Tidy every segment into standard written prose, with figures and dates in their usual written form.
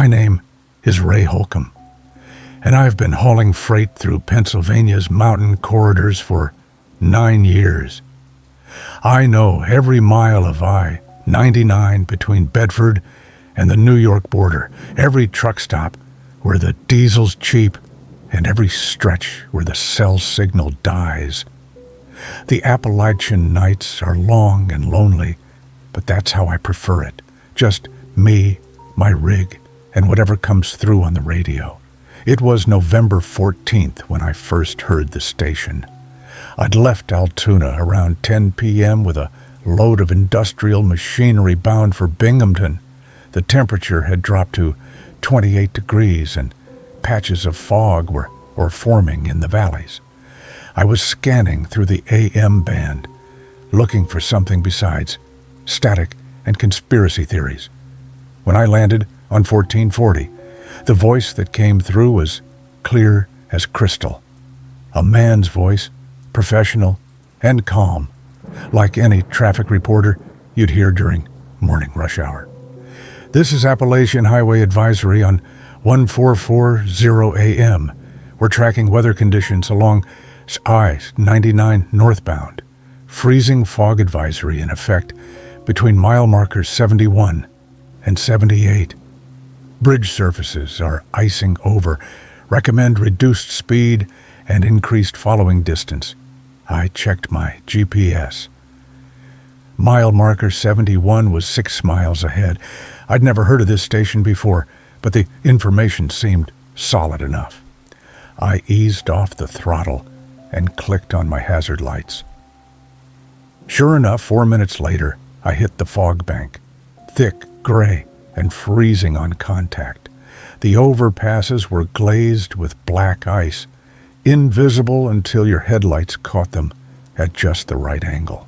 My name is Ray Holcomb, and I've been hauling freight through Pennsylvania's mountain corridors for 9 years. I know every mile of I-99 between Bedford and the New York border, every truck stop where the diesel's cheap, and every stretch where the cell signal dies. The Appalachian nights are long and lonely, but that's how I prefer it. Just me, my rig, and whatever comes through on the radio. It was November 14th when I first heard the station. I'd left Altoona around 10 p.m. with a load of industrial machinery bound for Binghamton. The temperature had dropped to 28 degrees and patches of fog were forming in the valleys. I was scanning through the AM band, looking for something besides static and conspiracy theories. When I landed on 1440, the voice that came through was clear as crystal. A man's voice, professional and calm, like any traffic reporter you'd hear during morning rush hour. This is Appalachian Highway Advisory on 1440 AM. We're tracking weather conditions along I-99 northbound. Freezing fog advisory in effect between mile markers 71 and 78. Bridge surfaces are icing over. Recommend reduced speed and increased following distance. I checked my GPS. Mile marker 71 was 6 miles ahead. I'd never heard of this station before, but the information seemed solid enough. I eased off the throttle and clicked on my hazard lights. Sure enough, 4 minutes later, I hit the fog bank, thick, gray, and freezing on contact. The overpasses were glazed with black ice, invisible until your headlights caught them at just the right angle.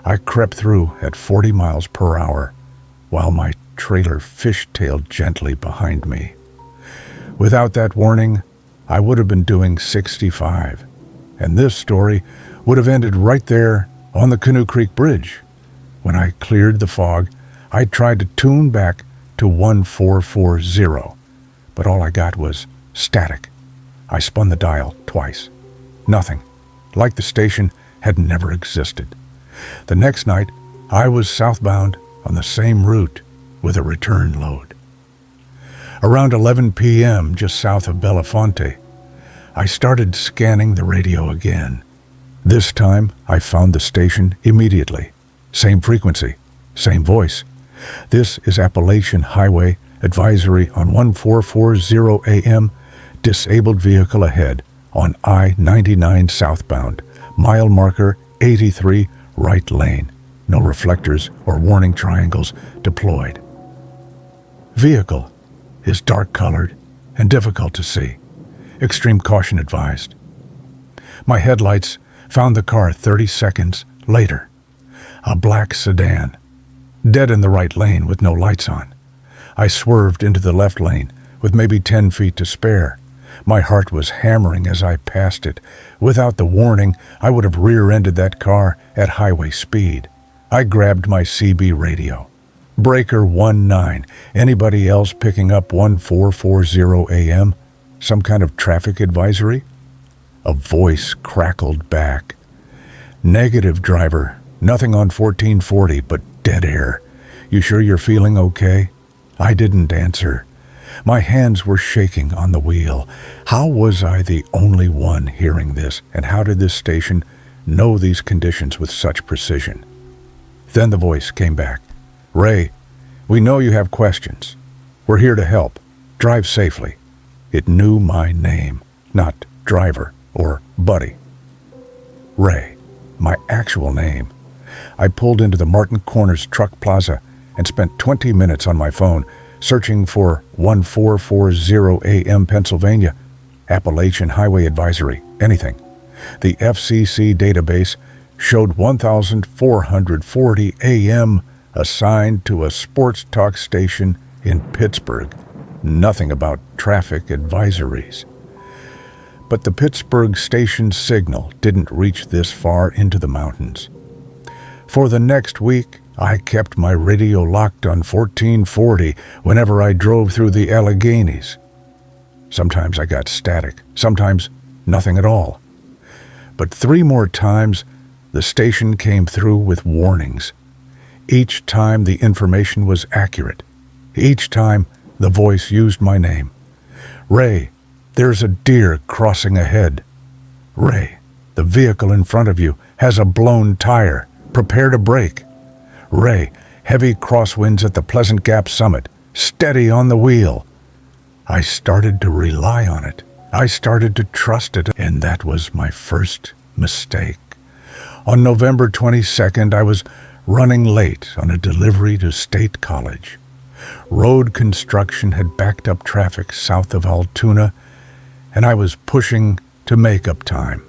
I crept through at 40 miles per hour while my trailer fishtailed gently behind me. Without that warning, I would have been doing 65, and this story would have ended right there on the Canoe Creek Bridge. When I cleared the fog, I tried to tune back to 1440, but all I got was static. I spun the dial twice. Nothing. Like the station had never existed. The next night, I was southbound on the same route with a return load. Around 11 p.m., just south of Belafonte, I started scanning the radio again. This time, I found the station immediately. Same frequency, same voice. This is Appalachian Highway Advisory on 1440 AM. Disabled vehicle ahead on I-99 southbound. Mile marker 83, right lane. No reflectors or warning triangles deployed. Vehicle is dark-colored and difficult to see. Extreme caution advised. My headlights found the car 30 seconds later. A black sedan, dead in the right lane with no lights on. I swerved into the left lane with maybe 10 feet to spare. My heart was hammering as I passed it. Without the warning, I would have rear-ended that car at highway speed. I grabbed my CB radio. Breaker 19. Anybody else picking up 1440 AM? Some kind of traffic advisory? A voice crackled back. Negative, driver. Nothing on 1440 but dead air. You sure you're feeling okay? I didn't answer. My hands were shaking on the wheel. How was I the only one hearing this, and how did this station know these conditions with such precision? Then the voice came back. Ray, we know you have questions. We're here to help. Drive safely. It knew my name, not driver or buddy. Ray, my actual name. I pulled into the Martin Corners Truck Plaza and spent 20 minutes on my phone searching for 1440 AM Pennsylvania, Appalachian Highway Advisory, anything. The FCC database showed 1440 AM assigned to a sports talk station in Pittsburgh. Nothing about traffic advisories. But the Pittsburgh station's signal didn't reach this far into the mountains. For the next week, I kept my radio locked on 1440 whenever I drove through the Alleghenies. Sometimes I got static, sometimes nothing at all. But 3 more times, the station came through with warnings. Each time the information was accurate. Each time the voice used my name. Ray, there's a deer crossing ahead. Ray, the vehicle in front of you has a blown tire. Prepare to brake. Ray, heavy crosswinds at the Pleasant Gap summit. Steady on the wheel. I started to rely on it. I started to trust it, and that was my first mistake. On November 22nd, I was running late on a delivery to State College. Road construction had backed up traffic south of Altoona, and I was pushing to make up time.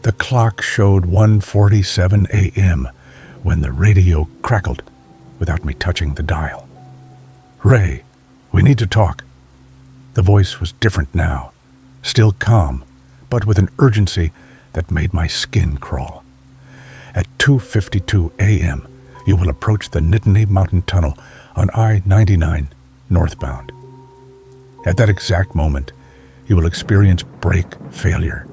The clock showed 1:47 a.m. when the radio crackled without me touching the dial. Ray, we need to talk. The voice was different now, still calm, but with an urgency that made my skin crawl. At 2:52 a.m., you will approach the Nittany Mountain Tunnel on I-99 northbound. At that exact moment, you will experience brake failure.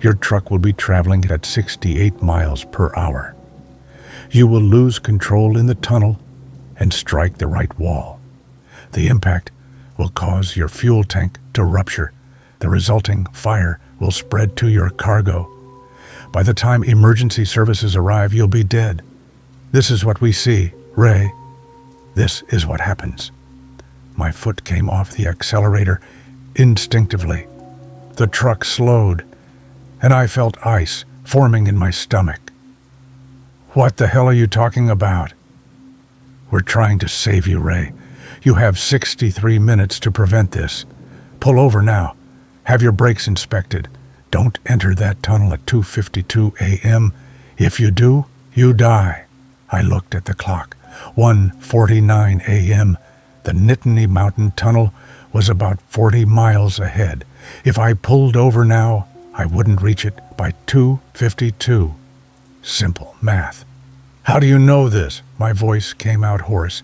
Your truck will be traveling at 68 miles per hour. You will lose control in the tunnel and strike the right wall. The impact will cause your fuel tank to rupture. The resulting fire will spread to your cargo. By the time emergency services arrive, you'll be dead. This is what we see, Ray. This is what happens. My foot came off the accelerator instinctively. The truck slowed, and I felt ice forming in my stomach. What the hell are you talking about? We're trying to save you, Ray. You have 63 minutes to prevent this. Pull over now. Have your brakes inspected. Don't enter that tunnel at 2:52 a.m. If you do, you die. I looked at the clock. 1:49 a.m. The Nittany Mountain Tunnel was about 40 miles ahead. If I pulled over now, I wouldn't reach it by 2:52. Simple math. How do you know this? My voice came out hoarse.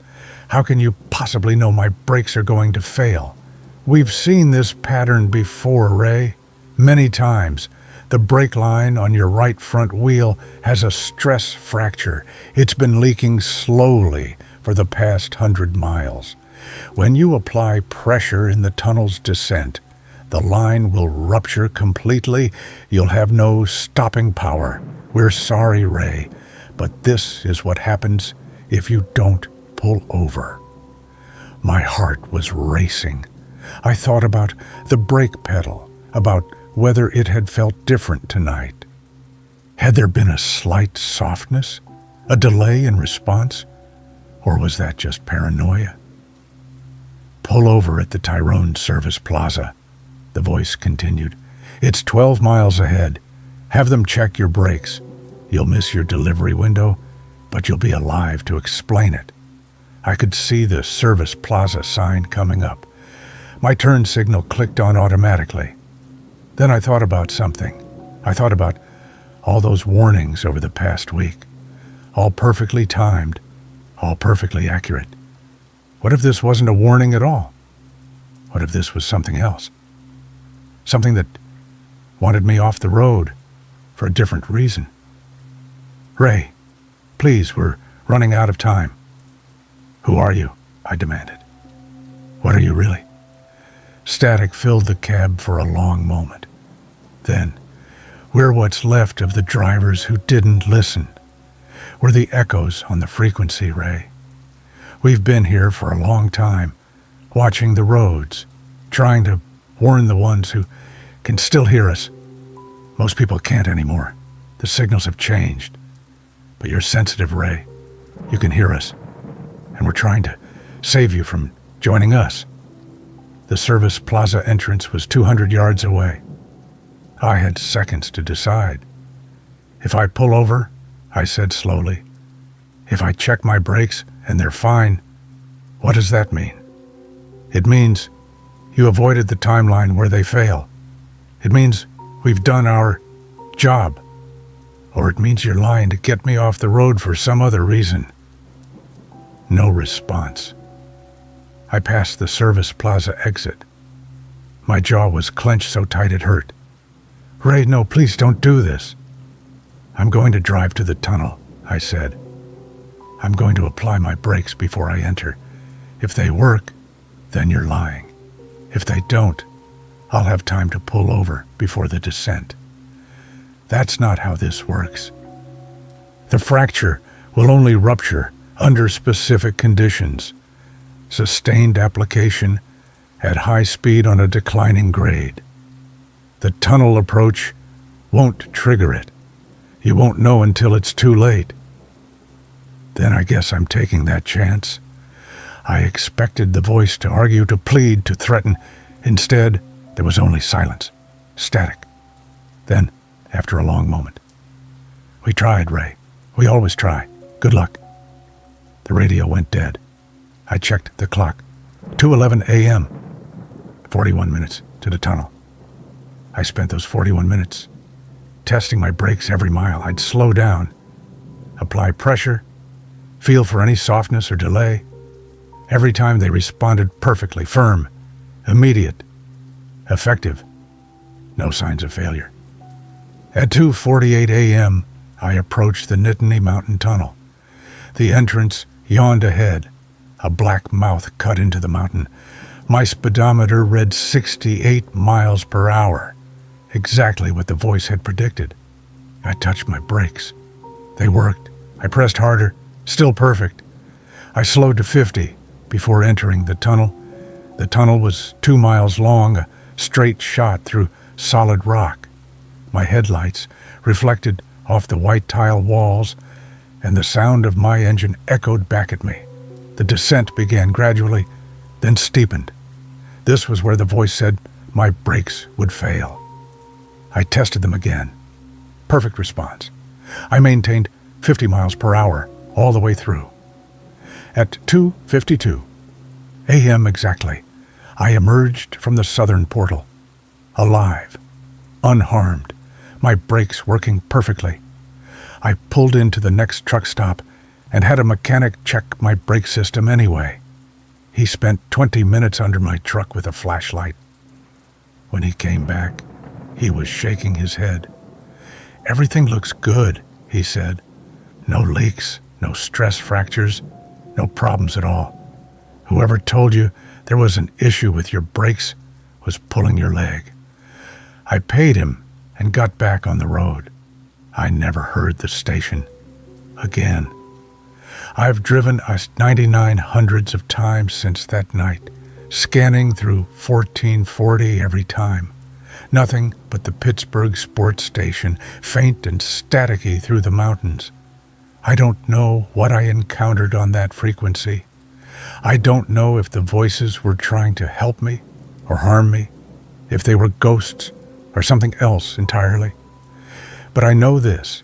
How can you possibly know my brakes are going to fail? We've seen this pattern before, Ray. Many times. The brake line on your right front wheel has a stress fracture. It's been leaking slowly for the past 100 miles. When you apply pressure in the tunnel's descent, the line will rupture completely. You'll have no stopping power. We're sorry, Ray, but this is what happens if you don't pull over. My heart was racing. I thought about the brake pedal, about whether it had felt different tonight. Had there been a slight softness, a delay in response, or was that just paranoia? Pull over at the Tyrone Service Plaza, the voice continued. It's 12 miles ahead. Have them check your brakes. You'll miss your delivery window, but you'll be alive to explain it. I could see the Service Plaza sign coming up. My turn signal clicked on automatically. Then I thought about something. I thought about all those warnings over the past week. All perfectly timed, all perfectly accurate. What if this wasn't a warning at all? What if this was something else? Something that wanted me off the road for a different reason. Ray, please, we're running out of time. Who are you? I demanded. What are you really? Static filled the cab for a long moment. Then, we're what's left of the drivers who didn't listen. We're the echoes on the frequency, Ray. We've been here for a long time, watching the roads, trying to warn the ones who can still hear us. Most people can't anymore. The signals have changed. But you're sensitive, Ray. You can hear us. And we're trying to save you from joining us. The Service Plaza entrance was 200 yards away. I had seconds to decide. If I pull over, I said slowly, if I check my brakes and they're fine, what does that mean? It means you avoided the timeline where they fail. It means we've done our job. Or it means you're lying to get me off the road for some other reason. No response. I passed the service plaza exit. My jaw was clenched so tight it hurt. "Ray, no, please don't do this." "I'm going to drive to the tunnel," I said. "I'm going to apply my brakes before I enter. If they work, then you're lying. If they don't, I'll have time to pull over before the descent." That's not how this works. The fracture will only rupture under specific conditions. Sustained application at high speed on a declining grade. The tunnel approach won't trigger it. You won't know until it's too late. Then I guess I'm taking that chance. I expected the voice to argue, to plead, to threaten. Instead, there was only silence, static. Then, after a long moment, "We tried, Ray. We always try. Good luck." The radio went dead. I checked the clock. 2:11 a.m. 41 minutes to the tunnel. I spent those 41 minutes testing my brakes every mile. I'd slow down, apply pressure, feel for any softness or delay. Every time they responded perfectly, firm, immediate, effective. No signs of failure. At 2:48 a.m., I approached the Nittany Mountain Tunnel. The entrance yawned ahead, a black mouth cut into the mountain. My speedometer read 68 miles per hour, exactly what the voice had predicted. I touched my brakes. They worked. I pressed harder, still perfect. I slowed to 50 before entering the tunnel. The tunnel was 2 miles long, a straight shot through solid rock. My headlights reflected off the white tile walls, and the sound of my engine echoed back at me. The descent began gradually, then steepened. This was where the voice said my brakes would fail. I tested them again. Perfect response. I maintained 50 miles per hour all the way through. At 2:52 a.m. exactly, I emerged from the southern portal, alive, unharmed, my brakes working perfectly. I pulled into the next truck stop and had a mechanic check my brake system anyway. He spent 20 minutes under my truck with a flashlight. When he came back, he was shaking his head. "Everything looks good," he said. "No leaks, no stress fractures, no problems at all. Whoever told you there was an issue with your brakes was pulling your leg." I paid him and got back on the road. I never heard the station again. I've driven us 99 hundreds of times since that night, scanning through 1440 every time. Nothing but the Pittsburgh sports station, faint and staticky through the mountains. I don't know what I encountered on that frequency. I don't know if the voices were trying to help me or harm me, if they were ghosts or something else entirely. But I know this: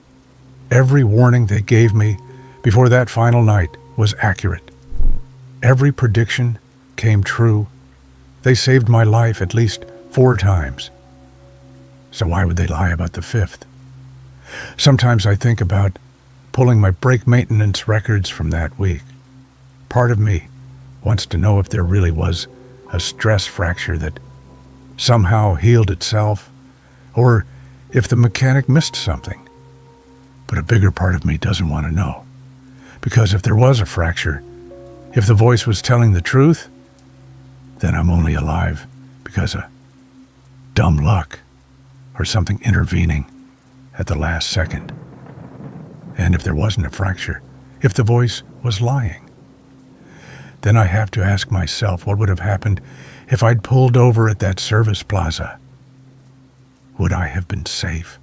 every warning they gave me before that final night was accurate. Every prediction came true. They saved my life at least 4 times. So why would they lie about the 5th? Sometimes I think about pulling my brake maintenance records from that week. Part of me wants to know if there really was a stress fracture that somehow healed itself, or if the mechanic missed something. But a bigger part of me doesn't want to know. Because if there was a fracture, if the voice was telling the truth, then I'm only alive because of dumb luck or something intervening at the last second. And if there wasn't a fracture, if the voice was lying, then I have to ask myself what would have happened if I'd pulled over at that service plaza. Would I have been safe?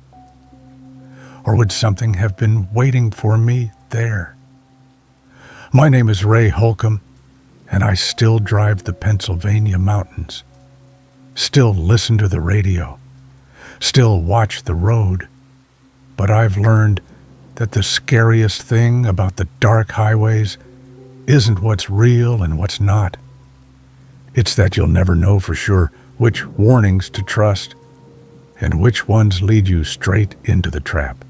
Or would something have been waiting for me there? My name is Ray Holcomb, and I still drive the Pennsylvania mountains, still listen to the radio, still watch the road. But I've learned that the scariest thing about the dark highways isn't what's real and what's not. It's that you'll never know for sure which warnings to trust and which ones lead you straight into the trap.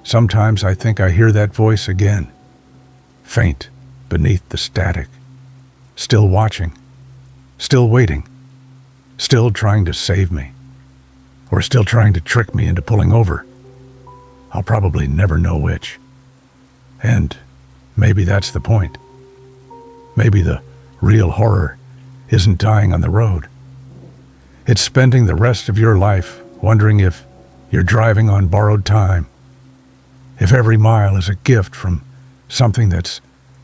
Sometimes I think I hear that voice again, faint beneath the static, still watching, still waiting, still trying to save me, or still trying to trick me into pulling over. I'll probably never know which. And maybe that's the point. Maybe the real horror isn't dying on the road. It's spending the rest of your life wondering if you're driving on borrowed time, if every mile is a gift from something that's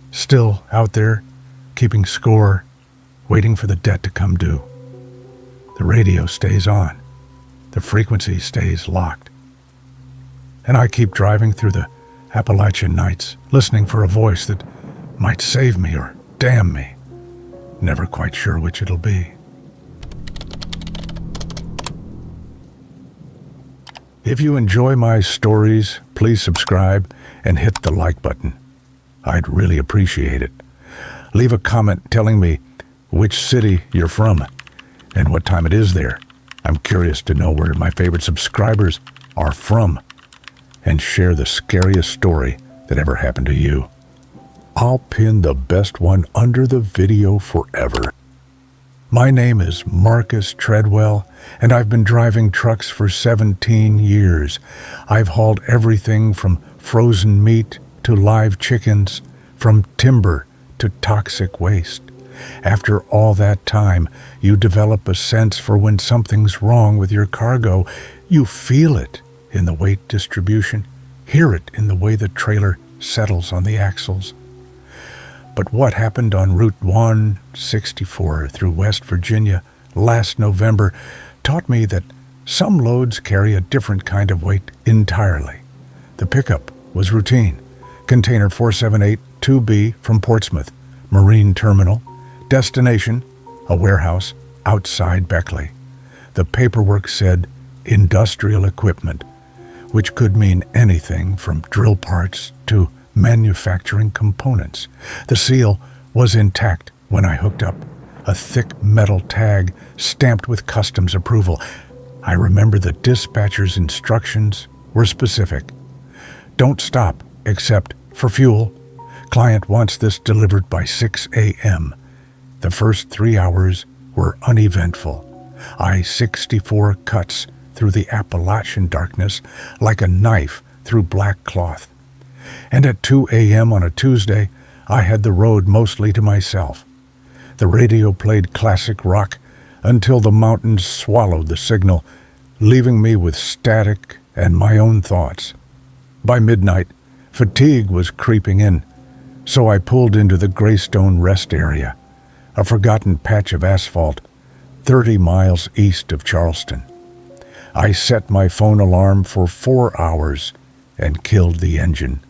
still out there, keeping score, waiting for the debt to come due. The radio stays on. The frequency stays locked. And I keep driving through the Appalachian nights, listening for a voice that might save me or damn me. Never quite sure which it'll be. If you enjoy my stories, please subscribe and hit the like button. I'd really appreciate it. Leave a comment telling me which city you're from and what time it is there. I'm curious to know where my favorite subscribers are from, and share the scariest story that ever happened to you. I'll pin the best one under the video forever. My name is Marcus Treadwell, and I've been driving trucks for 17 years. I've hauled everything from frozen meat to live chickens, from timber to toxic waste. After all that time, you develop a sense for when something's wrong with your cargo. You feel it in the weight distribution, hear it in the way the trailer settles on the axles. But what happened on Route 164 through West Virginia last November taught me that some loads carry a different kind of weight entirely. The pickup was routine. Container 478-2B from Portsmouth, Marine Terminal. Destination, a warehouse outside Beckley. The paperwork said industrial equipment, which could mean anything from drill parts to manufacturing components. The seal was intact when I hooked up, a thick metal tag stamped with customs approval. I remember the dispatcher's instructions were specific. Don't stop except for fuel. Client wants this delivered by 6 a.m. The first 3 hours were uneventful. I-64 cuts through the Appalachian darkness like a knife through black cloth. And at 2 a.m. on a Tuesday, I had the road mostly to myself. The radio played classic rock until the mountains swallowed the signal, leaving me with static and my own thoughts. By midnight, fatigue was creeping in, so I pulled into the Greystone Rest Area, a forgotten patch of asphalt 30 miles east of Charleston. I set my phone alarm for 4 hours and killed the engine.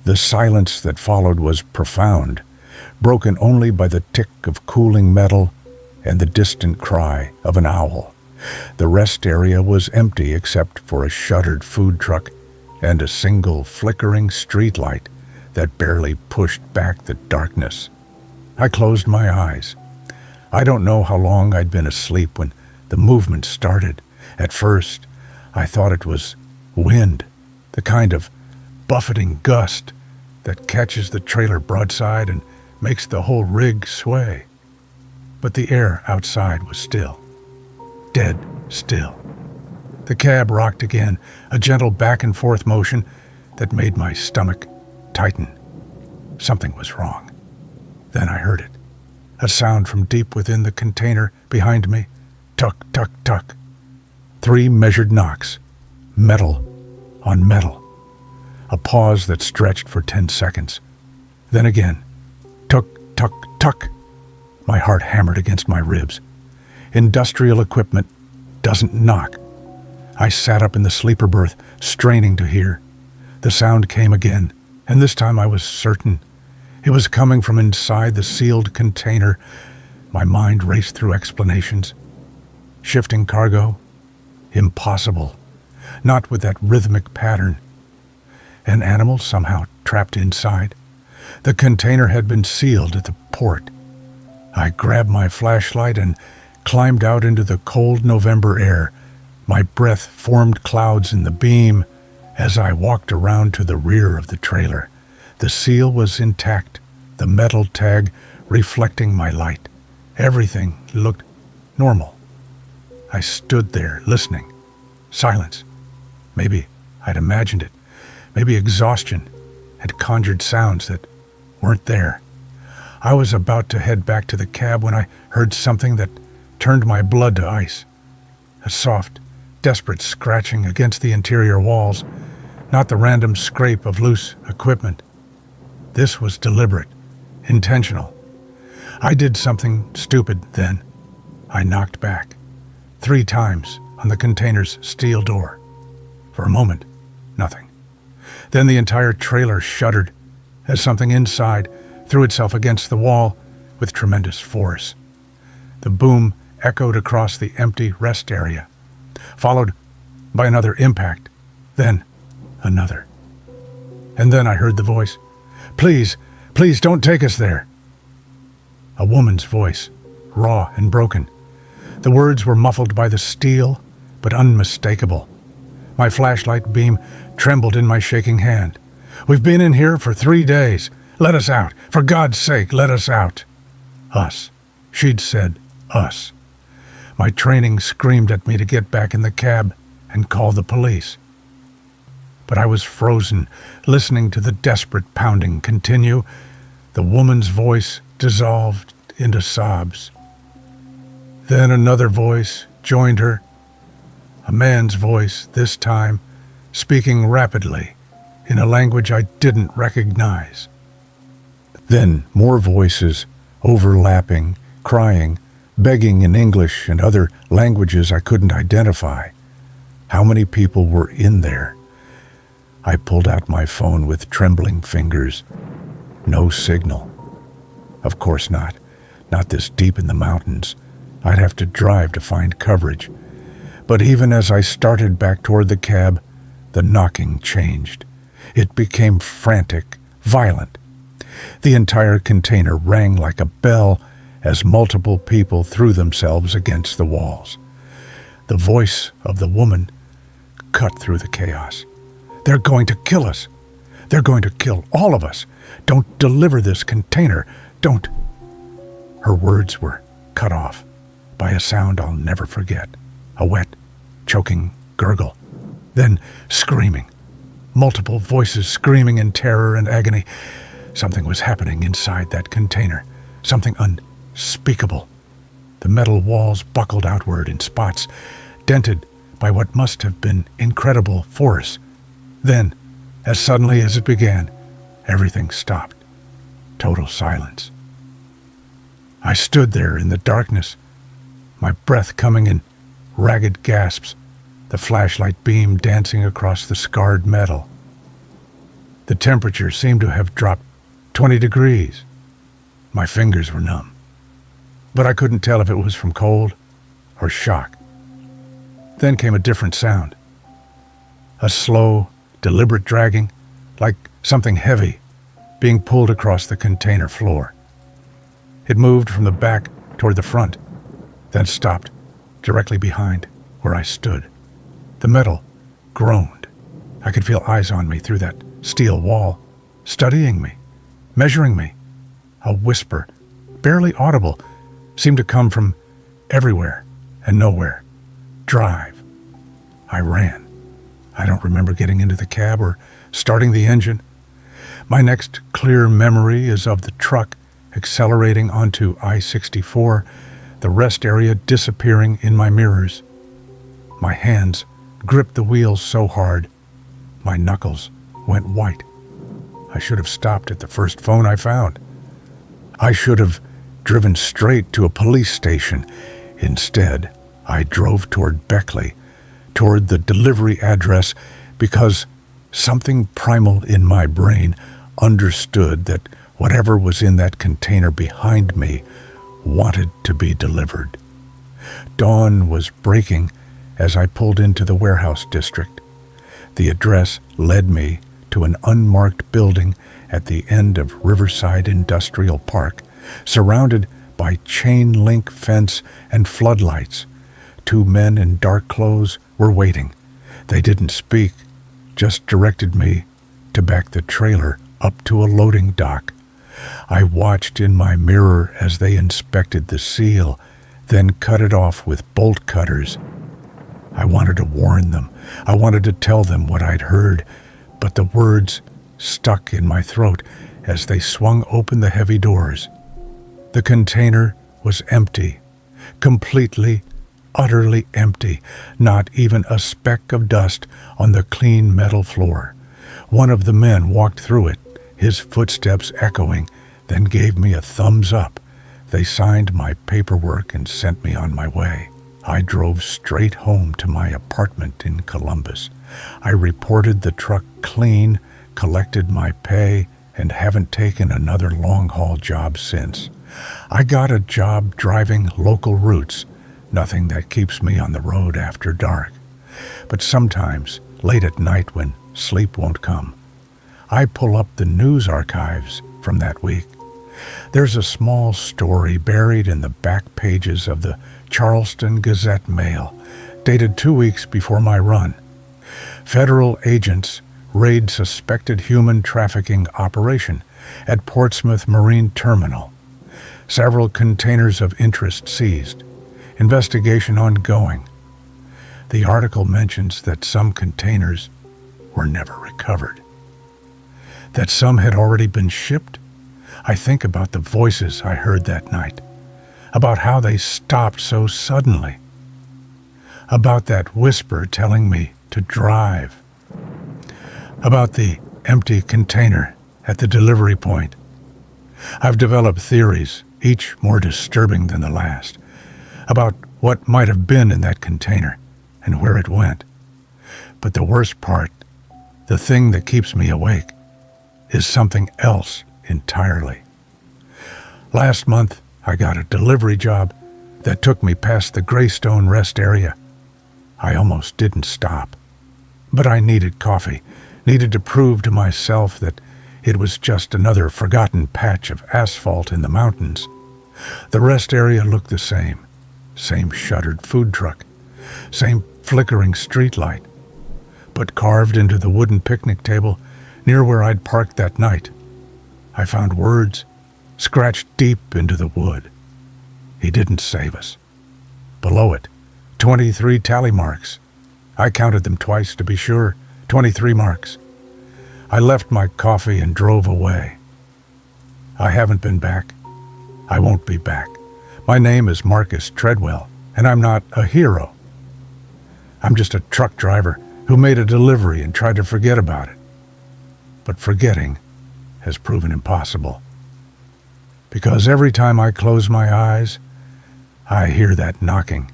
The silence that followed was profound, broken only by the tick of cooling metal and the distant cry of an owl. The rest area was empty except for a shuttered food truck and a single flickering streetlight that barely pushed back the darkness. I closed my eyes. I don't know how long I'd been asleep when the movement started. At first, I thought it was wind, the kind of buffeting gust that catches the trailer broadside and makes the whole rig sway. But the air outside was still, dead still. The cab rocked again, a gentle back and forth motion that made my stomach tighten. Something was wrong. Then I heard it, a sound from deep within the container behind me. Tuck, tuck, tuck. 3 measured knocks, metal on metal. A pause that stretched for 10 seconds. Then again, tuck, tuck, tuck. My heart hammered against my ribs. Industrial equipment doesn't knock. I sat up in the sleeper berth, straining to hear. The sound came again, and this time I was certain. It was coming from inside the sealed container. My mind raced through explanations. Shifting cargo? Impossible. Not with that rhythmic pattern. An animal somehow trapped inside. The container had been sealed at the port. I grabbed my flashlight and climbed out into the cold November air. My breath formed clouds in the beam as I walked around to the rear of the trailer. The seal was intact, the metal tag reflecting my light. Everything looked normal. I stood there listening. Silence. Maybe I'd imagined it. Maybe exhaustion had conjured sounds that weren't there. I was about to head back to the cab when I heard something that turned my blood to ice. A soft, desperate scratching against the interior walls, not the random scrape of loose equipment. This was deliberate, intentional. I did something stupid then. I knocked back 3 times on the container's steel door. For a moment, nothing. Then the entire trailer shuddered as something inside threw itself against the wall with tremendous force. The boom echoed across the empty rest area, followed by another impact, then another. And then I heard the voice, "Please, please don't take us there." A woman's voice, raw and broken. The words were muffled by the steel, but unmistakable. My flashlight beam trembled in my shaking hand. "We've been in here for 3 days. Let us out. For God's sake, let us out." Us. She'd said us. My training screamed at me to get back in the cab and call the police. But I was frozen, listening to the desperate pounding continue. The woman's voice dissolved into sobs. Then another voice joined her. A man's voice, this time, speaking rapidly, in a language I didn't recognize. Then more voices, overlapping, crying, begging in English and other languages I couldn't identify. How many people were in there? I pulled out my phone with trembling fingers. No signal. Of course not. Not this deep in the mountains. I'd have to drive to find coverage. But even as I started back toward the cab, the knocking changed. It became frantic, violent. The entire container rang like a bell as multiple people threw themselves against the walls. The voice of the woman cut through the chaos. "They're going to kill us. They're going to kill all of us. Don't deliver this container. Don't." Her words were cut off by a sound I'll never forget. A wet, choking gurgle. Then screaming. Multiple voices screaming in terror and agony. Something was happening inside that container. Something unspeakable. The metal walls buckled outward in spots, dented by what must have been incredible force. Then, as suddenly as it began, everything stopped. Total silence. I stood there in the darkness, my breath coming in ragged gasps, the flashlight beam dancing across the scarred metal. The temperature seemed to have dropped 20 degrees. My fingers were numb, but I couldn't tell if it was from cold or shock. Then came a different sound. A slow, deliberate dragging, like something heavy being pulled across the container floor. It moved from the back toward the front, then stopped directly behind where I stood. The metal groaned. I could feel eyes on me through that steel wall, studying me, measuring me. A whisper, barely audible, seemed to come from everywhere and nowhere. "Drive." I ran. I don't remember getting into the cab or starting the engine. My next clear memory is of the truck accelerating onto I-64, the rest area disappearing in my mirrors. My hands gripped the wheels so hard, my knuckles went white. I should have stopped at the first phone I found. I should have driven straight to a police station. Instead, I drove toward Beckley, toward the delivery address, because something primal in my brain understood that whatever was in that container behind me wanted to be delivered. Dawn was breaking as I pulled into the warehouse district. The address led me to an unmarked building at the end of Riverside Industrial Park, surrounded by chain-link fence and floodlights. 2 men in dark clothes were waiting. They didn't speak, just directed me to back the trailer up to a loading dock. I watched in my mirror as they inspected the seal, then cut it off with bolt cutters. I wanted to warn them. I wanted to tell them what I'd heard, but the words stuck in my throat as they swung open the heavy doors. The container was empty, completely, utterly empty, not even a speck of dust on the clean metal floor. One of the men walked through it, his footsteps echoing, then gave me a thumbs up. They signed my paperwork and sent me on my way. I drove straight home to my apartment in Columbus. I reported the truck clean, collected my pay, and haven't taken another long-haul job since. I got a job driving local routes, nothing that keeps me on the road after dark. But sometimes, late at night when sleep won't come, I pull up the news archives from that week. There's a small story buried in the back pages of the Charleston Gazette-Mail, dated 2 weeks before my run. Federal agents raid suspected human trafficking operation at Portsmouth Marine Terminal. Several containers of interest seized. Investigation ongoing. The article mentions that some containers were never recovered. That some had already been shipped. I think about the voices I heard that night, about how they stopped so suddenly, about that whisper telling me to drive, about the empty container at the delivery point. I've developed theories, each more disturbing than the last, about what might have been in that container and where it went. But the worst part, the thing that keeps me awake, is something else entirely. Last month, I got a delivery job that took me past the Greystone Rest area. I almost didn't stop, but I needed coffee, needed to prove to myself that it was just another forgotten patch of asphalt in the mountains. The rest area looked the same shuttered food truck, same flickering streetlight, but carved into the wooden picnic table near where I'd parked that night, I found words scratched deep into the wood. He didn't save us. Below it, 23 tally marks. I counted them twice to be sure, 23 marks. I left my coffee and drove away. I haven't been back. I won't be back. My name is Marcus Treadwell, and I'm not a hero. I'm just a truck driver who made a delivery and tried to forget about it. But forgetting has proven impossible. Because every time I close my eyes, I hear that knocking,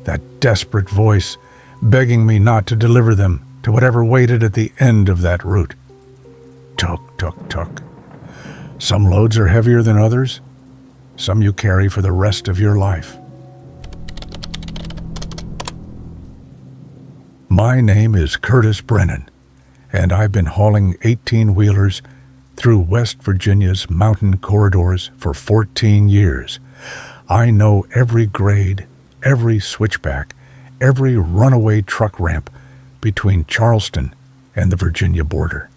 that desperate voice begging me not to deliver them to whatever waited at the end of that route. Tuk, tuk, tuk. Some loads are heavier than others. Some you carry for the rest of your life. My name is Curtis Brennan, and I've been hauling 18-wheelers through West Virginia's mountain corridors for 14 years. I know every grade, every switchback, every runaway truck ramp between Charleston and the Virginia border.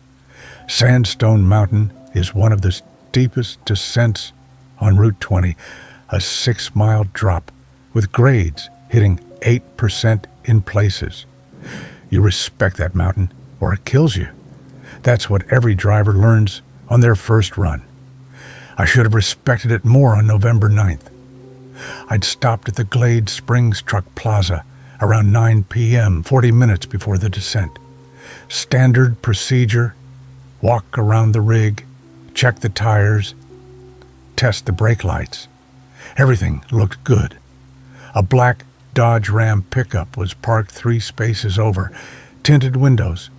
Sandstone Mountain is one of the steepest descents on Route 20, a 6-mile drop with grades hitting 8% in places. You respect that mountain or it kills you. That's what every driver learns on their first run. I should have respected it more on November 9th. I'd stopped at the Glade Springs Truck Plaza around 9 p.m., 40 minutes before the descent. Standard procedure: walk around the rig, check the tires, test the brake lights. Everything looked good. A black Dodge Ram pickup was parked 3 spaces over, tinted windows,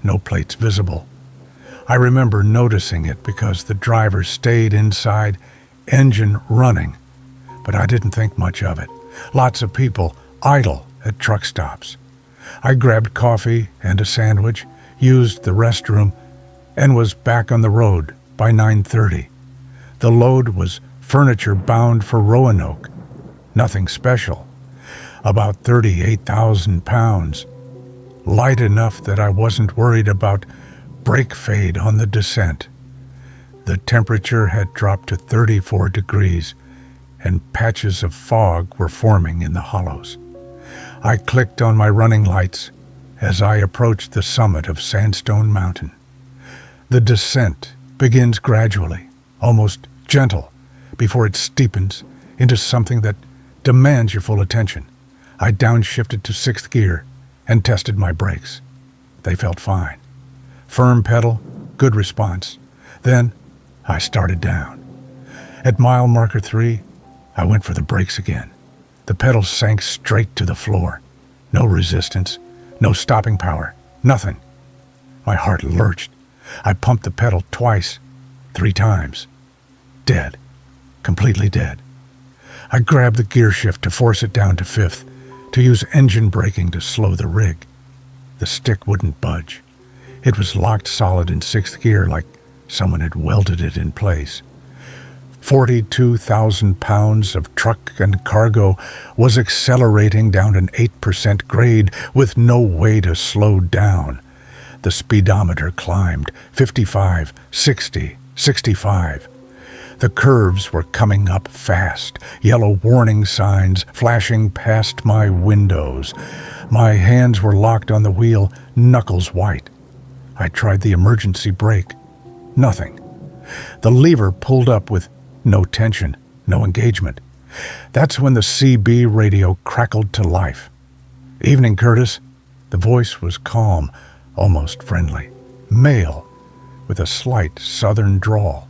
no plates visible. I remember noticing it because the driver stayed inside, engine running, but I didn't think much of it. Lots of people idle at truck stops. I grabbed coffee and a sandwich, used the restroom, and was back on the road by 9:30. The load was furniture bound for Roanoke. Nothing special. About 38,000 pounds. Light enough that I wasn't worried about brake fade on the descent. The temperature had dropped to 34 degrees, and patches of fog were forming in the hollows. I clicked on my running lights as I approached the summit of Sandstone Mountain. The descent begins gradually, almost gentle, before it steepens into something that demands your full attention. I downshifted to 6th gear and tested my brakes. They felt fine. Firm pedal, good response. Then I started down. At mile marker 3, I went for the brakes again. The pedals sank straight to the floor. No resistance, no stopping power, nothing. My heart lurched. I pumped the pedal twice, 3 times. Dead. Completely dead. I grabbed the gear shift to force it down to 5th, to use engine braking to slow the rig. The stick wouldn't budge. It was locked solid in 6th gear like someone had welded it in place. 42,000 pounds of truck and cargo was accelerating down an 8% grade with no way to slow down. The speedometer climbed 55, 60, 65. The curves were coming up fast, yellow warning signs flashing past my windows. My hands were locked on the wheel, knuckles white. I tried the emergency brake. Nothing. The lever pulled up with no tension, no engagement. That's when the CB radio crackled to life. "Evening, Curtis." The voice was calm, almost friendly. Male, with a slight southern drawl.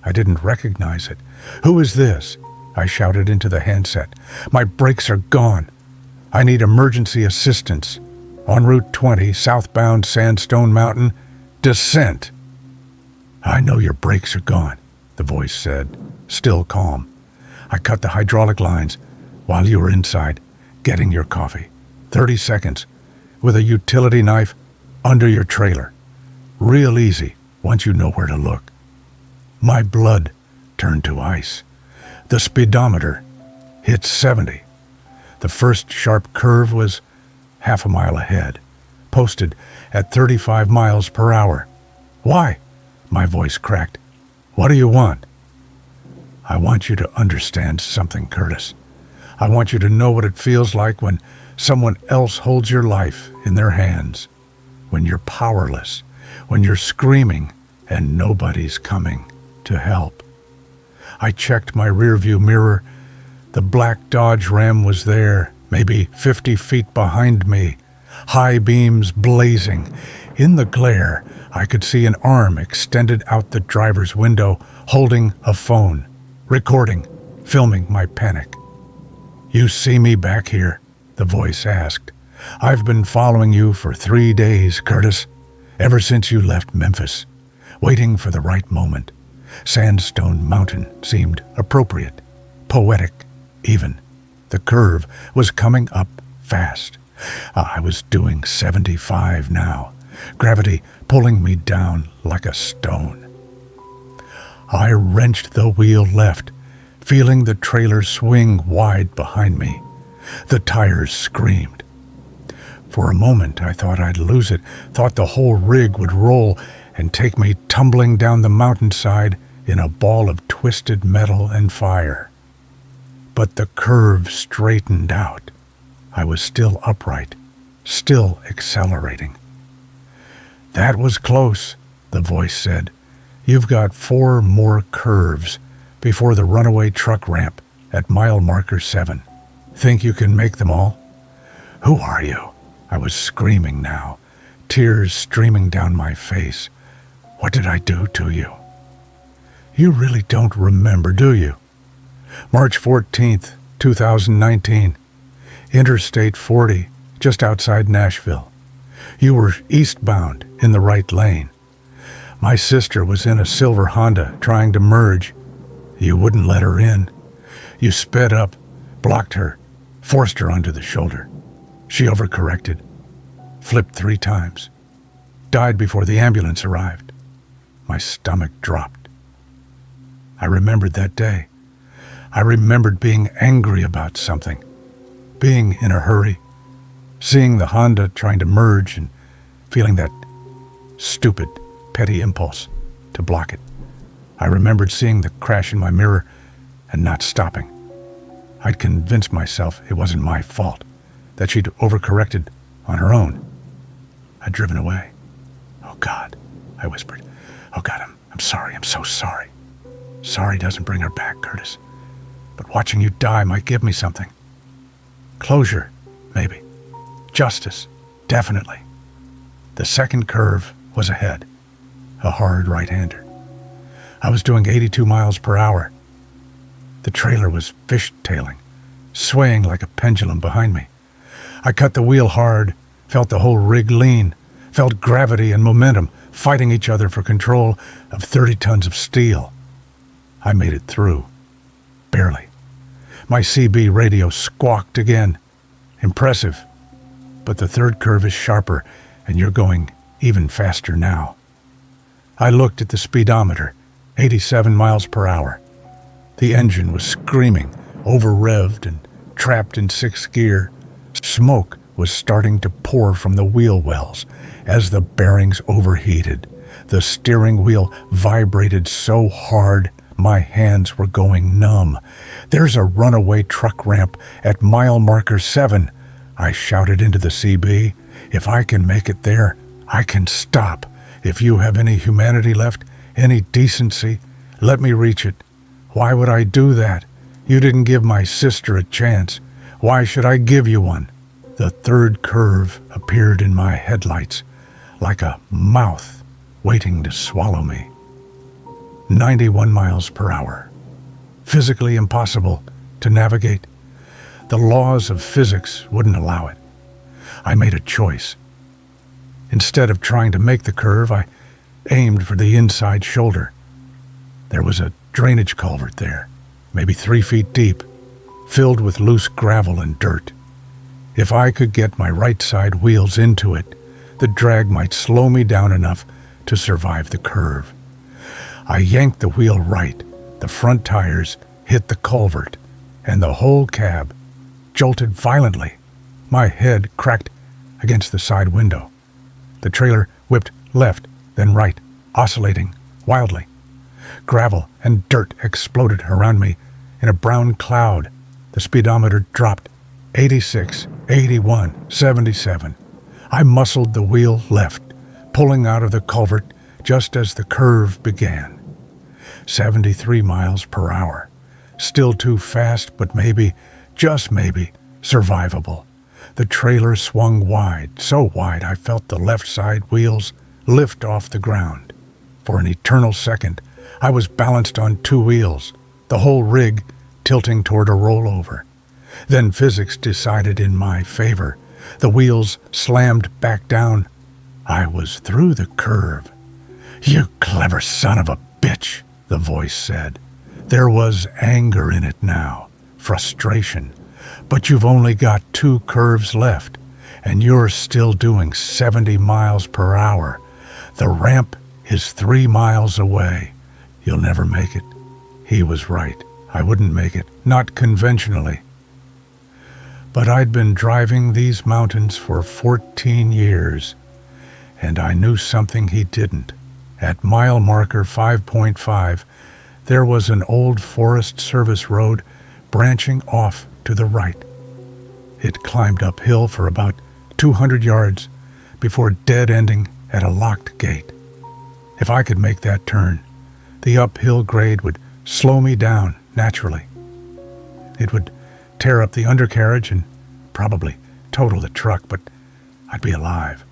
I didn't recognize it. "Who is this?" I shouted into the handset. "My brakes are gone. I need emergency assistance. On Route 20, southbound Sandstone Mountain, descent." "I know your brakes are gone," the voice said, still calm. "I cut the hydraulic lines while you were inside, getting your coffee. 30 seconds, with a utility knife under your trailer. Real easy once you know where to look." My blood turned to ice. The speedometer hit 70. The first sharp curve was half a mile ahead, posted at 35 miles per hour. "Why?" My voice cracked. "What do you want?" "I want you to understand something, Curtis. I want you to know what it feels like when someone else holds your life in their hands, when you're powerless, when you're screaming and nobody's coming to help." I checked my rearview mirror. The black Dodge Ram was there, maybe 50 feet behind me, high beams blazing. In the glare, I could see an arm extended out the driver's window, holding a phone, recording, filming my panic. "You see me back here?" the voice asked. "I've been following you for 3 days, Curtis, ever since you left Memphis, waiting for the right moment. Sandstone Mountain seemed appropriate, poetic even. The curve was coming up fast. I was doing 75 now, gravity pulling me down like a stone. I wrenched the wheel left, feeling the trailer swing wide behind me. The tires screamed. For a moment I thought I'd lose it, thought the whole rig would roll and take me tumbling down the mountainside in a ball of twisted metal and fire. But the curve straightened out. I was still upright, still accelerating. "That was close," the voice said. "You've got 4 more curves before the runaway truck ramp at mile marker 7. Think you can make them all?" "Who are you?" I was screaming now, tears streaming down my face. "What did I do to you?" "You really don't remember, do you?" "March 14th, 2019. Interstate 40, just outside Nashville. You were eastbound in the right lane. My sister was in a silver Honda trying to merge. You wouldn't let her in. You sped up, blocked her, forced her onto the shoulder. She overcorrected, flipped 3 times, died before the ambulance arrived." My stomach dropped. I remembered that day. I remembered being angry about something, being in a hurry, seeing the Honda trying to merge and feeling that stupid, petty impulse to block it. I remembered seeing the crash in my mirror and not stopping. I'd convinced myself it wasn't my fault, that she'd overcorrected on her own. I'd driven away. "Oh, God," I whispered. "Oh, God, I'm sorry. I'm so sorry. Sorry doesn't bring her back, Curtis. But watching you die might give me something. Closure, maybe. Justice, definitely." The second curve was ahead, a hard right-hander. I was doing 82 miles per hour. The trailer was fishtailing, swaying like a pendulum behind me. I cut the wheel hard, felt the whole rig lean, felt gravity and momentum fighting each other for control of 30 tons of steel. I made it through. Barely. My CB radio squawked again. Impressive. But the third curve is sharper, and you're going even faster now. I looked at the speedometer, 87 miles per hour. The engine was screaming, over-revved and trapped in sixth gear. Smoke was starting to pour from the wheel wells as the bearings overheated. The steering wheel vibrated so hard my hands were going numb. "There's a runaway truck ramp at mile marker 7, I shouted into the CB. "If I can make it there, I can stop. If you have any humanity left, any decency, let me reach it. Why would I do that? You didn't give my sister a chance. Why should I give you one?" The third curve appeared in my headlights, like a mouth waiting to swallow me. 91 miles per hour. Physically impossible to navigate. The laws of physics wouldn't allow it. I made a choice. Instead of trying to make the curve, I aimed for the inside shoulder. There was a drainage culvert there, maybe 3 feet deep, filled with loose gravel and dirt. If I could get my right side wheels into it, the drag might slow me down enough to survive the curve. I yanked the wheel right. The front tires hit the culvert, and the whole cab jolted violently. My head cracked against the side window. The trailer whipped left, then right, oscillating wildly. Gravel and dirt exploded around me in a brown cloud. The speedometer dropped. 86, 81, 77. I muscled the wheel left, pulling out of the culvert just as the curve began. 73 miles per hour. Still too fast, but maybe, just maybe, survivable. The trailer swung wide, so wide I felt the left side wheels lift off the ground. For an eternal second, I was balanced on 2 wheels, the whole rig tilting toward a rollover. Then physics decided in my favor. The wheels slammed back down. I was through the curve. "You clever son of a bitch," the voice said. There was anger in it now, frustration. "But you've only got 2 curves left, and you're still doing 70 miles per hour. The ramp is 3 miles away. You'll never make it." He was right. I wouldn't make it, not conventionally. But I'd been driving these mountains for 14 years, and I knew something he didn't. At mile marker 5.5, there was an old Forest Service road branching off to the right. It climbed uphill for about 200 yards before dead-ending at a locked gate. If I could make that turn, the uphill grade would slow me down naturally. It would tear up the undercarriage and probably total the truck, but I'd be alive.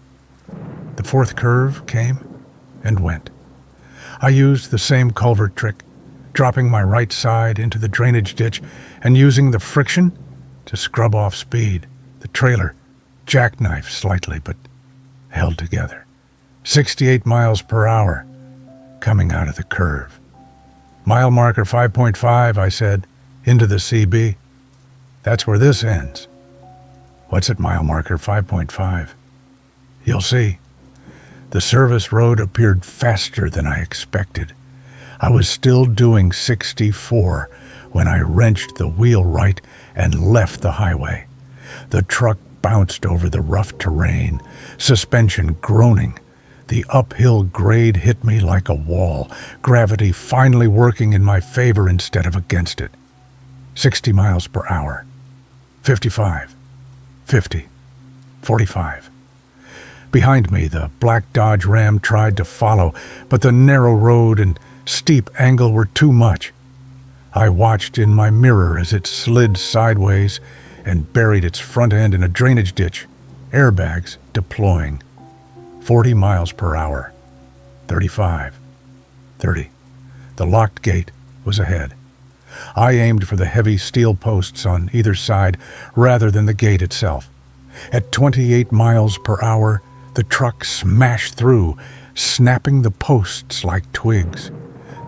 The fourth curve came and went. I used the same culvert trick, dropping my right side into the drainage ditch and using the friction to scrub off speed. The trailer jackknifed slightly, but held together. 68 miles per hour coming out of the curve. "Mile marker 5.5, I said, into the CB. "That's where this ends." "What's at mile marker 5.5? "You'll see." The service road appeared faster than I expected. I was still doing 64 when I wrenched the wheel right and left the highway. The truck bounced over the rough terrain, suspension groaning. The uphill grade hit me like a wall, gravity finally working in my favor instead of against it. 60 miles per hour. 55. 50. 45. Behind me, the black Dodge Ram tried to follow, but the narrow road and steep angle were too much. I watched in my mirror as it slid sideways and buried its front end in a drainage ditch, airbags deploying. 40 miles per hour. 35. 30. The locked gate was ahead. I aimed for the heavy steel posts on either side rather than the gate itself. At 28 miles per hour, the truck smashed through, snapping the posts like twigs.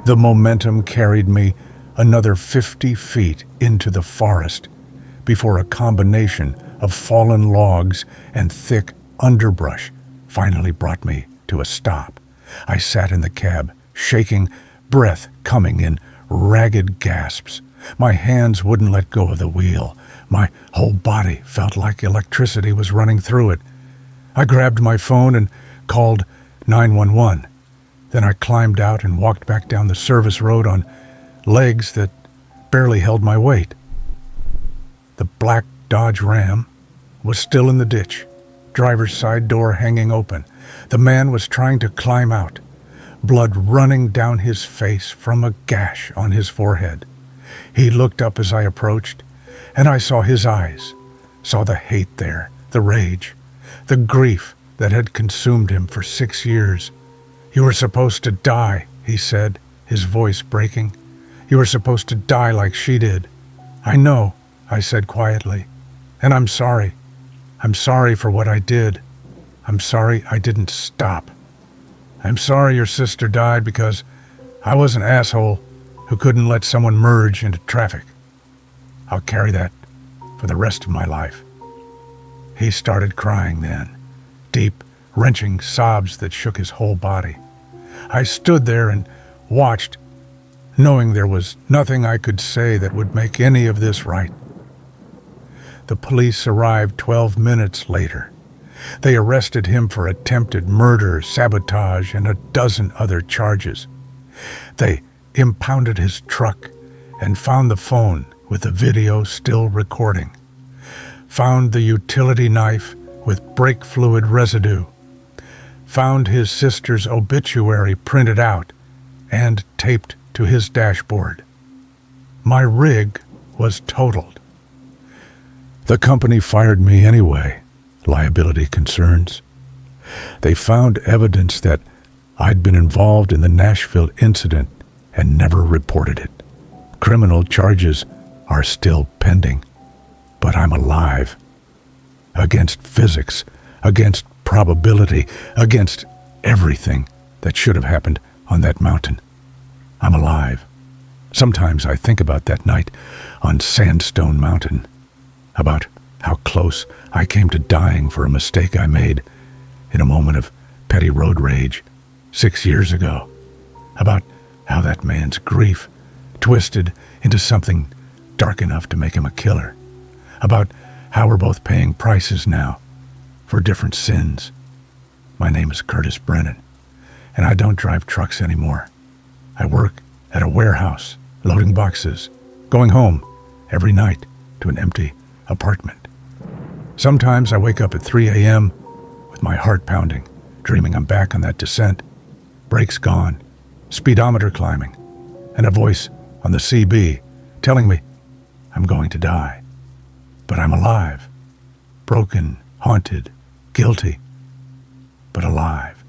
The momentum carried me another 50 feet into the forest before a combination of fallen logs and thick underbrush finally brought me to a stop. I sat in the cab, shaking, breath coming in ragged gasps. My hands wouldn't let go of the wheel. My whole body felt like electricity was running through it. I grabbed my phone and called 911. Then I climbed out and walked back down the service road on legs that barely held my weight. The black Dodge Ram was still in the ditch, driver's side door hanging open. The man was trying to climb out, blood running down his face from a gash on his forehead. He looked up as I approached, and I saw his eyes, saw the hate there, the rage, the grief that had consumed him for 6 years. "You were supposed to die," he said, his voice breaking. "You were supposed to die like she did." "I know," I said quietly, "and I'm sorry. I'm sorry for what I did. I'm sorry I didn't stop. I'm sorry your sister died because I was an asshole who couldn't let someone merge into traffic. I'll carry that for the rest of my life." He started crying then, deep, wrenching sobs that shook his whole body. I stood there and watched, knowing there was nothing I could say that would make any of this right. The police arrived 12 minutes later. They arrested him for attempted murder, sabotage, and a dozen other charges. They impounded his truck and found the phone with the video still recording. Found the utility knife with brake fluid residue. Found his sister's obituary printed out and taped to his dashboard. My rig was totaled. The company fired me anyway, liability concerns. They found evidence that I'd been involved in the Nashville incident and never reported it. Criminal charges are still pending, but I'm alive. Against physics, against probability, against everything that should have happened on that mountain. I'm alive. Sometimes I think about that night on Sandstone Mountain, about how close I came to dying for a mistake I made in a moment of petty road rage 6 years ago, about how that man's grief twisted into something dark enough to make him a killer, about how we're both paying prices now for different sins. My name is Curtis Brennan, and I don't drive trucks anymore. I work at a warehouse, loading boxes, going home every night to an empty apartment. Sometimes I wake up at 3 a.m. with my heart pounding, dreaming I'm back on that descent, brakes gone, speedometer climbing, and a voice on the CB telling me I'm going to die. But I'm alive, broken, haunted, guilty, but alive.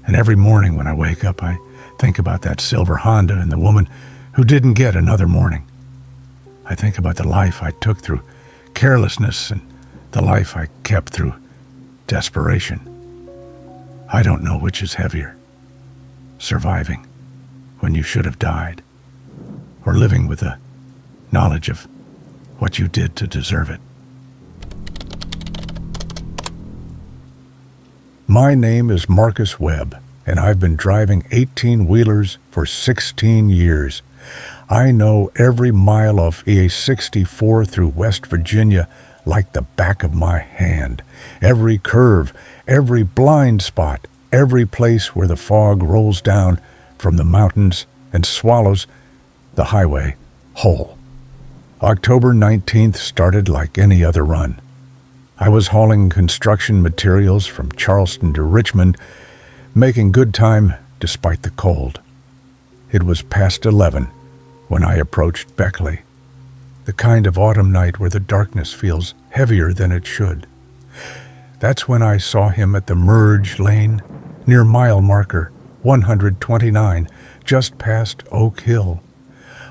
And every morning when I wake up, I think about that silver Honda and the woman who didn't get another morning. I think about the life I took through carelessness and the life I kept through desperation. I don't know which is heavier, surviving when you should have died, or living with the knowledge of what you did to deserve it. My name is Marcus Webb, and I've been driving 18-wheelers for 16 years. I know every mile of EA-64 through West Virginia like the back of my hand. Every curve, every blind spot, every place where the fog rolls down from the mountains and swallows the highway whole. October 19th started like any other run. I was hauling construction materials from Charleston to Richmond, making good time despite the cold. It was past 11 when I approached Beckley, the kind of autumn night where the darkness feels heavier than it should. That's when I saw him at the merge lane near mile marker 129, just past Oak Hill.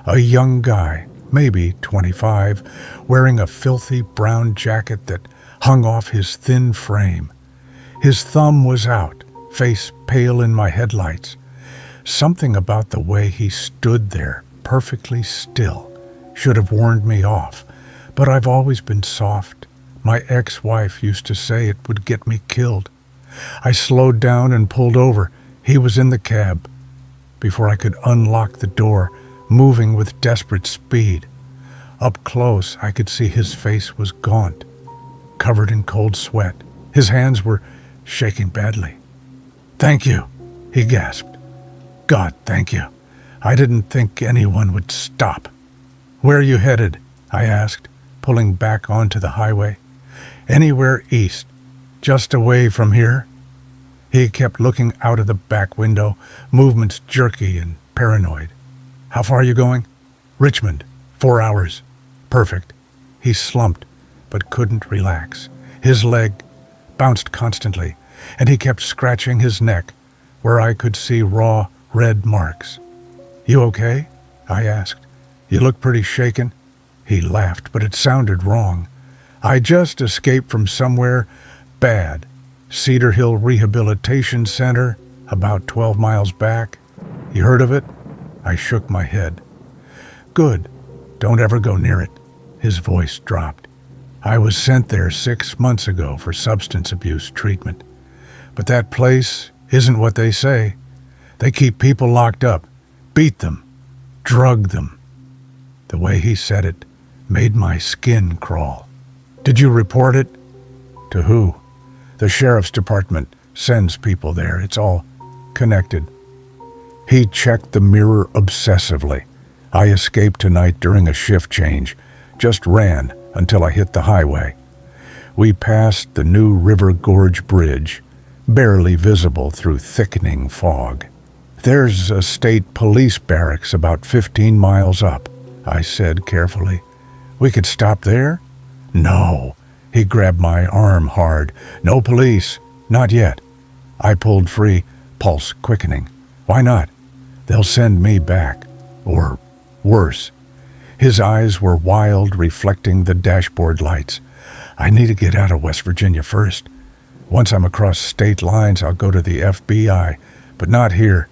A young guy, maybe 25, wearing a filthy brown jacket that hung off his thin frame. His thumb was out, face pale in my headlights. Something about the way he stood there, perfectly still, should have warned me off, but I've always been soft. My ex-wife used to say it would get me killed. I slowed down and pulled over. He was in the cab. Before I could unlock the door, moving with desperate speed. Up close, I could see his face was gaunt, covered in cold sweat. His hands were shaking badly. "Thank you," he gasped. "God, thank you. I didn't think anyone would stop." "Where are you headed?" I asked, pulling back onto the highway. "Anywhere east, just away from here." He kept looking out of the back window, movements jerky and paranoid. "How far are you going?" "Richmond, 4 hours." "Perfect." He slumped, but couldn't relax. His leg bounced constantly, and he kept scratching his neck, where I could see raw, red marks. "You okay?" I asked. "You look pretty shaken." He laughed, but it sounded wrong. "I just escaped from somewhere bad. Cedar Hill Rehabilitation Center, about 12 miles back. You heard of it?" I shook my head. "Good. Don't ever go near it." His voice dropped. "I was sent there 6 months ago for substance abuse treatment. But that place isn't what they say. They keep people locked up, beat them, drug them." The way he said it made my skin crawl. "Did you report it?" "To who?" "The sheriff's department sends people there. It's all connected." He checked the mirror obsessively. "I escaped tonight during a shift change. Just ran until I hit the highway. We passed the new River Gorge Bridge, barely visible through thickening fog. There's a state police barracks about 15 miles up," I said carefully. "We could stop there?" "No." He grabbed my arm hard. "No police. Not yet." I pulled free, pulse quickening. "Why not?" "They'll send me back. Or worse." His eyes were wild, reflecting the dashboard lights. "I need to get out of West Virginia first. Once I'm across state lines, I'll go to the FBI, but not here."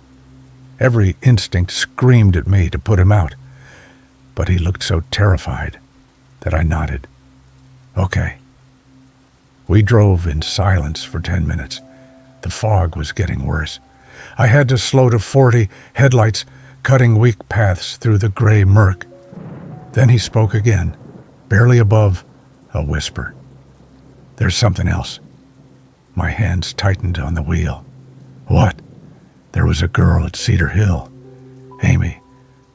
Every instinct screamed at me to put him out, but he looked so terrified that I nodded. "Okay." We drove in silence for 10 minutes. The fog was getting worse. I had to slow to 40, headlights cutting weak paths through the gray murk. Then he spoke again, barely above a whisper. "There's something else." My hands tightened on the wheel. "What?" "There was a girl at Cedar Hill. Amy.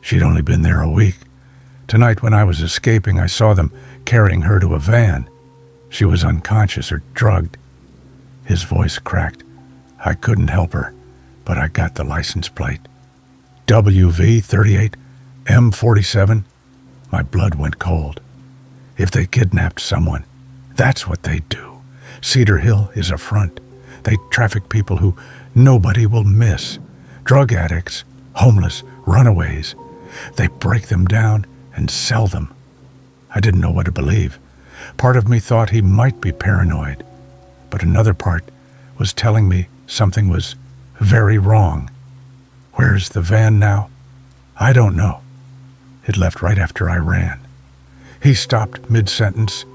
She'd only been there a week. Tonight when I was escaping, I saw them carrying her to a van. She was unconscious or drugged." His voice cracked. "I couldn't help her, but I got the license plate. WV38 M47. My blood went cold. If they kidnapped someone, that's what they do. Cedar Hill is a front. They traffic people who nobody will miss. Drug addicts, homeless, runaways. They break them down and sell them." I didn't know what to believe. Part of me thought he might be paranoid, but another part was telling me something was very wrong. "Where's the van now?" "I don't know. It left right after I ran." He stopped mid-sentence,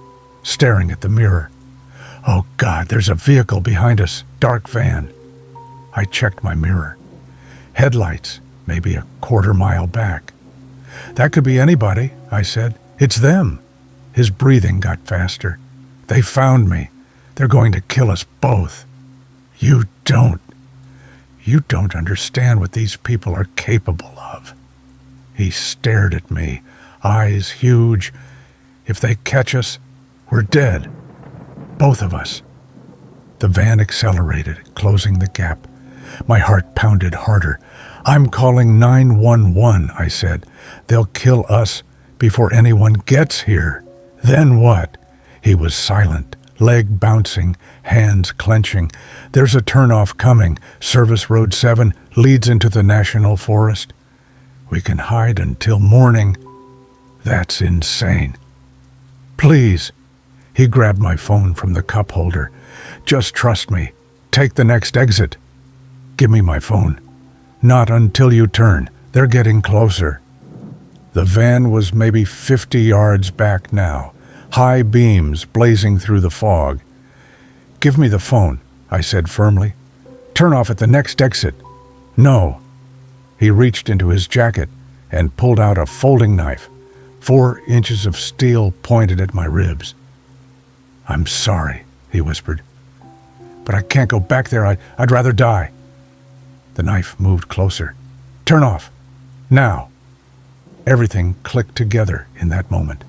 staring at the mirror. "Oh God, there's a vehicle behind us, dark van." I checked my mirror. Headlights, maybe a quarter-mile back. "That could be anybody," I said. "It's them." His breathing got faster. "They found me. They're going to kill us both." "You don't," You don't understand what these people are capable of." He stared at me, eyes huge. "If they catch us, we're dead. Both of us." The van accelerated, closing the gap. My heart pounded harder. "I'm calling 911, I said. "They'll kill us before anyone gets here." "Then what?" He was silent, leg bouncing, hands clenching. "There's a turnoff coming. Service Road 7 leads into the National Forest. We can hide until morning." "That's insane." "Please." He grabbed my phone from the cup holder. "Just trust me. Take the next exit." "Give me my phone." "Not until you turn. They're getting closer." The van was maybe 50 yards back now, high beams blazing through the fog. "Give me the phone," I said firmly. "Turn off at the next exit." "No." He reached into his jacket and pulled out a folding knife, 4 inches of steel pointed at my ribs. "I'm sorry," he whispered. "But I can't go back there. I'd rather die." The knife moved closer. "Turn off. Now." Everything clicked together in that moment.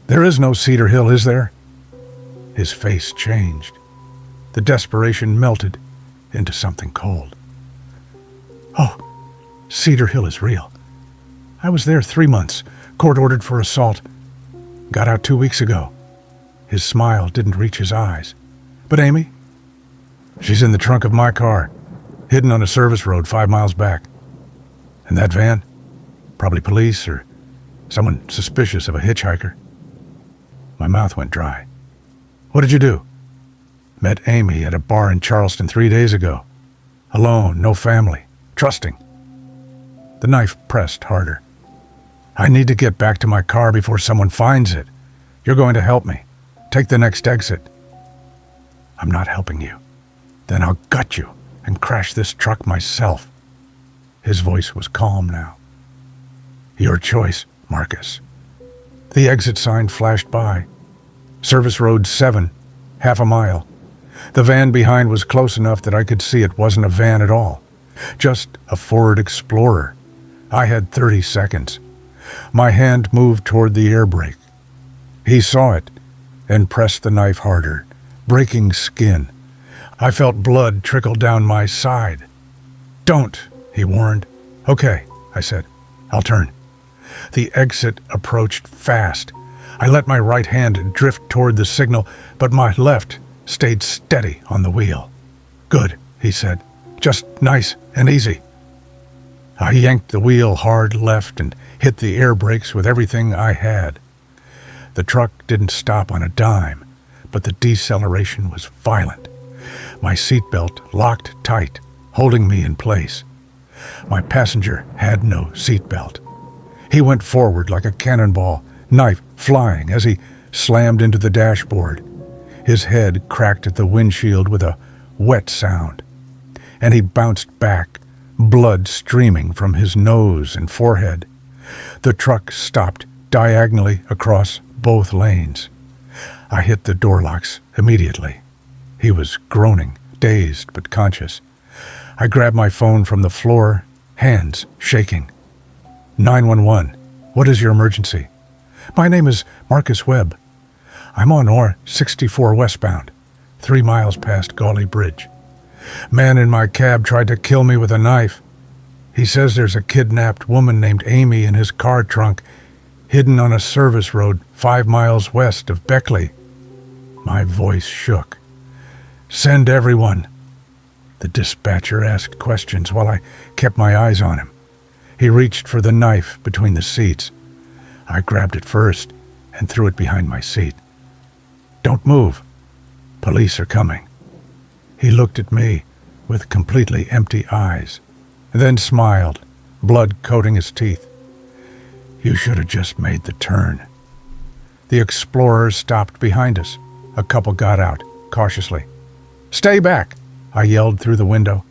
"There is no Cedar Hill, is there?" His face changed. The desperation melted into something cold. "Oh, Cedar Hill is real. I was there 3 months, court-ordered for assault. Got out 2 weeks ago." His smile didn't reach his eyes. "But Amy?" "She's in the trunk of my car, hidden on a service road 5 miles back. And that van? Probably police or someone suspicious of a hitchhiker." My mouth went dry. "What did you do?" "Met Amy at a bar in Charleston 3 days ago. Alone, no family, trusting." The knife pressed harder. "I need to get back to my car before someone finds it. You're going to help me. Take the next exit." "I'm not helping you. Then I'll gut you and crash this truck myself." His voice was calm now. "Your choice, Marcus." The exit sign flashed by. Service Road 7, half a mile. The van behind was close enough that I could see it wasn't a van at all, just a Ford Explorer. I had 30 seconds. My hand moved toward the air brake. He saw it and pressed the knife harder, breaking skin. I felt blood trickle down my side. "Don't," he warned. "Okay," I said. "I'll turn." The exit approached fast. I let my right hand drift toward the signal, but my left stayed steady on the wheel. "Good," he said. "Just nice and easy." I yanked the wheel hard left and hit the air brakes with everything I had. The truck didn't stop on a dime, but the deceleration was violent. My seatbelt locked tight, holding me in place. My passenger had no seatbelt. He went forward like a cannonball, knife flying as he slammed into the dashboard. His head cracked at the windshield with a wet sound, and he bounced back, blood streaming from his nose and forehead. The truck stopped diagonally across both lanes. I hit the door locks immediately. He was groaning, dazed but conscious. I grabbed my phone from the floor, hands shaking. 911, what is your emergency? My name is Marcus Webb. I'm on OR 64 westbound, 3 miles past Gawley Bridge. Man in my cab tried to kill me with a knife. He says there's a kidnapped woman named Amy in his car trunk, hidden on a service road 5 miles west of Beckley. My voice shook. Send everyone. The dispatcher asked questions while I kept my eyes on him. He reached for the knife between the seats. I grabbed it first and threw it behind my seat. Don't move. Police are coming. He looked at me with completely empty eyes, then smiled, blood coating his teeth. You should have just made the turn. The Explorer stopped behind us. A couple got out, cautiously. Stay back, I yelled through the window.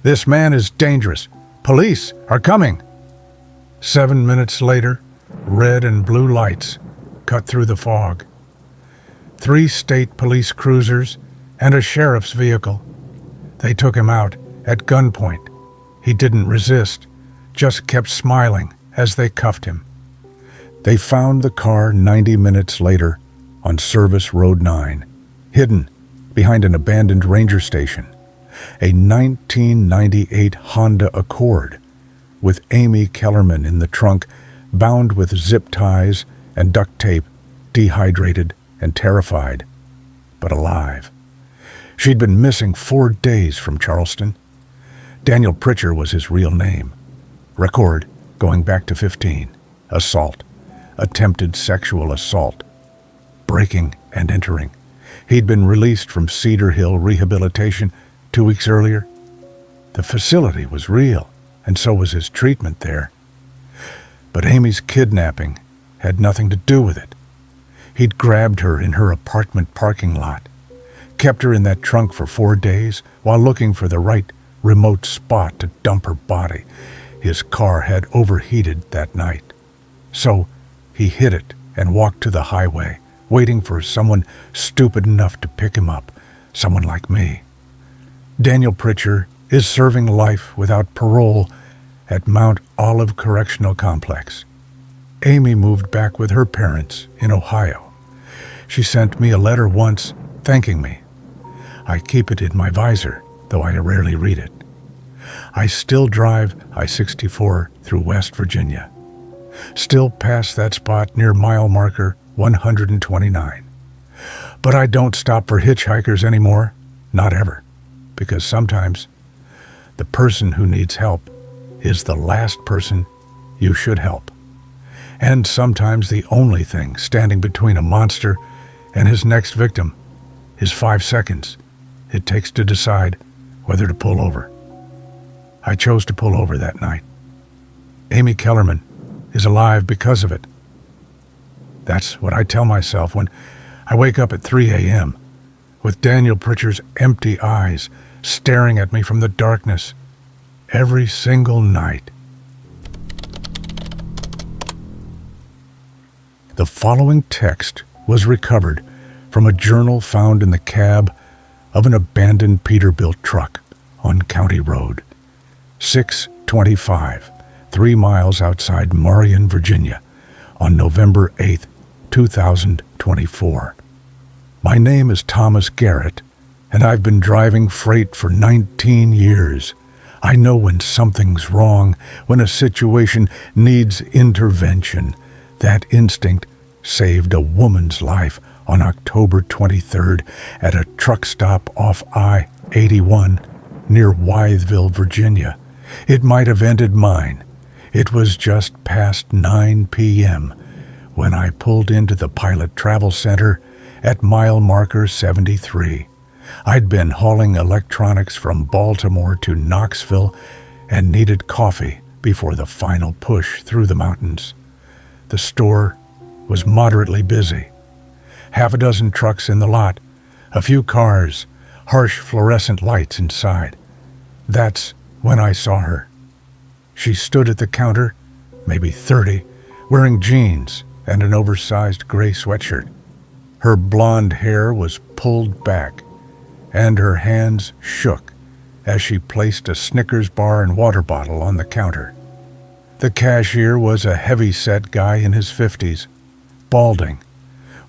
This man is dangerous. Police are coming. 7 minutes later, red and blue lights cut through the fog. 3 state police cruisers and a sheriff's vehicle. They took him out at gunpoint. He didn't resist, just kept smiling as they cuffed him. They found the car 90 minutes later on Service Road 9, hidden behind an abandoned ranger station, a 1998 Honda Accord with Amy Kellerman in the trunk, bound with zip ties and duct tape, dehydrated and terrified, but alive. She'd been missing 4 days from Charleston. Daniel Pritchard was his real name. Record going back to 15. Assault. Attempted sexual assault. Breaking and entering. He'd been released from Cedar Hill Rehabilitation 2 weeks earlier. The facility was real, and so was his treatment there. But Amy's kidnapping had nothing to do with it. He'd grabbed her in her apartment parking lot, kept her in that trunk for 4 days while looking for the right remote spot to dump her body. His car had overheated that night. So he hid it and walked to the highway, waiting for someone stupid enough to pick him up, someone like me. Daniel Pritchard is serving life without parole at Mount Olive Correctional Complex. Amy moved back with her parents in Ohio. She sent me a letter once thanking me. I keep it in my visor, though I rarely read it. I still drive I-64 through West Virginia. Still past that spot near mile marker 129. But I don't stop for hitchhikers anymore, not ever, because sometimes the person who needs help is the last person you should help. And sometimes the only thing standing between a monster and his next victim is 5 seconds it takes to decide whether to pull over. I chose to pull over that night. Amy Kellerman is alive because of it. That's what I tell myself when I wake up at 3 a.m. with Daniel Pritchard's empty eyes staring at me from the darkness every single night. The following text was recovered from a journal found in the cab of an abandoned Peterbilt truck on County Road 625, 3 miles outside Marion, Virginia, on November 8, 2024. My name is Thomas Garrett, and I've been driving freight for 19 years. I know when something's wrong, when a situation needs intervention. That instinct saved a woman's life on October 23rd at a truck stop off I-81 near Wytheville, Virginia. It might have ended mine. It was just past 9 p.m. when I pulled into the Pilot Travel Center at mile marker 73. I'd been hauling electronics from Baltimore to Knoxville and needed coffee before the final push through the mountains. The store was moderately busy. Half a dozen trucks in the lot, a few cars, harsh fluorescent lights inside. That's when I saw her. She stood at the counter, maybe 30, wearing jeans and an oversized gray sweatshirt. Her blonde hair was pulled back, and her hands shook as she placed a Snickers bar and water bottle on the counter. The cashier was a heavy-set guy in his 50s, balding,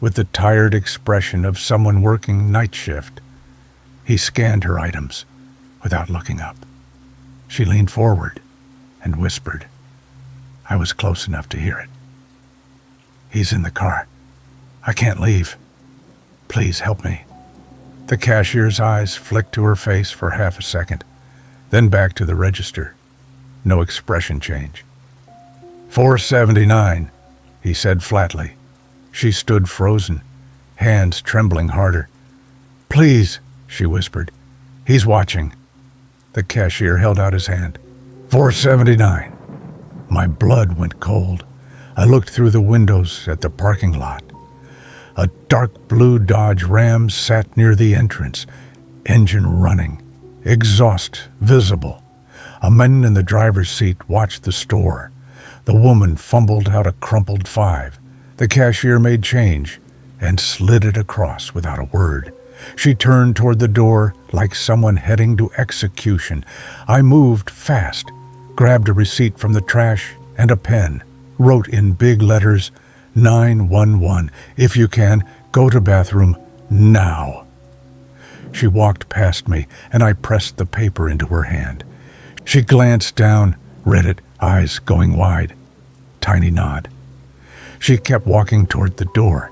with the tired expression of someone working night shift. He scanned her items without looking up. She leaned forward and whispered. I was close enough to hear it. He's in the car. I can't leave. Please help me. The cashier's eyes flicked to her face for half a second, then back to the register. No expression change. $4.79, he said flatly. She stood frozen, hands trembling harder. Please, she whispered. He's watching. The cashier held out his hand. $4.79. My blood went cold. I looked through the windows at the parking lot. A dark blue Dodge Ram sat near the entrance, engine running, exhaust visible. A man in the driver's seat watched the store. The woman fumbled out a crumpled $5. The cashier made change and slid it across without a word. She turned toward the door like someone heading to execution. I moved fast, grabbed a receipt from the trash and a pen, wrote in big letters, 911. If you can, go to bathroom now. She walked past me, and I pressed the paper into her hand. She glanced down, read it, eyes going wide. Tiny nod. She kept walking toward the door,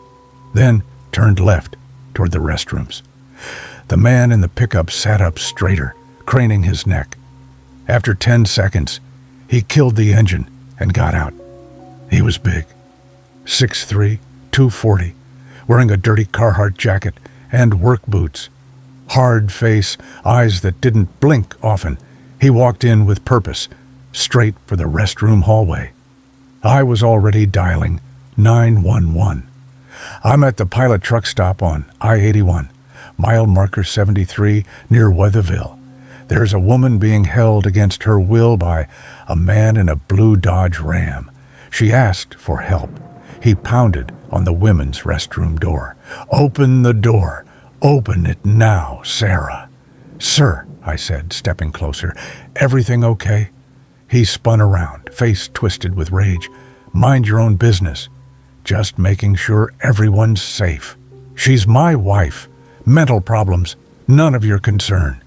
then turned left toward the restrooms. The man in the pickup sat up straighter, craning his neck. After 10 seconds, he killed the engine and got out. He was big, 6'3", 240, wearing a dirty Carhartt jacket and work boots. Hard face, eyes that didn't blink often. He walked in with purpose, straight for the restroom hallway. I was already dialing 911. I'm at the Pilot truck stop on I-81, mile marker 73 near Weatherville. There's a woman being held against her will by a man in a blue Dodge Ram. She asked for help. He pounded on the women's restroom door. Open the door. Open it now, Sarah. Sir, I said, stepping closer, everything okay? He spun around, face twisted with rage. Mind your own business. Just making sure everyone's safe. She's my wife. Mental problems, none of your concern.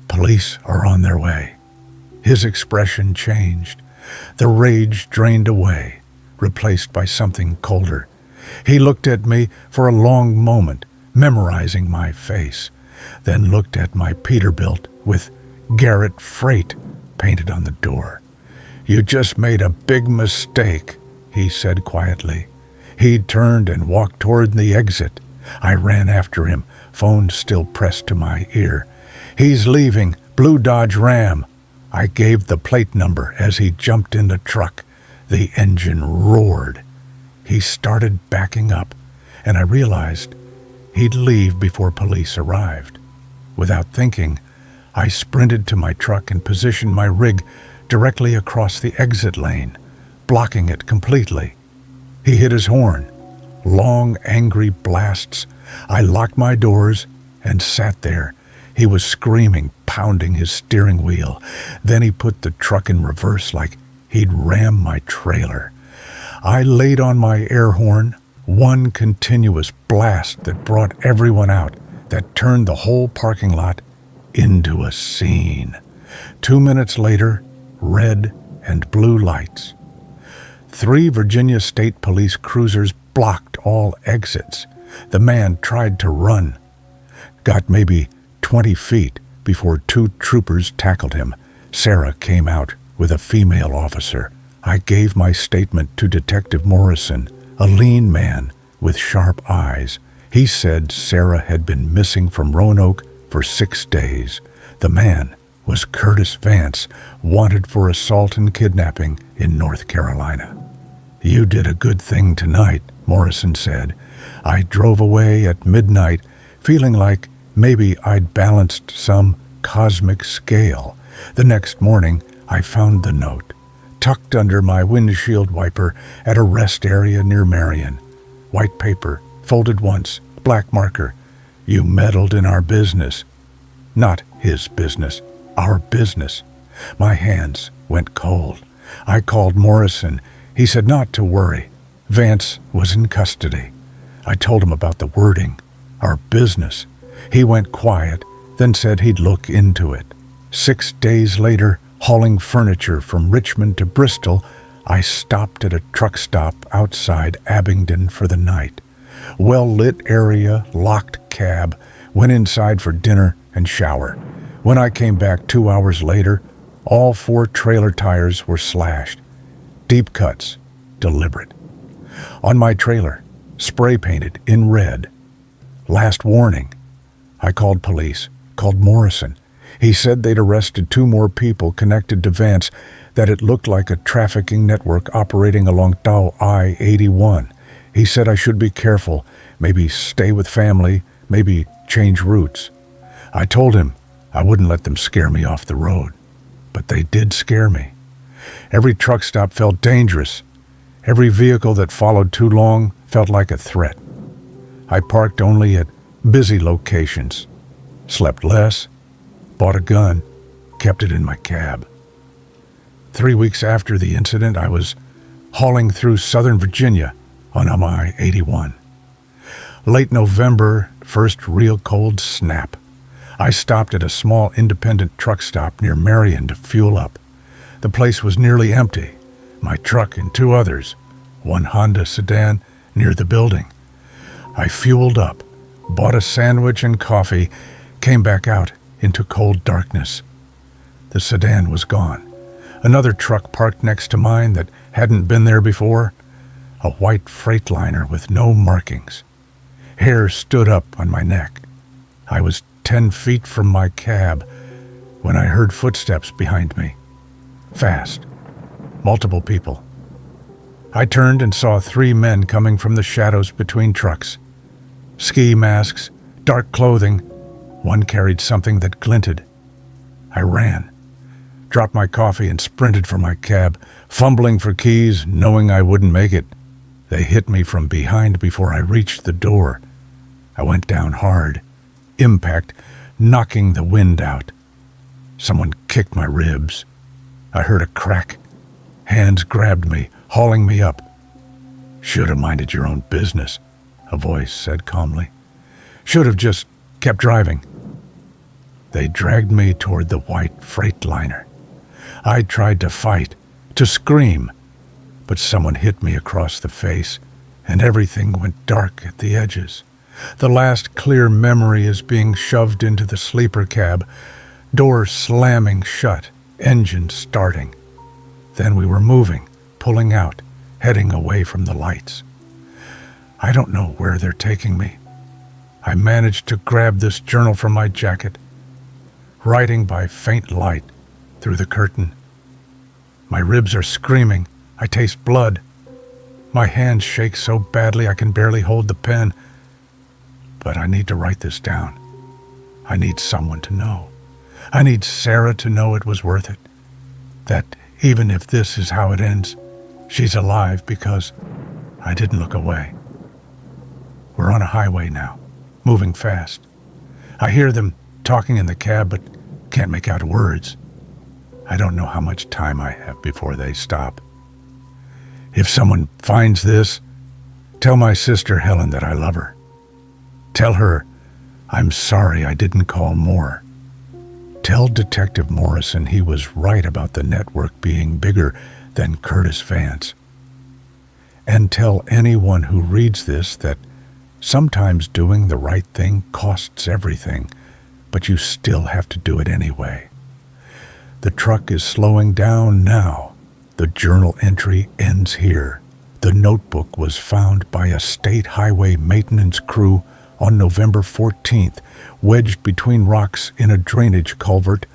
Police are on their way. His expression changed. The rage drained away, replaced by something colder. He looked at me for a long moment, memorizing my face, then looked at my Peterbilt with Garrett Freight painted on the door. You just made a big mistake, he said quietly. He turned and walked toward the exit. I ran after him, phone still pressed to my ear. He's leaving, blue Dodge Ram. I gave the plate number as he jumped in the truck. The engine roared. He started backing up, and I realized he'd leave before police arrived. Without thinking, I sprinted to my truck and positioned my rig directly across the exit lane, blocking it completely. He hit his horn. Long, angry blasts. I locked my doors and sat there. He was screaming, pounding his steering wheel. Then he put the truck in reverse like he'd ram my trailer. I laid on my air horn, one continuous blast that brought everyone out, that turned the whole parking lot into a scene. 2 minutes later, red and blue lights. 3 Virginia State Police cruisers blocked all exits. The man tried to run. Got maybe 20 feet before 2 troopers tackled him. Sarah came out with a female officer. I gave my statement to Detective Morrison, a lean man with sharp eyes. He said Sarah had been missing from Roanoke for 6 days. The man was Curtis Vance, wanted for assault and kidnapping in North Carolina. You did a good thing tonight, Morrison said. I drove away at midnight, feeling like maybe I'd balanced some cosmic scale. The next morning, I found the note, tucked under my windshield wiper at a rest area near Marion. White paper, folded once, black marker. You meddled in our business. Not his business, our business. My hands went cold. I called Morrison. He said not to worry. Vance was in custody. I told him about the wording, our business. He went quiet, then said he'd look into it. 6 days later, hauling furniture from Richmond to Bristol, I stopped at a truck stop outside Abingdon for the night. Well-lit area, locked cab, went inside for dinner and shower. When I came back 2 hours later, all 4 trailer tires were slashed. Deep cuts, deliberate. On my trailer, spray painted in red. Last warning. I called police, called Morrison. He said they'd arrested 2 more people connected to Vance, that it looked like a trafficking network operating along I-81. He said I should be careful, maybe stay with family, maybe change routes. I told him I wouldn't let them scare me off the road, but they did scare me. Every truck stop felt dangerous. Every vehicle that followed too long felt like a threat. I parked only at busy locations. Slept less, bought a gun, kept it in my cab. 3 weeks after the incident, I was hauling through Southern Virginia on MI-81. Late November, first real cold snap. I stopped at a small independent truck stop near Marion to fuel up. The place was nearly empty. My truck and 2 others, one Honda sedan, near the building. I fueled up, bought a sandwich and coffee, came back out into cold darkness. The sedan was gone. Another truck parked next to mine that hadn't been there before, a white Freightliner with no markings. Hair stood up on my neck. I was 10 feet from my cab when I heard footsteps behind me. Fast. Multiple people. I turned and saw 3 men coming from the shadows between trucks. Ski masks, dark clothing. One carried something that glinted. I ran, dropped my coffee and sprinted for my cab, fumbling for keys, knowing I wouldn't make it. They hit me from behind before I reached the door. I went down hard. Impact, knocking the wind out. Someone kicked my ribs. I heard a crack. Hands grabbed me, hauling me up. "Should have minded your own business," a voice said calmly. "Should have just kept driving." They dragged me toward the white Freightliner. I tried to fight, to scream, but someone hit me across the face, and everything went dark at the edges. The last clear memory is being shoved into the sleeper cab, door slamming shut, engine starting. Then we were moving, pulling out, heading away from the lights. I don't know where they're taking me. I managed to grab this journal from my jacket, writing by faint light through the curtain. My ribs are screaming. I taste blood. My hands shake so badly I can barely hold the pen. But I need to write this down. I need someone to know. I need Sarah to know it was worth it. That even if this is how it ends, she's alive because I didn't look away. We're on a highway now, moving fast. I hear them talking in the cab, but can't make out words. I don't know how much time I have before they stop. If someone finds this, tell my sister Helen that I love her. Tell her I'm sorry I didn't call more. Tell Detective Morrison he was right about the network being bigger than Curtis Vance. And tell anyone who reads this that sometimes doing the right thing costs everything, but you still have to do it anyway. The truck is slowing down now. The journal entry ends here. The notebook was found by a state highway maintenance crew on November 14th, wedged between rocks in a drainage culvert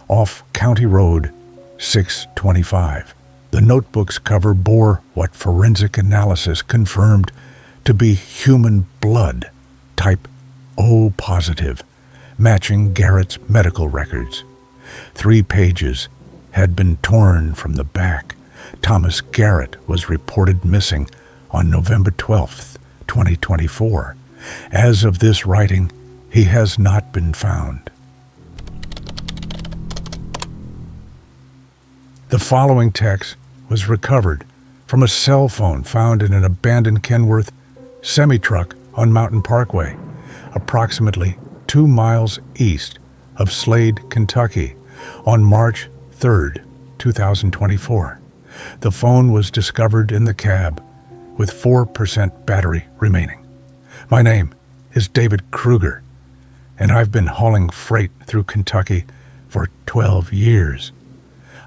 off County Road 625. The notebook's cover bore what forensic analysis confirmed to be human blood, type O positive, matching Garrett's medical records. 3 pages had been torn from the back. Thomas Garrett was reported missing on November 12th, 2024. As of this writing, he has not been found. The following text was recovered from a cell phone found in an abandoned Kenworth semi-truck on Mountain Parkway, approximately 2 miles east of Slade, Kentucky, on March 3rd, 2024. The phone was discovered in the cab with 4% battery remaining. My name is David Kruger, and I've been hauling freight through Kentucky for 12 years.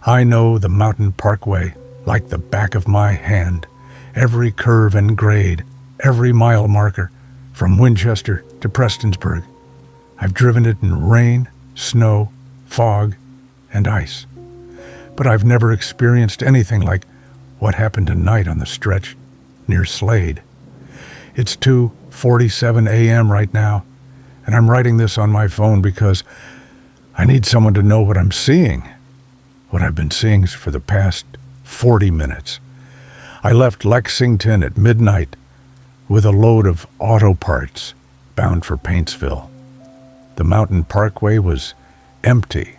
I know the Mountain Parkway like the back of my hand, every curve and grade, every mile marker, from Winchester to Prestonsburg. I've driven it in rain, snow, fog, and ice. But I've never experienced anything like what happened tonight on the stretch near Slade. It's 2:47 a.m. right now, and I'm writing this on my phone because I need someone to know what I'm seeing, what I've been seeing for the past 40 minutes. I left Lexington at midnight with a load of auto parts, bound for Paintsville. The mountain parkway was empty,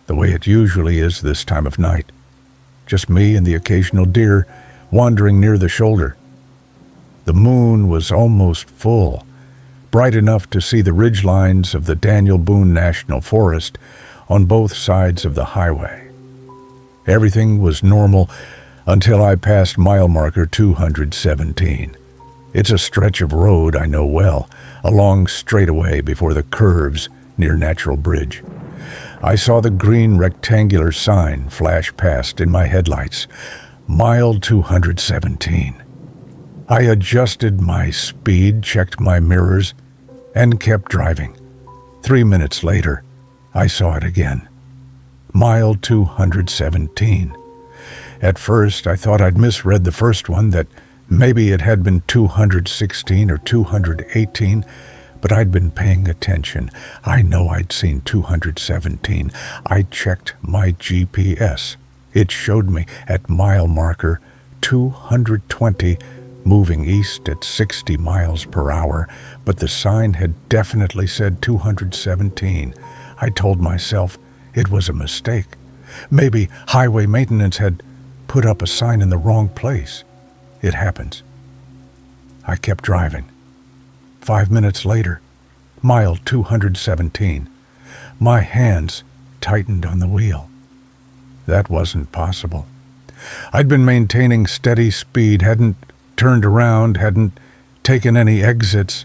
the way it usually is this time of night. Just me and the occasional deer wandering near the shoulder. The moon was almost full, bright enough to see the ridge lines of the Daniel Boone National Forest on both sides of the highway. Everything was normal until I passed mile marker 217. It's a stretch of road I know well, a long straightaway before the curves near Natural Bridge. I saw the green rectangular sign flash past in my headlights, mile 217. I adjusted my speed, checked my mirrors, and kept driving. 3 minutes later, I saw it again. Mile 217. At first, I thought I'd misread the first one, that maybe it had been 216 or 218, but I'd been paying attention. I know I'd seen 217. I checked my GPS. It showed me at mile marker 220, moving east at 60 miles per hour, but the sign had definitely said 217. I told myself it was a mistake. Maybe highway maintenance had put up a sign in the wrong place. It happens. I kept driving. 5 minutes later, mile 217. My hands tightened on the wheel. That wasn't possible. I'd been maintaining steady speed, hadn't turned around, hadn't taken any exits.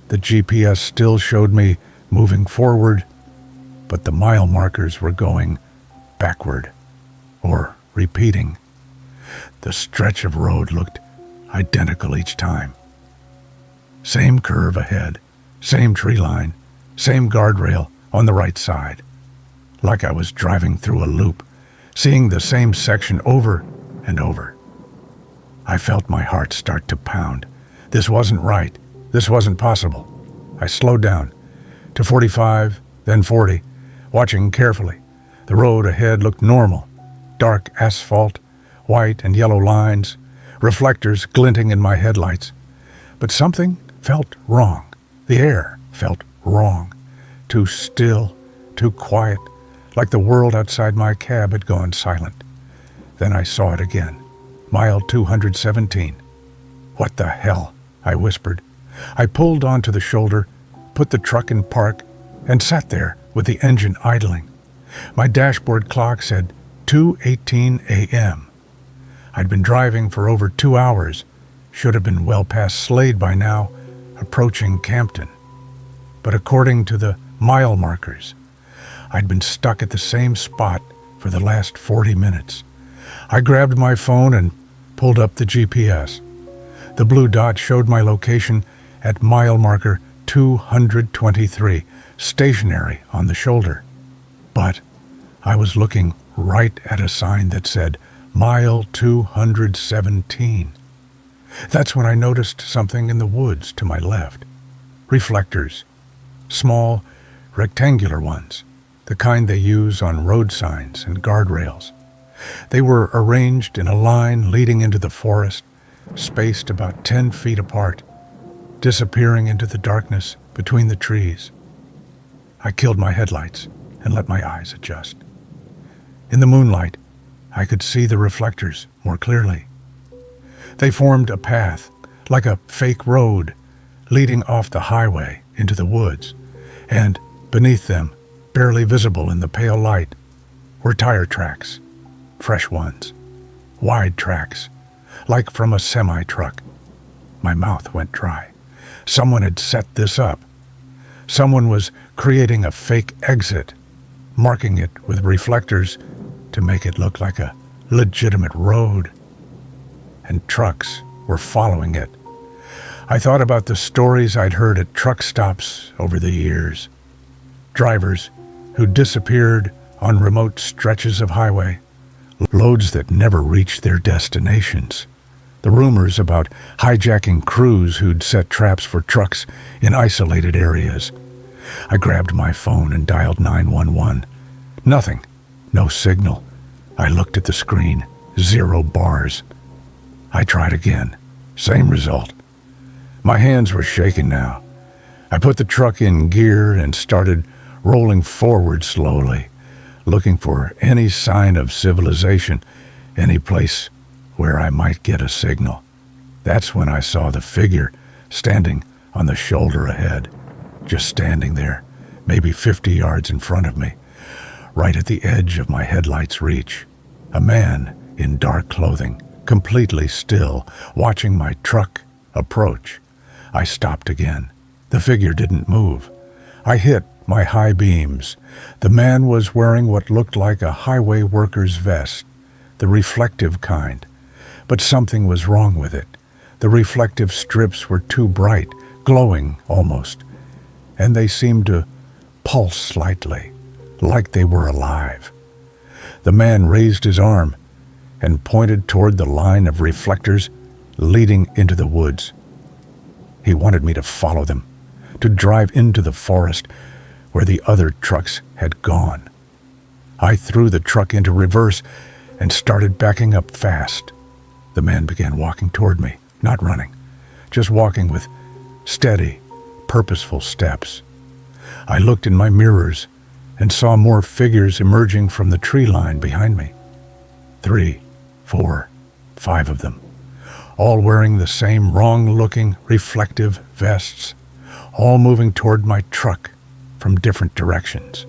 The GPS still showed me moving forward, but the mile markers were going backward, or repeating. The stretch of road looked identical each time. Same curve ahead, same tree line, same guardrail on the right side. Like I was driving through a loop, seeing the same section over and over. I felt my heart start to pound. This wasn't right. This wasn't possible. I slowed down to 45, then 40, watching carefully. The road ahead looked normal. Dark asphalt, white and yellow lines, reflectors glinting in my headlights. But something felt wrong. The air felt wrong. Too still, too quiet, like the world outside my cab had gone silent. Then I saw it again. Mile 217. What the hell? I whispered. I pulled onto the shoulder, put the truck in park, and sat there with the engine idling. My dashboard clock said 2:18 a.m. I'd been driving for over 2 hours, should have been well past Slade by now, approaching Campton. But according to the mile markers, I'd been stuck at the same spot for the last 40 minutes. I grabbed my phone and pulled up the GPS. The blue dot showed my location at mile marker 223, stationary on the shoulder. But I was looking right at a sign that said mile 217. That's when I noticed something in the woods to my left. Reflectors. Small, rectangular ones, the kind they use on road signs and guardrails. They were arranged in a line leading into the forest, spaced about 10 feet apart, disappearing into the darkness between the trees. I killed my headlights and let my eyes adjust. In the moonlight, I could see the reflectors more clearly. They formed a path, like a fake road, leading off the highway into the woods, and beneath them, barely visible in the pale light, were tire tracks, fresh ones, wide tracks, like from a semi-truck. My mouth went dry. Someone had set this up. Someone was creating a fake exit, marking it with reflectors to make it look like a legitimate road. And trucks were following it. I thought about the stories I'd heard at truck stops over the years. Drivers who disappeared on remote stretches of highway, loads that never reached their destinations. The rumors about hijacking crews who'd set traps for trucks in isolated areas. I grabbed my phone and dialed 911. Nothing. No signal. I looked at the screen. 0 bars. I tried again. Same result. My hands were shaking now. I put the truck in gear and started rolling forward slowly, looking for any sign of civilization, any place where I might get a signal. That's when I saw the figure standing on the shoulder ahead, just standing there, maybe 50 yards in front of me, right at the edge of my headlight's reach. A man in dark clothing, completely still, watching my truck approach. I stopped again. The figure didn't move. I hit my high beams. The man was wearing what looked like a highway worker's vest, the reflective kind. But something was wrong with it. The reflective strips were too bright, glowing almost, and they seemed to pulse slightly, like they were alive. The man raised his arm and pointed toward the line of reflectors leading into the woods. He wanted me to follow them, to drive into the forest where the other trucks had gone. I threw the truck into reverse and started backing up fast. The man began walking toward me, not running, just walking with steady, purposeful steps. I looked in my mirrors and saw more figures emerging from the tree line behind me. 3, 4, 5 of them, all wearing the same wrong-looking reflective vests, all moving toward my truck from different directions.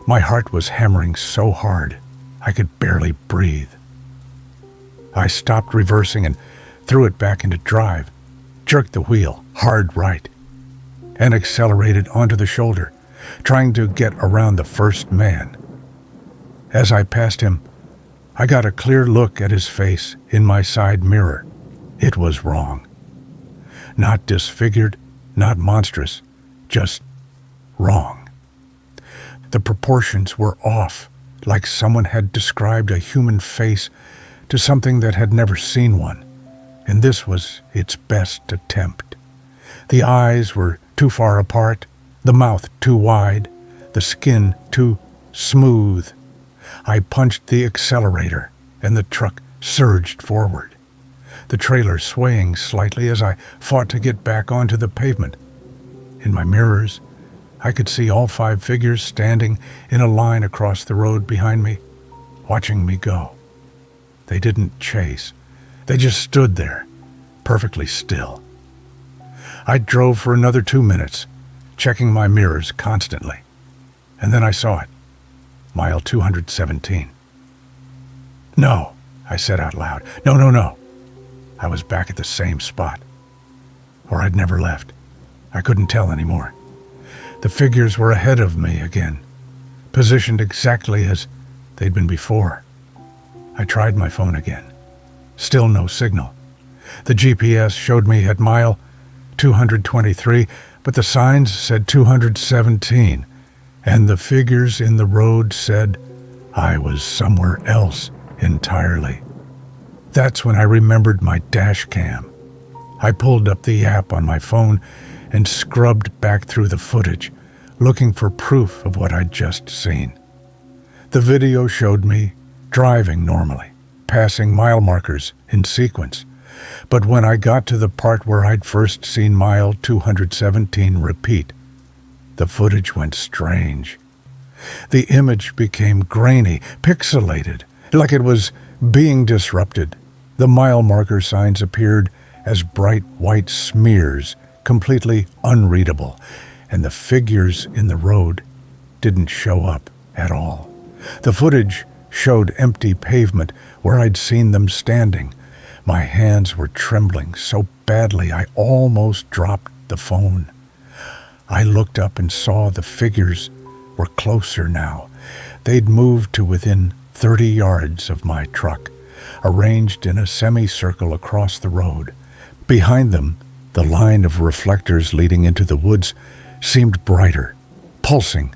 My heart was hammering so hard I could barely breathe. I stopped reversing and threw it back into drive, jerked the wheel hard right, and accelerated onto the shoulder, trying to get around the first man. As I passed him, I got a clear look at his face in my side mirror. It was wrong. Not disfigured, not monstrous, just wrong. The proportions were off, like someone had described a human face to something that had never seen one, and this was its best attempt. The eyes were too far apart, the mouth too wide, the skin too smooth. I punched the accelerator, and the truck surged forward, the trailer swaying slightly as I fought to get back onto the pavement. In my mirrors, I could see all 5 figures standing in a line across the road behind me, watching me go. They didn't chase. They just stood there, perfectly still. I drove for another 2 minutes, checking my mirrors constantly, and then I saw it. Mile 217. No, I said out loud. No. I was back at the same spot. Or I'd never left. I couldn't tell anymore. The figures were ahead of me again, positioned exactly as they'd been before. I tried my phone again. Still no signal. The GPS showed me at mile 223, but the signs said 217, and the figures in the road said I was somewhere else entirely. That's when I remembered my dash cam. I pulled up the app on my phone and scrubbed back through the footage, looking for proof of what I'd just seen. The video showed me driving normally, passing mile markers in sequence. But when I got to the part where I'd first seen mile 217 repeat, the footage went strange. The image became grainy, pixelated, like it was being disrupted. The mile marker signs appeared as bright white smears, completely unreadable, and the figures in the road didn't show up at all. The footage showed empty pavement where I'd seen them standing. My hands were trembling so badly I almost dropped the phone. I looked up and saw the figures were closer now. They'd moved to within 30 yards of my truck, arranged in a semicircle across the road. Behind them, the line of reflectors leading into the woods seemed brighter, pulsing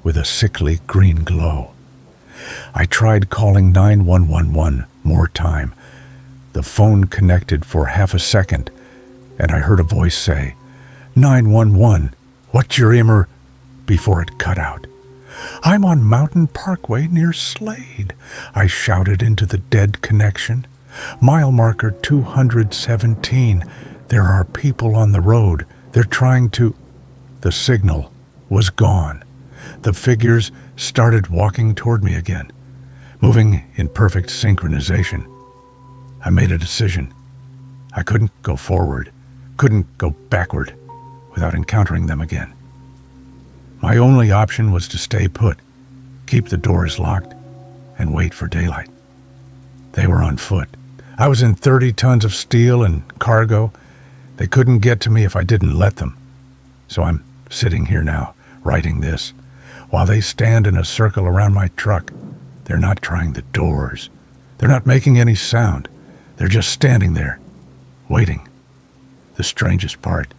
with a sickly green glow. I tried calling 911 one more time. The phone connected for half a second, and I heard a voice say, 911, what's your immer, before it cut out. I'm on Mountain Parkway near Slade, I shouted into the dead connection. Mile marker 217. There are people on the road. They're trying to... The signal was gone. The figures started walking toward me again, moving in perfect synchronization. I made a decision. I couldn't go forward, couldn't go backward without encountering them again. My only option was to stay put, keep the doors locked, and wait for daylight. They were on foot. I was in 30 tons of steel and cargo. They couldn't get to me if I didn't let them. So I'm sitting here now, writing this, while they stand in a circle around my truck. They're not trying the doors. They're not making any sound. They're just standing there, waiting. The strangest part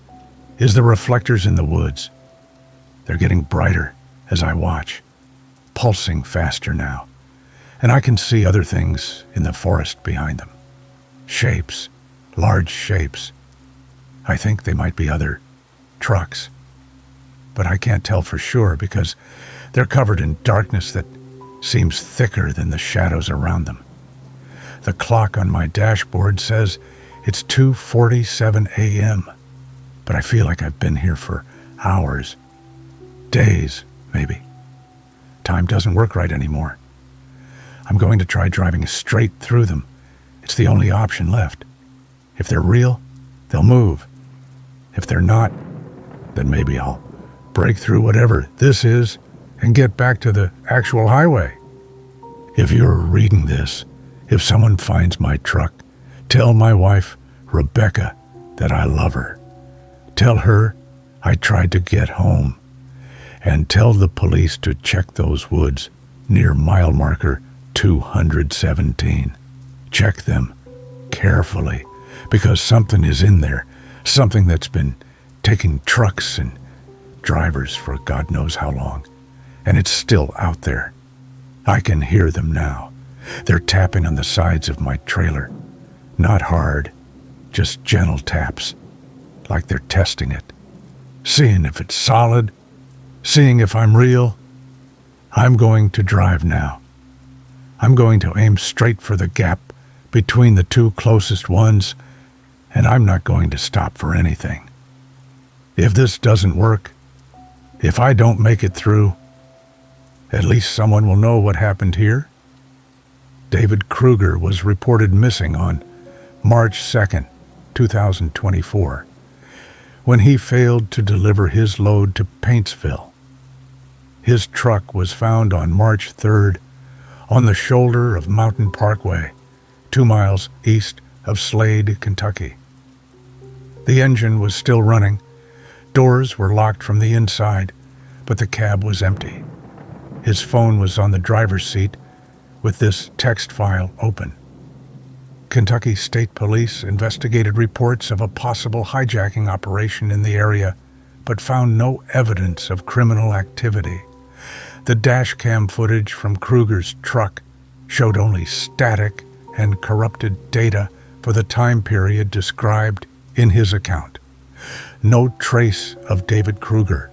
is the reflectors in the woods. They're getting brighter as I watch, pulsing faster now, and I can see other things in the forest behind them. Shapes, large shapes. I think they might be other trucks, but I can't tell for sure because they're covered in darkness that seems thicker than the shadows around them. The clock on my dashboard says it's 2:47 a.m., but I feel like I've been here for hours, days, maybe. Time doesn't work right anymore. I'm going to try driving straight through them. It's the only option left. If they're real, they'll move. If they're not, then maybe I'll break through whatever this is and get back to the actual highway. If you're reading this, if someone finds my truck, tell my wife, Rebecca, that I love her. Tell her I tried to get home. And tell the police to check those woods near mile marker 217. Check them carefully, because something is in there, something that's been taking trucks and drivers for God knows how long, and it's still out there. I can hear them now. They're tapping on the sides of my trailer. Not hard, just gentle taps, like they're testing it, seeing if it's solid, seeing if I'm real. I'm going to drive now. I'm going to aim straight for the gap between the two closest ones, and I'm not going to stop for anything. If this doesn't work, if I don't make it through, at least someone will know what happened here. David Kruger was reported missing on March 2nd, 2024, when he failed to deliver his load to Paintsville. His truck was found on March 3rd on the shoulder of Mountain Parkway, 2 miles east of Slade, Kentucky. The engine was still running. Doors were locked from the inside, but the cab was empty. His phone was on the driver's seat with this text file open. Kentucky State Police investigated reports of a possible hijacking operation in the area, but found no evidence of criminal activity. The dash cam footage from Kruger's truck showed only static and corrupted data for the time period described in his account. No trace of David Kruger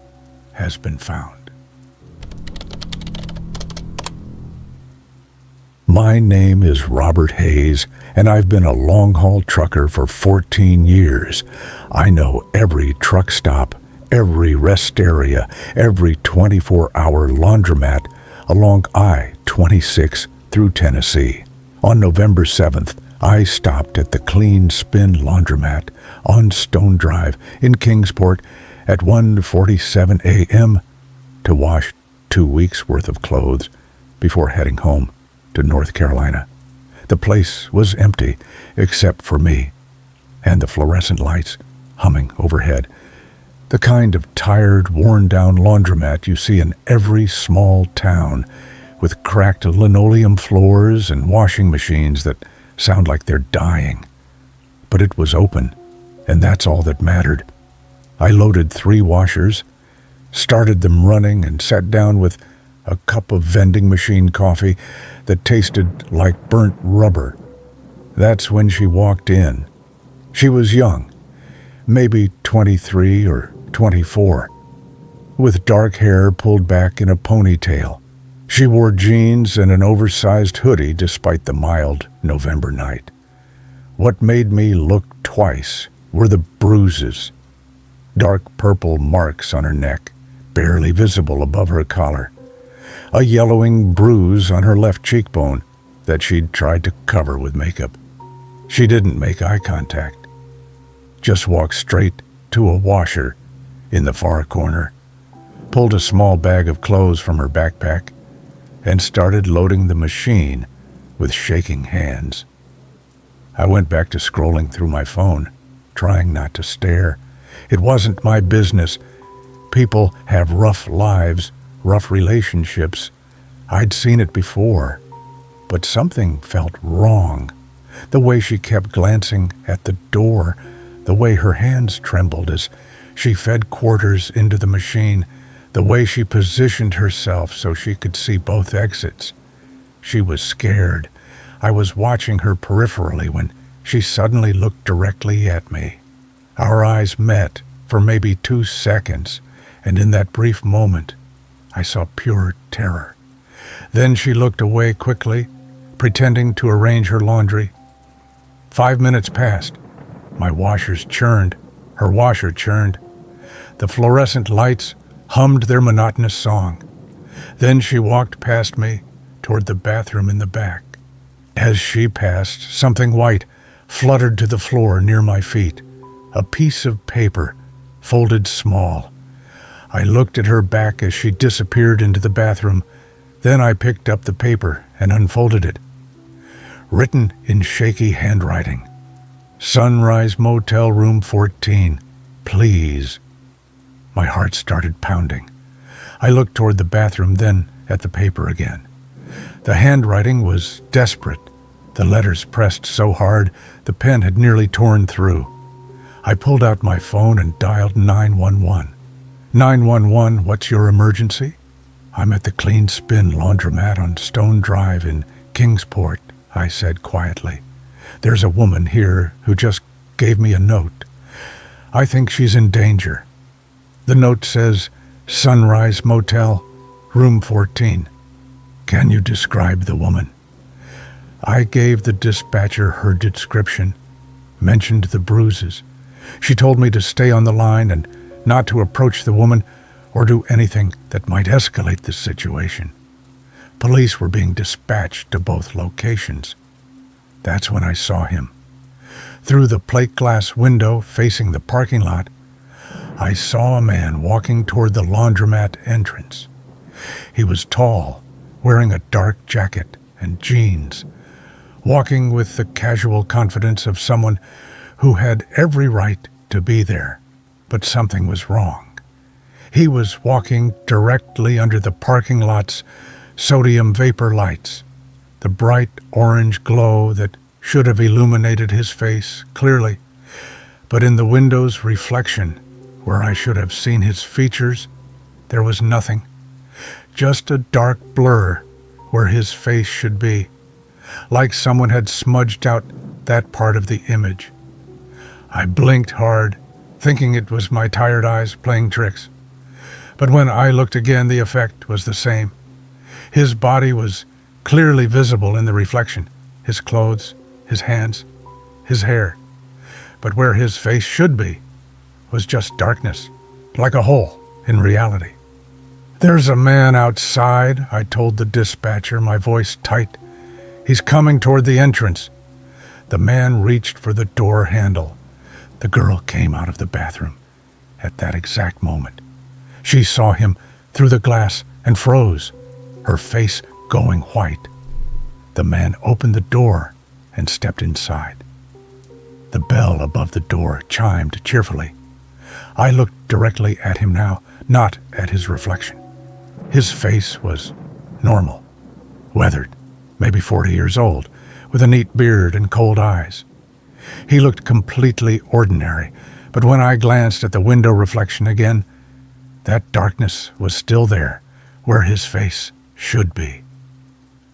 has been found. My name is Robert Hayes, and I've been a long-haul trucker for 14 years. I know every truck stop, every rest area, every 24-hour laundromat along I-26 through Tennessee. On November 7th, I stopped at the Clean Spin Laundromat on Stone Drive in Kingsport at 1:47 a.m. to wash 2 weeks' worth of clothes before heading home to North Carolina. The place was empty except for me and the fluorescent lights humming overhead. The kind of tired, worn-down laundromat you see in every small town, with cracked linoleum floors and washing machines that sound like they're dying. But it was open, and that's all that mattered. I loaded 3 washers, started them running, and sat down with a cup of vending machine coffee that tasted like burnt rubber. That's when she walked in. She was young, maybe 23 or 24, with dark hair pulled back in a ponytail. She wore jeans and an oversized hoodie despite the mild November night. What made me look twice were the bruises. dark purple marks on her neck, barely visible above her collar, a yellowing bruise on her left cheekbone that she'd tried to cover with makeup. She didn't make eye contact, just walked straight to a washer in the far corner, pulled a small bag of clothes from her backpack, and started loading the machine with shaking hands. I went back to scrolling through my phone, trying not to stare. It wasn't my business. People have rough lives, rough relationships. I'd seen it before, but something felt wrong. The way she kept glancing at the door, the way her hands trembled as she fed quarters into the machine, the way she positioned herself so she could see both exits. She was scared. I was watching her peripherally when she suddenly looked directly at me. Our eyes met for maybe 2 seconds, and in that brief moment, I saw pure terror. Then she looked away quickly, pretending to arrange her laundry. 5 minutes passed. My washers churned. Her washer churned. The fluorescent lights hummed their monotonous song. Then she walked past me toward the bathroom in the back. As she passed, something white fluttered to the floor near my feet, a piece of paper, folded small. I looked at her back as she disappeared into the bathroom. Then I picked up the paper and unfolded it. Written in shaky handwriting, "Sunrise Motel Room 14, please." My heart started pounding. I looked toward the bathroom, then at the paper again. The handwriting was desperate. The letters pressed so hard, the pen had nearly torn through. I pulled out my phone and dialed 911. 911, what's your emergency? I'm at the Clean Spin Laundromat on Stone Drive in Kingsport, I said quietly. There's a woman here who just gave me a note. I think she's in danger. The note says, Sunrise Motel, Room 14. Can you describe the woman? I gave the dispatcher her description, mentioned the bruises. She told me to stay on the line and not to approach the woman or do anything that might escalate the situation. Police were being dispatched to both locations. That's when I saw him. Through the plate glass window facing the parking lot, I saw a man walking toward the laundromat entrance. He was tall, wearing a dark jacket and jeans, walking with the casual confidence of someone who had every right to be there, but something was wrong. He was walking directly under the parking lot's sodium vapor lights, the bright orange glow that should have illuminated his face clearly, but in the window's reflection, where I should have seen his features, there was nothing, just a dark blur where his face should be, like someone had smudged out that part of the image. I blinked hard, thinking it was my tired eyes playing tricks. But when I looked again, the effect was the same. His body was clearly visible in the reflection, his clothes, his hands, his hair. But where his face should be was just darkness, like a hole in reality. There's a man outside, I told the dispatcher, my voice tight. He's coming toward the entrance. The man reached for the door handle. The girl came out of the bathroom at that exact moment. She saw him through the glass and froze, her face going white. The man opened the door and stepped inside. The bell above the door chimed cheerfully. I looked directly at him now, not at his reflection. His face was normal, weathered, maybe 40 years old, with a neat beard and cold eyes. He looked completely ordinary, but when I glanced at the window reflection again, that darkness was still there, where his face should be.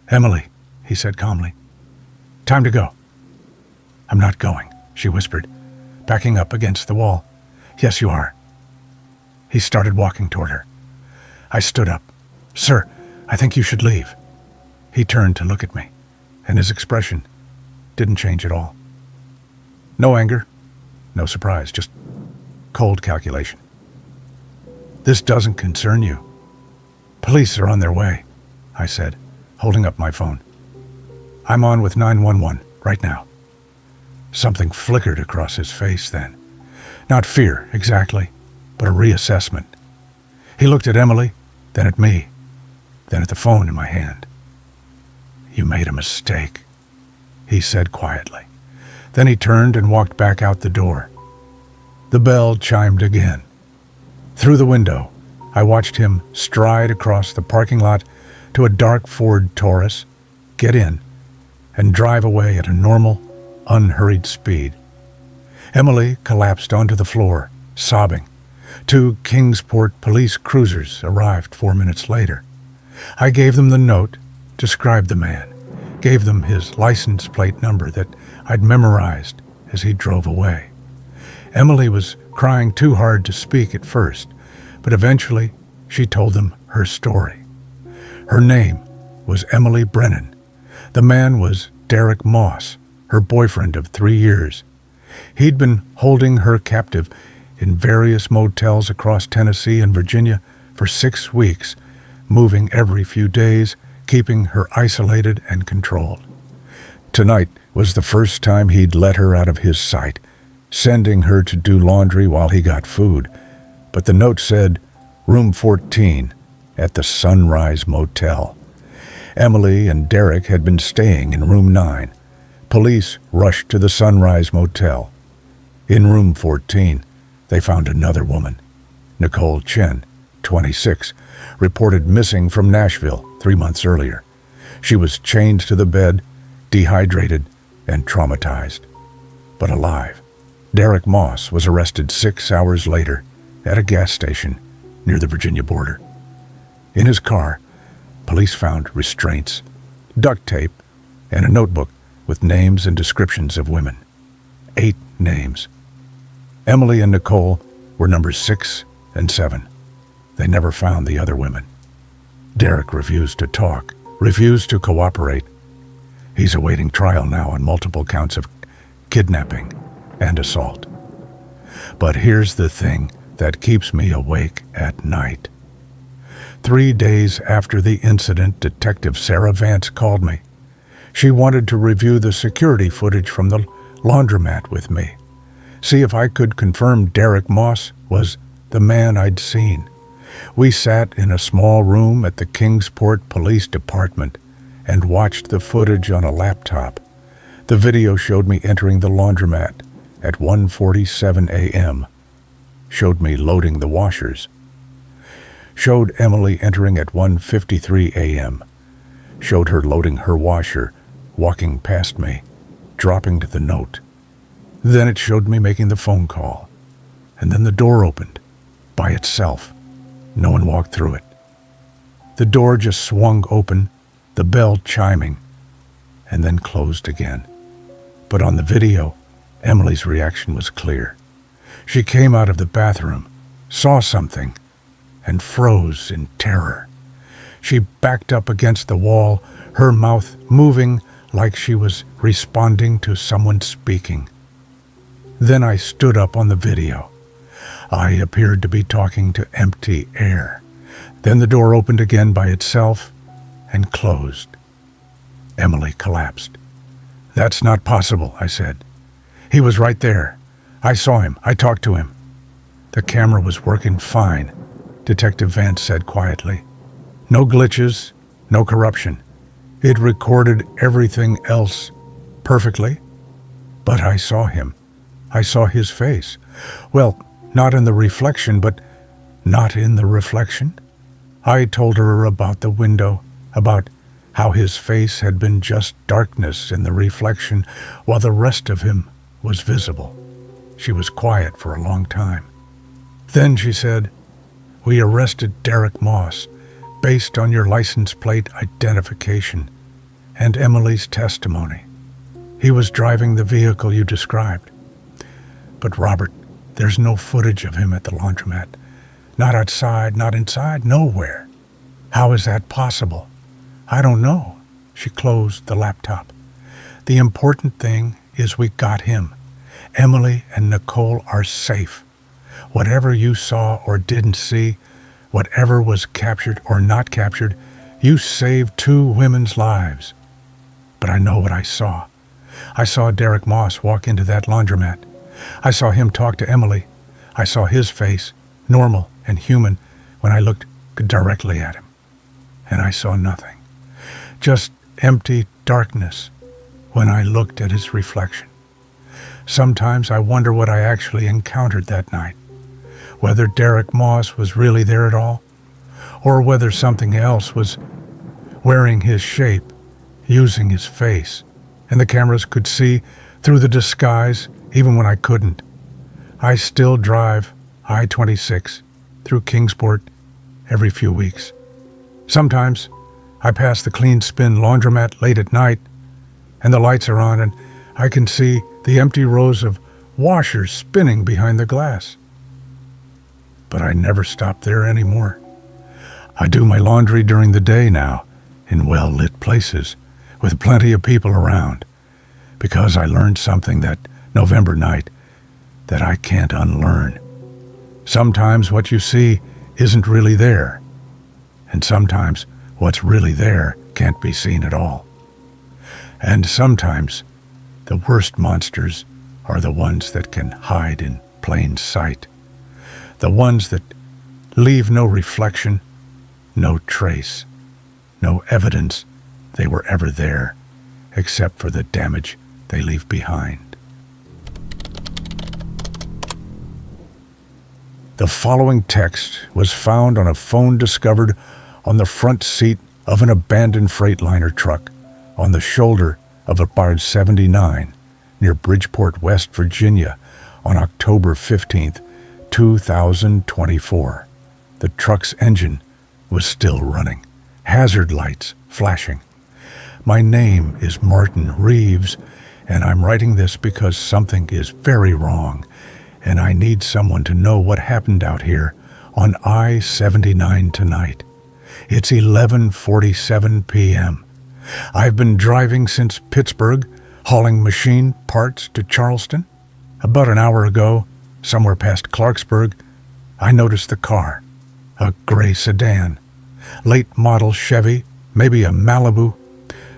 "Emily," he said calmly, "time to go." "I'm not going," she whispered, backing up against the wall. "Yes, you are." He started walking toward her. I stood up. "Sir, I think you should leave." He turned to look at me, and his expression didn't change at all. No anger, no surprise, just Cold calculation. This doesn't concern you. Police are on their way, I said, holding up my phone. I'm on with 911 right now. Something flickered across his face then. Not fear, exactly, but a reassessment. He looked at Emily, then at me, then at the phone in my hand. You made a mistake, he said quietly. Then he turned and walked back out the door. The bell chimed again. Through the window, I watched him stride across the parking lot to a dark Ford Taurus, get in, and drive away at a normal, unhurried speed. Emily collapsed onto the floor, sobbing. 2 Kingsport police cruisers arrived 4 minutes later. I gave them the note, described the man, gave them his license plate number that I'd memorized as he drove away. Emily was crying too hard to speak at first, but eventually she told them her story. Her name was Emily Brennan. The man was Derek Moss, her boyfriend of 3 years. He'd been holding her captive in various motels across Tennessee and Virginia for 6 weeks, moving every few days, keeping her isolated and controlled. Tonight was the first time he'd let her out of his sight, sending her to do laundry while he got food. But the note said, Room 14 at the Sunrise Motel. Emily and Derek had been staying in Room 9. Police rushed to the Sunrise Motel. In Room 14, they found another woman, Nicole Chen, 26, reported missing from Nashville 3 months earlier. She was chained to the bed, dehydrated, and traumatized, but alive. Derek Moss was arrested 6 hours later at a gas station near the Virginia border. In his car, police found restraints, duct tape, and a notebook with names and descriptions of women. 8 names. Emily and Nicole were numbers 6 and 7. They never found the other women. Derek refused to talk, refused to cooperate. He's awaiting trial now on multiple counts of kidnapping and assault. But here's the thing that keeps me awake at night. 3 days after the incident, Detective Sarah Vance called me. She wanted to review the security footage from the laundromat with me, see if I could confirm Derek Moss was the man I'd seen. We sat in a small room at the Kingsport Police Department and watched the footage on a laptop. The video showed me entering the laundromat at 1:47 a.m., showed me loading the washers, showed Emily entering at 1:53 a.m., showed her loading her washer, walking past me, dropping to the note. Then it showed me making the phone call. And then the door opened, by itself. No one walked through it. The door just swung open, the bell chiming, and then closed again. But on the video, Emily's reaction was clear. She came out of the bathroom, saw something, and froze in terror. She backed up against the wall, her mouth moving like she was responding to someone speaking. Then I stood up on the video. I appeared to be talking to empty air. Then the door opened again by itself and closed. Emily collapsed. That's not possible, I said. He was right there. I saw him. I talked to him. The camera was working fine, Detective Vance said quietly. No glitches, no corruption. It recorded everything else perfectly. But I saw him. I saw his face. Well, not in the reflection, but not in the reflection. I told her about the window, about how his face had been just darkness in the reflection while the rest of him was visible. She was quiet for a long time. Then she said, "We arrested Derek Moss based on your license plate identification and Emily's testimony. He was driving the vehicle you described. But Robert, there's no footage of him at the laundromat. Not outside, not inside, nowhere. How is that possible? I don't know." She closed the laptop. "The important thing is we got him. Emily and Nicole are safe. Whatever you saw or didn't see, whatever was captured or not captured, you saved 2 women's lives. But I know what I saw. I saw Derek Moss walk into that laundromat. I saw him talk to Emily. I saw his face, normal and human, when I looked directly at him. And I saw nothing. Just empty darkness when I looked at his reflection. Sometimes I wonder what I actually encountered that night. Whether Derek Moss was really there at all, or whether something else was wearing his shape, using his face, and the cameras could see through the disguise even when I couldn't. I still drive I-26 through Kingsport every few weeks. Sometimes I pass the Clean Spin Laundromat late at night, and the lights are on, and I can see the empty rows of washers spinning behind the glass. But I never stop there anymore. I do my laundry during the day now, in well-lit places, with plenty of people around, because I learned something that November night that I can't unlearn. Sometimes what you see isn't really there, and sometimes what's really there can't be seen at all. And sometimes the worst monsters are the ones that can hide in plain sight, the ones that leave no reflection, no trace, no evidence they were ever there, except for the damage they leave behind. The following text was found on a phone discovered on the front seat of an abandoned Freightliner truck on the shoulder of a Barge 79 near Bridgeport, West Virginia on October 15th, 2024. The truck's engine was still running, hazard lights flashing. My name is Martin Reeves, and I'm writing this because something is very wrong, and I need someone to know what happened out here on I-79 tonight. It's 11:47 p.m. I've been driving since Pittsburgh, hauling machine parts to Charleston. About an hour ago, somewhere past Clarksburg, I noticed the car, a gray sedan, late model Chevy, maybe a Malibu,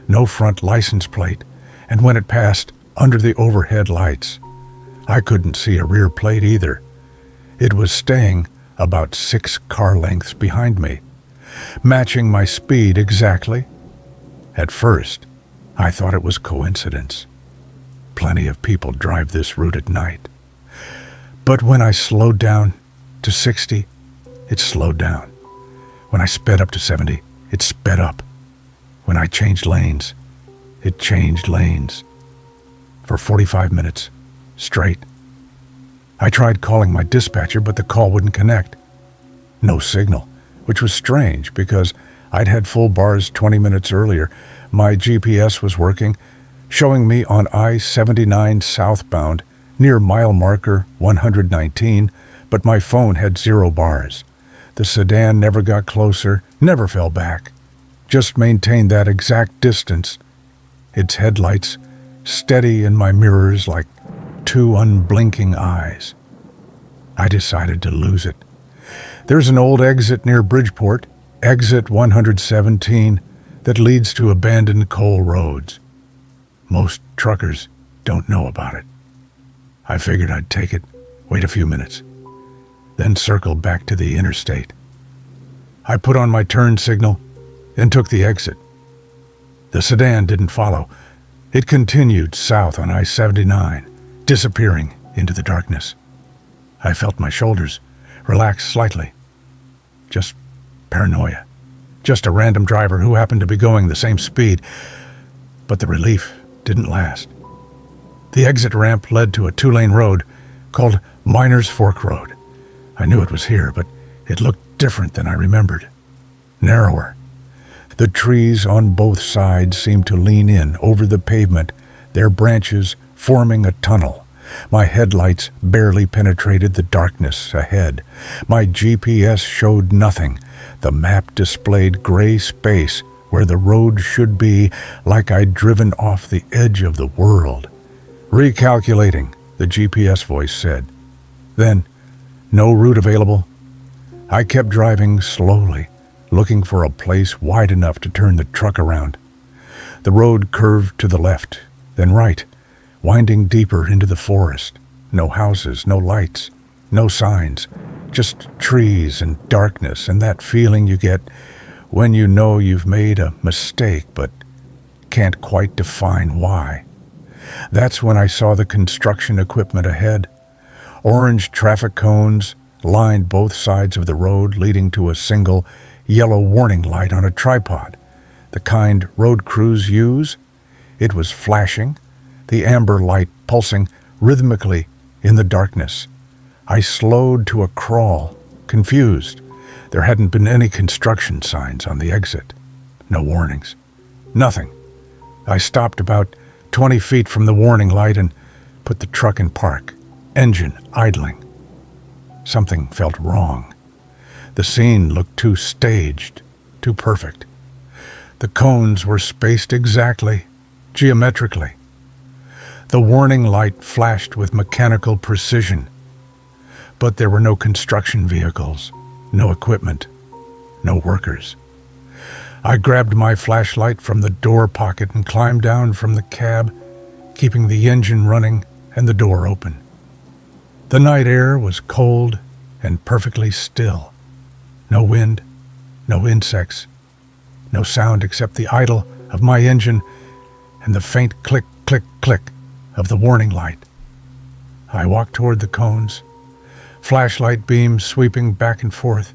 no front license plate, and when it passed under the overhead lights, I couldn't see a rear plate either. It was staying about 6 car lengths behind me, matching my speed exactly. At first, I thought it was coincidence. Plenty of people drive this route at night. But when I slowed down to 60, it slowed down. When I sped up to 70, it sped up. When I changed lanes, it changed lanes. For 45 minutes, straight. I tried calling my dispatcher, but the call wouldn't connect. No signal, which was strange because I'd had full bars 20 minutes earlier. My GPS was working, showing me on I-79 southbound near mile marker 119, but my phone had 0 bars. The sedan never got closer, never fell back, just maintained that exact distance. Its headlights steady in my mirrors like 2 unblinking eyes. I decided to lose it. There's an old exit near Bridgeport, exit 117, that leads to abandoned coal roads. Most truckers don't know about it. I figured I'd take it, wait a few minutes, then circle back to the interstate. I put on my turn signal and took the exit. The sedan didn't follow. It continued south on I-79, disappearing into the darkness. I felt my shoulders relax slightly. Just paranoia. Just a random driver who happened to be going the same speed. But the relief didn't last. The exit ramp led to a 2-lane road called Miners Fork Road. I knew it was here, but it looked different than I remembered. Narrower. The trees on both sides seemed to lean in over the pavement, their branches forming a tunnel. My headlights barely penetrated the darkness ahead. My GPS showed nothing. The map displayed gray space where the road should be, like I'd driven off the edge of the world. Recalculating, the GPS voice said. Then, No route available. I kept driving slowly, looking for a place wide enough to turn the truck around. The road curved to the left, then right, winding deeper into the forest. No houses, no lights, no signs, just trees and darkness and that feeling you get when you know you've made a mistake but can't quite define why. That's when I saw the construction equipment ahead. Orange traffic cones lined both sides of the road, leading to a single yellow warning light on a tripod, the kind road crews use. It was flashing, the amber light pulsing rhythmically in the darkness. I slowed to a crawl, confused. There hadn't been any construction signs on the exit. No warnings. Nothing. I stopped about 20 feet from the warning light and put the truck in park, engine idling. Something felt wrong. The scene looked too staged, too perfect. The cones were spaced exactly, geometrically. The warning light flashed with mechanical precision. But there were no construction vehicles, no equipment, no workers. I grabbed my flashlight from the door pocket and climbed down from the cab, keeping the engine running and the door open. The night air was cold and perfectly still. No wind, no insects, no sound except the idle of my engine and the faint click, click, click of the warning light. I walked toward the cones, flashlight beams sweeping back and forth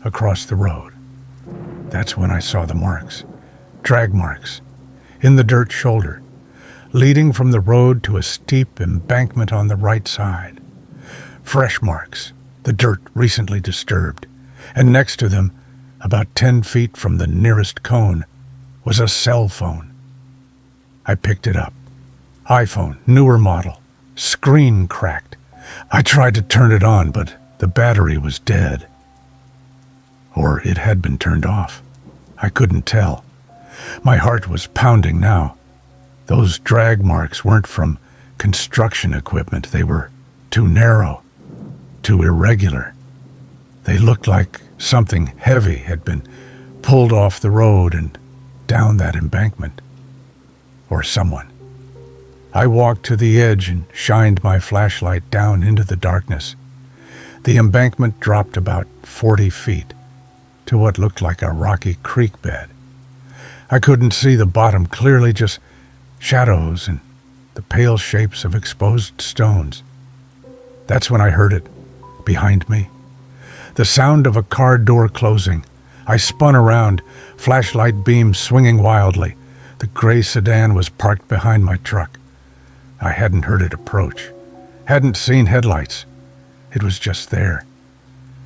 across the road. That's when I saw the marks, drag marks, in the dirt shoulder, leading from the road to a steep embankment on the right side. Fresh marks, the dirt recently disturbed, and next to them, about 10 feet from the nearest cone, was a cell phone. I picked it up. iPhone, newer model, screen cracked. I tried to turn it on, but the battery was dead. Or it had been turned off. I couldn't tell. My heart was pounding now. Those drag marks weren't from construction equipment. They were too narrow, too irregular. They looked like something heavy had been pulled off the road and down that embankment. Or someone. I walked to the edge and shined my flashlight down into the darkness. The embankment dropped about 40 feet to what looked like a rocky creek bed. I couldn't see the bottom clearly, just shadows and the pale shapes of exposed stones. That's when I heard it, behind me. The sound of a car door closing. I spun around, flashlight beams swinging wildly. The gray sedan was parked behind my truck. I hadn't heard it approach, hadn't seen headlights. It was just there,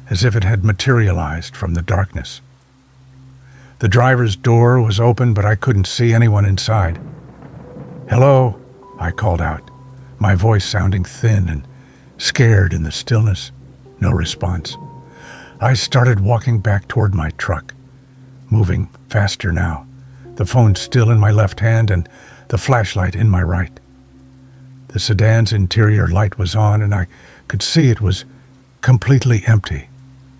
as if it had materialized from the darkness. The driver's door was open, but I couldn't see anyone inside. "Hello," I called out, my voice sounding thin and scared in the stillness. No response. I started walking back toward my truck, moving faster now, the phone still in my left hand and the flashlight in my right. The sedan's interior light was on, and I could see it was completely empty.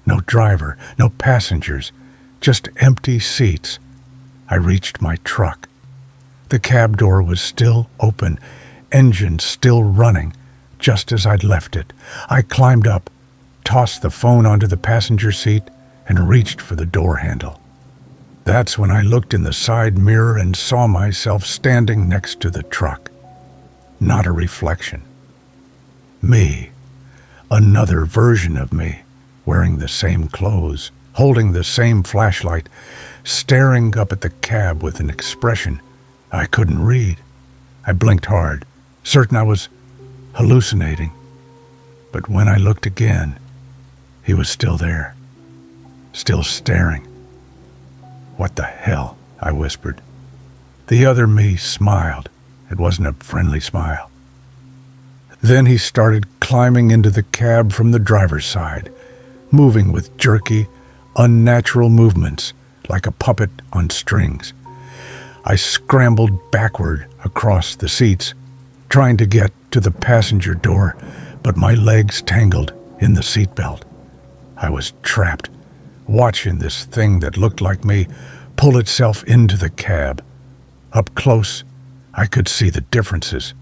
No driver, no passengers, just empty seats. I reached my truck. The cab door was still open, engine still running, just as I'd left it. I climbed up, tossed the phone onto the passenger seat, and reached for the door handle. That's when I looked in the side mirror and saw myself standing next to the truck. Not a reflection. Me. Another version of me, wearing the same clothes, holding the same flashlight, staring up at the cab with an expression I couldn't read. I blinked hard, certain I was hallucinating. But when I looked again, he was still there, still staring. "What the hell?" I whispered. The other me smiled. It wasn't a friendly smile. Then he started climbing into the cab from the driver's side, moving with jerky, unnatural movements like a puppet on strings. I scrambled backward across the seats, trying to get to the passenger door, but my legs tangled in the seatbelt. I was trapped, watching this thing that looked like me pull itself into the cab. Up close, I could see the differences.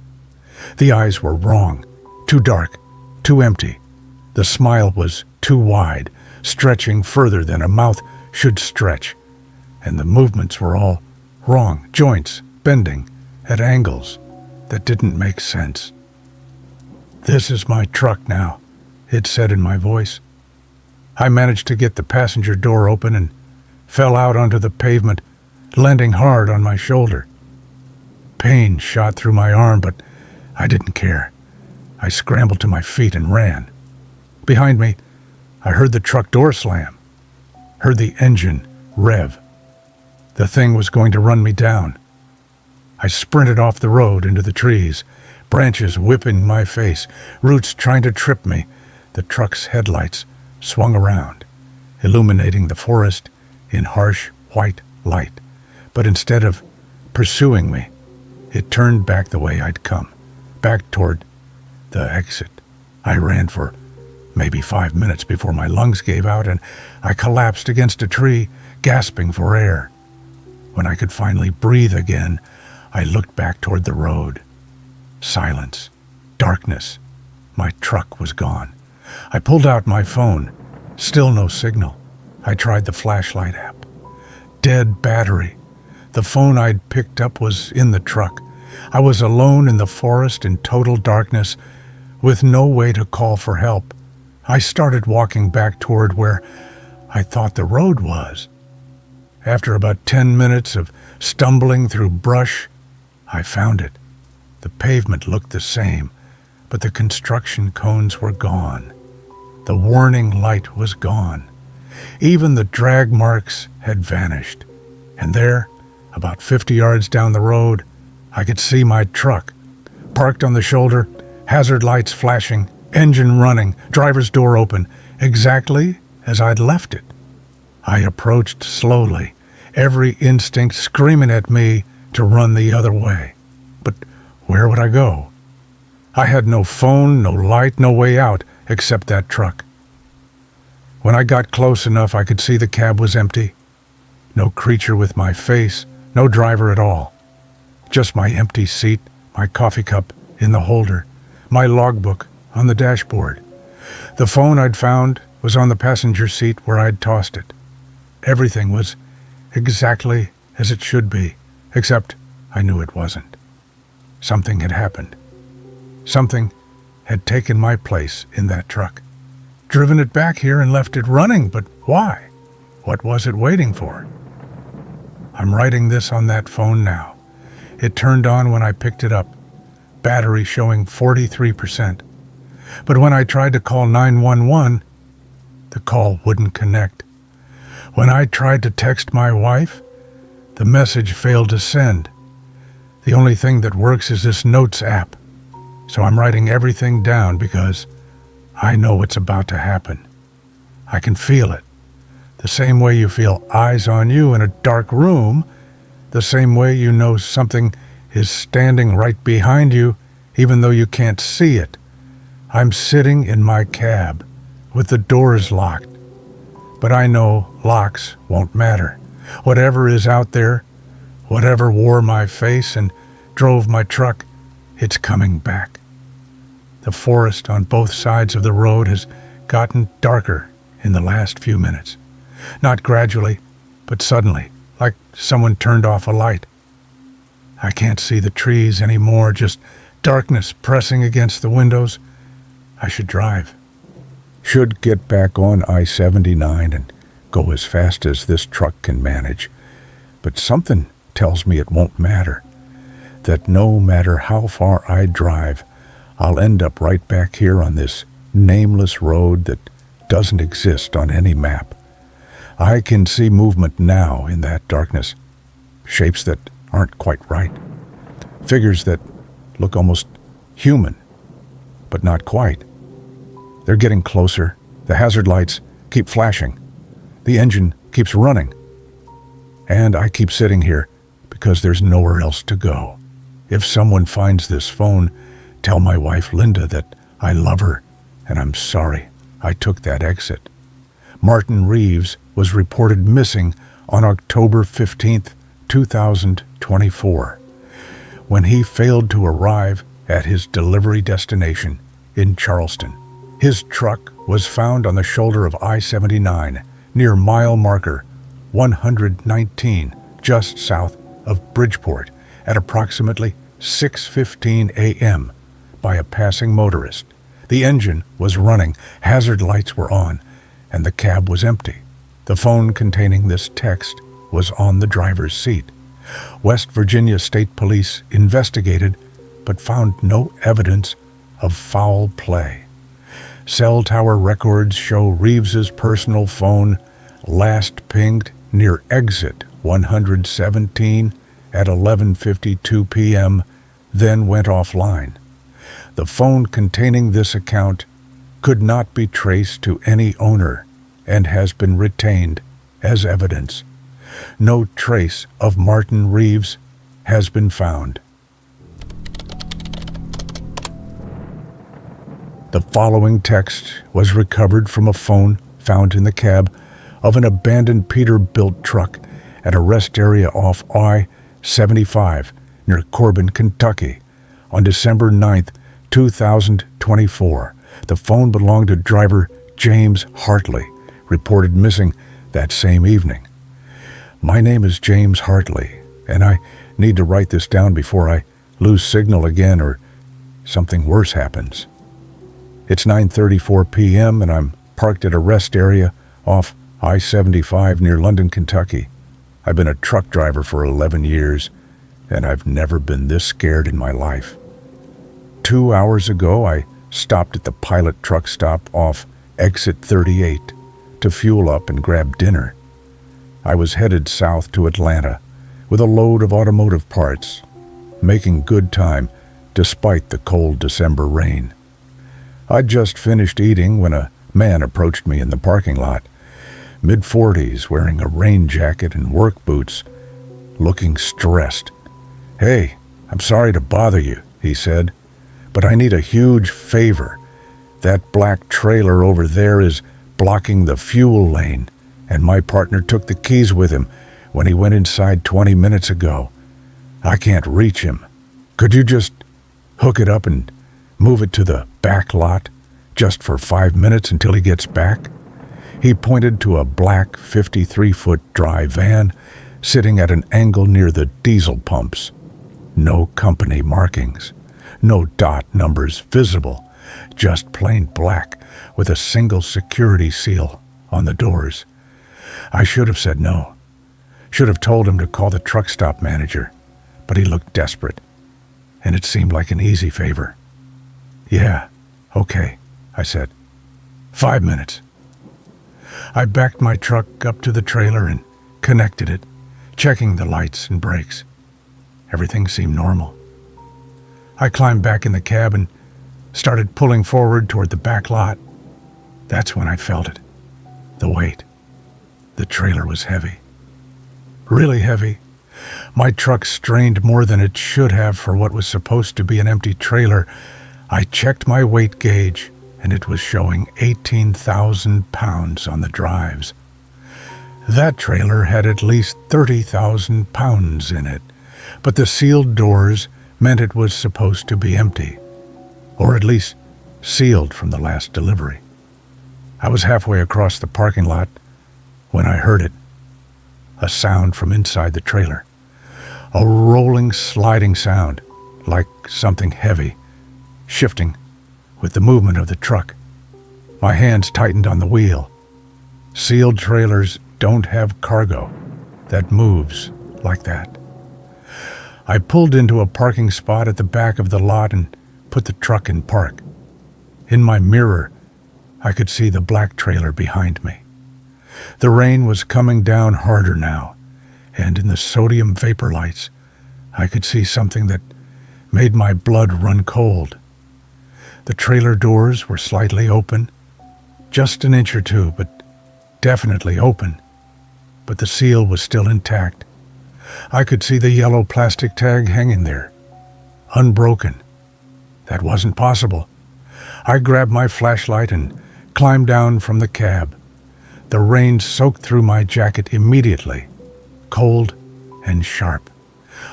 The eyes were wrong, too dark, too empty. The smile was too wide, stretching further than a mouth should stretch. And the movements were all wrong, joints bending at angles that didn't make sense. "This is my truck now," it said in my voice. I managed to get the passenger door open and fell out onto the pavement, landing hard on my shoulder. Pain shot through my arm, but I didn't care. I scrambled to my feet and ran. Behind me, I heard the truck door slam, heard the engine rev. The thing was going to run me down. I sprinted off the road into the trees, branches whipping my face, roots trying to trip me. The truck's headlights swung around, illuminating the forest in harsh white light. But instead of pursuing me, it turned back the way I'd come, back toward the exit. I ran for maybe 5 minutes before my lungs gave out and I collapsed against a tree, gasping for air. When I could finally breathe again, I looked back toward the road. Silence, darkness. My truck was gone. I pulled out my phone. Still no signal. I tried the flashlight app. Dead battery. The phone I'd picked up was in the truck. I was alone in the forest in total darkness, with no way to call for help. I started walking back toward where I thought the road was. After about 10 minutes of stumbling through brush, I found it. The pavement looked the same, but the construction cones were gone. The warning light was gone. Even the drag marks had vanished. And there, about 50 yards down the road, I could see my truck, parked on the shoulder, hazard lights flashing, engine running, driver's door open, exactly as I'd left it. I approached slowly, every instinct screaming at me to run the other way. But where would I go? I had no phone, no light, no way out except that truck. When I got close enough, I could see the cab was empty. No creature with my face, no driver at all. Just my empty seat, my coffee cup in the holder, my logbook on the dashboard. The phone I'd found was on the passenger seat where I'd tossed it. Everything was exactly as it should be, except I knew it wasn't. Something had happened. Something had taken my place in that truck, driven it back here and left it running, but why? What was it waiting for? I'm writing this on that phone now. It turned on when I picked it up, battery showing 43%. But when I tried to call 911, the call wouldn't connect. When I tried to text my wife, the message failed to send. The only thing that works is this notes app. So I'm writing everything down because I know what's about to happen. I can feel it. The same way you feel eyes on you in a dark room, the same way you know something is standing right behind you even though you can't see it. I'm sitting in my cab with the doors locked. But I know locks won't matter. Whatever is out there, whatever wore my face and drove my truck, it's coming back. The forest on both sides of the road has gotten darker in the last few minutes. Not gradually, but suddenly, like someone turned off a light. I can't see the trees anymore, just darkness pressing against the windows. I should drive. Should get back on I-79 and go as fast as this truck can manage. But something tells me it won't matter. That no matter how far I drive, I'll end up right back here on this nameless road that doesn't exist on any map. I can see movement now in that darkness. Shapes that aren't quite right. Figures that look almost human, but not quite. They're getting closer. The hazard lights keep flashing. The engine keeps running. And I keep sitting here because there's nowhere else to go. If someone finds this phone, tell my wife Linda that I love her and I'm sorry. I took that exit. Martin Reeves was reported missing on October 15th, 2024, when he failed to arrive at his delivery destination in Charleston. His truck was found on the shoulder of I-79 near mile marker 119, just south of Bridgeport, at approximately 6:15 a.m. by a passing motorist. The engine was running, hazard lights were on, and the cab was empty. The phone containing this text was on the driver's seat. West Virginia State Police investigated, but found no evidence of foul play. Cell tower records show Reeves's personal phone last pinged near exit 117 at 11:52 p.m., then went offline. The phone containing this account could not be traced to any owner and has been retained as evidence. No trace of Martin Reeves has been found. The following text was recovered from a phone found in the cab of an abandoned Peterbilt truck at a rest area off I-75 near Corbin, Kentucky, on December 9th, 2024. The phone belonged to driver James Hartley, reported missing that same evening. My name is James Hartley, and I need to write this down before I lose signal again or something worse happens. It's 9:34 p.m. and I'm parked at a rest area off I-75 near London, Kentucky. I've been a truck driver for 11 years, and I've never been this scared in my life. 2 hours ago, I stopped at the Pilot truck stop off exit 38 to fuel up and grab dinner. I was headed south to Atlanta with a load of automotive parts, making good time despite the cold December rain. I'd just finished eating when a man approached me in the parking lot, mid-40s, wearing a rain jacket and work boots, looking stressed. "Hey, I'm sorry to bother you," he said, "but I need a huge favor. That black trailer over there is blocking the fuel lane, and my partner took the keys with him when he went inside 20 minutes ago. I can't reach him. Could you just hook it up and move it to the back lot just for 5 minutes until he gets back?" He pointed to a black 53-foot dry van sitting at an angle near the diesel pumps. No company markings, no dot numbers visible, just plain black with a single security seal on the doors. I should have said no. Should have told him to call the truck stop manager, but he looked desperate, and it seemed like an easy favor. "Yeah, okay," I said. 5 minutes. I backed my truck up to the trailer and connected it, checking the lights and brakes. Everything seemed normal. I climbed back in the cab and started pulling forward toward the back lot. That's when I felt it. The weight. The trailer was heavy. Really heavy. My truck strained more than it should have for what was supposed to be an empty trailer. I checked my weight gauge, and it was showing 18,000 pounds on the drives. That trailer had at least 30,000 pounds in it, but the sealed doors meant it was supposed to be empty, or at least sealed from the last delivery. I was halfway across the parking lot when I heard it, a sound from inside the trailer, a rolling, sliding sound, like something heavy, shifting with the movement of the truck. My hands tightened on the wheel. Sealed trailers don't have cargo that moves like that. I pulled into a parking spot at the back of the lot and put the truck in park. In my mirror, I could see the black trailer behind me. The rain was coming down harder now, and in the sodium vapor lights, I could see something that made my blood run cold. The trailer doors were slightly open, just an inch or two, but definitely open. But the seal was still intact. I could see the yellow plastic tag hanging there, unbroken. That wasn't possible. I grabbed my flashlight and climbed down from the cab. The rain soaked through my jacket immediately, cold and sharp.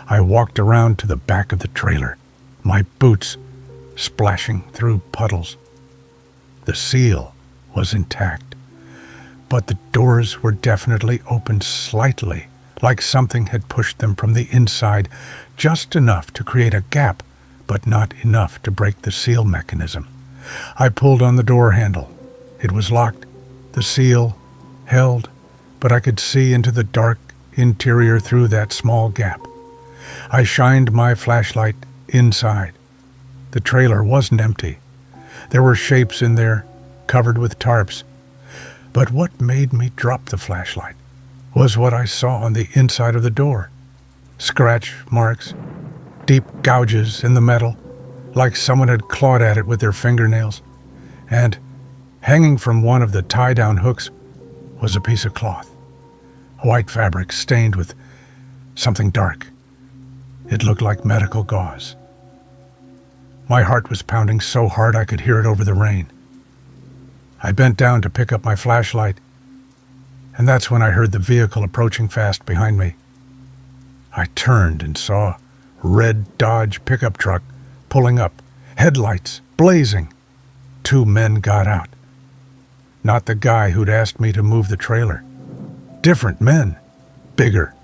I walked around to the back of the trailer, my boots splashing through puddles. The seal was intact, but the doors were definitely opened slightly, like something had pushed them from the inside, just enough to create a gap, but not enough to break the seal mechanism. I pulled on the door handle. It was locked. The seal held, but I could see into the dark interior through that small gap. I shined my flashlight inside. The trailer wasn't empty. There were shapes in there, covered with tarps. But what made me drop the flashlight was what I saw on the inside of the door. Scratch marks, deep gouges in the metal, like someone had clawed at it with their fingernails. And hanging from one of the tie-down hooks was a piece of cloth, white fabric stained with something dark. It looked like medical gauze. My heart was pounding so hard I could hear it over the rain. I bent down to pick up my flashlight, and that's when I heard the vehicle approaching fast behind me. I turned and saw a red Dodge pickup truck pulling up, headlights blazing. 2 men got out. Not the guy who'd asked me to move the trailer. Different men, bigger.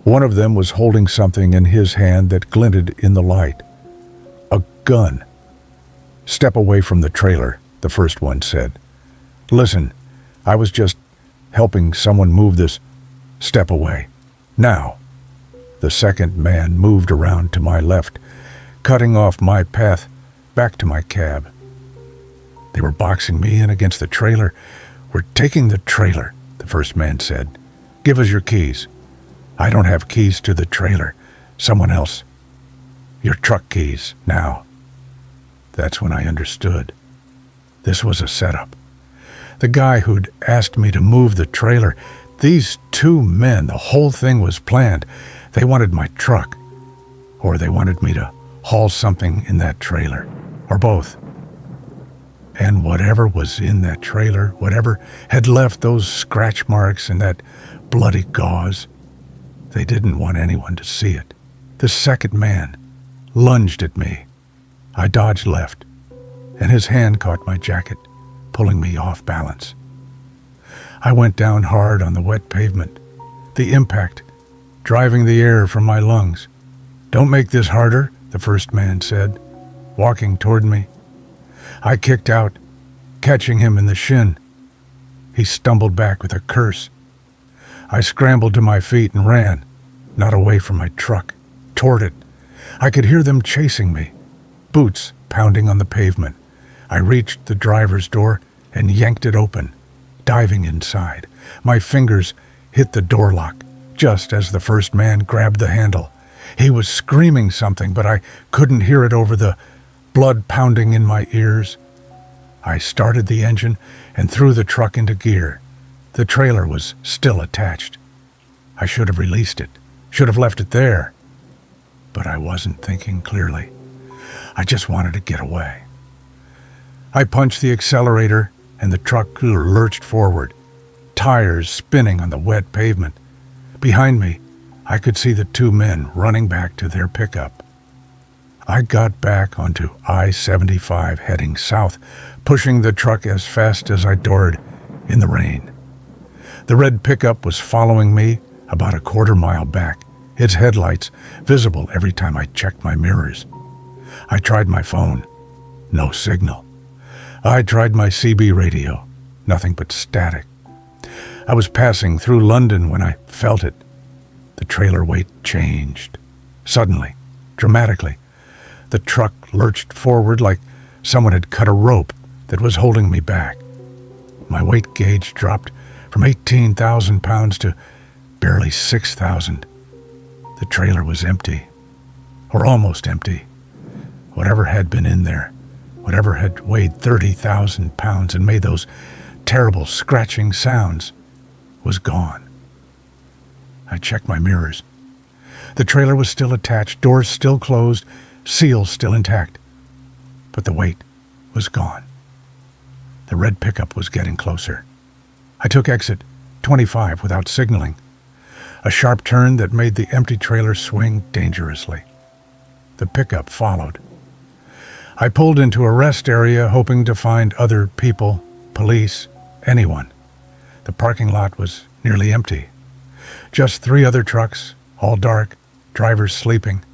One of them was holding something in his hand that glinted in the light. A gun. "Step away from the trailer," the first one said. "Listen, I was just helping someone move this. Step away. Now." The second man moved around to my left, cutting off my path back to my cab. They were boxing me in against the trailer. "We're taking the trailer," the first man said. "Give us your keys." "I don't have keys to the trailer. Someone else. Your truck keys, now." That's when I understood. This was a setup. The guy who'd asked me to move the trailer, these 2 men, the whole thing was planned. They wanted my truck, or they wanted me to haul something in that trailer, or both. And whatever was in that trailer, whatever had left those scratch marks and that bloody gauze, they didn't want anyone to see it. The second man lunged at me. I dodged left, and his hand caught my jacket, pulling me off balance. I went down hard on the wet pavement, the impact driving the air from my lungs. "Don't make this harder," the first man said, walking toward me. I kicked out, catching him in the shin. He stumbled back with a curse. I scrambled to my feet and ran, not away from my truck, toward it. I could hear them chasing me, boots pounding on the pavement. I reached the driver's door and yanked it open, diving inside. My fingers hit the door lock just as the first man grabbed the handle. He was screaming something, but I couldn't hear it over the blood pounding in my ears. I started the engine and threw the truck into gear. The trailer was still attached. I should have released it, should have left it there. But I wasn't thinking clearly. I just wanted to get away. I punched the accelerator and the truck lurched forward, tires spinning on the wet pavement. Behind me, I could see the 2 men running back to their pickup. I got back onto I-75 heading south, pushing the truck as fast as I dared in the rain. The red pickup was following me about a quarter-mile back, its headlights visible every time I checked my mirrors. I tried my phone. No signal. I tried my CB radio. Nothing but static. I was passing through London when I felt it. The trailer weight changed. Suddenly, dramatically, the truck lurched forward like someone had cut a rope that was holding me back. My weight gauge dropped from 18,000 pounds to barely 6,000. The trailer was empty, or almost empty. Whatever had been in there, whatever had weighed 30,000 pounds and made those terrible scratching sounds, was gone. I checked my mirrors. The trailer was still attached, doors still closed, seal still intact. But the weight was gone. The red pickup was getting closer. I took exit 25 without signaling, a sharp turn that made the empty trailer swing dangerously. The pickup followed. I pulled into a rest area hoping to find other people, police, anyone. The parking lot was nearly empty. Just 3 other trucks, all dark, drivers sleeping.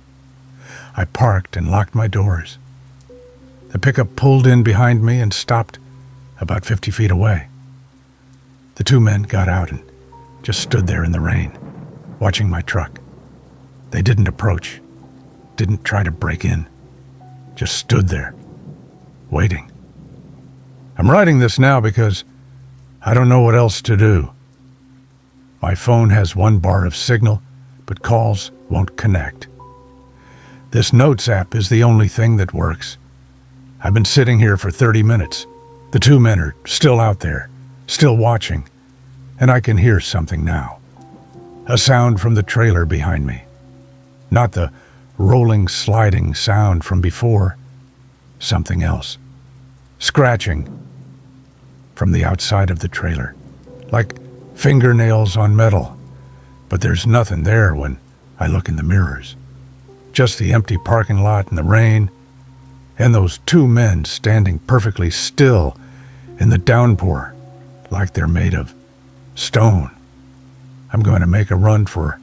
I parked and locked my doors. The pickup pulled in behind me and stopped about 50 feet away. The 2 men got out and just stood there in the rain, watching my truck. They didn't approach, didn't try to break in, just stood there, waiting. I'm writing this now because I don't know what else to do. My phone has 1 bar of signal, but calls won't connect. This Notes app is the only thing that works. I've been sitting here for 30 minutes. The 2 men are still out there, still watching, and I can hear something now. A sound from the trailer behind me. Not the rolling, sliding sound from before. Something else. Scratching from the outside of the trailer, like fingernails on metal. But there's nothing there when I look in the mirrors. Just the empty parking lot and the rain, and those 2 men standing perfectly still in the downpour, like they're made of stone. I'm going to make a run for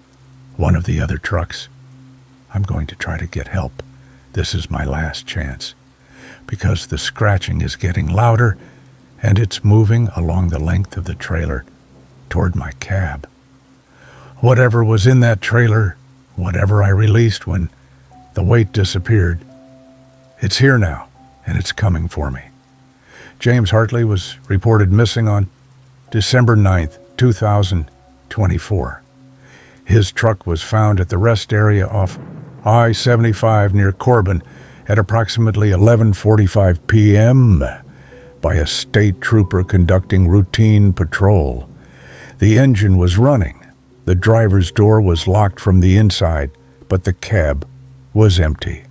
one of the other trucks. I'm going to try to get help. This is my last chance, because the scratching is getting louder, and it's moving along the length of the trailer toward my cab. Whatever was in that trailer, whatever I released when the weight disappeared, it's here now, and it's coming for me. James Hartley was reported missing on December 9th, 2024. His truck was found at the rest area off I-75 near Corbin at approximately 11:45 p.m. by a state trooper conducting routine patrol. The engine was running. The driver's door was locked from the inside, but the cab was empty.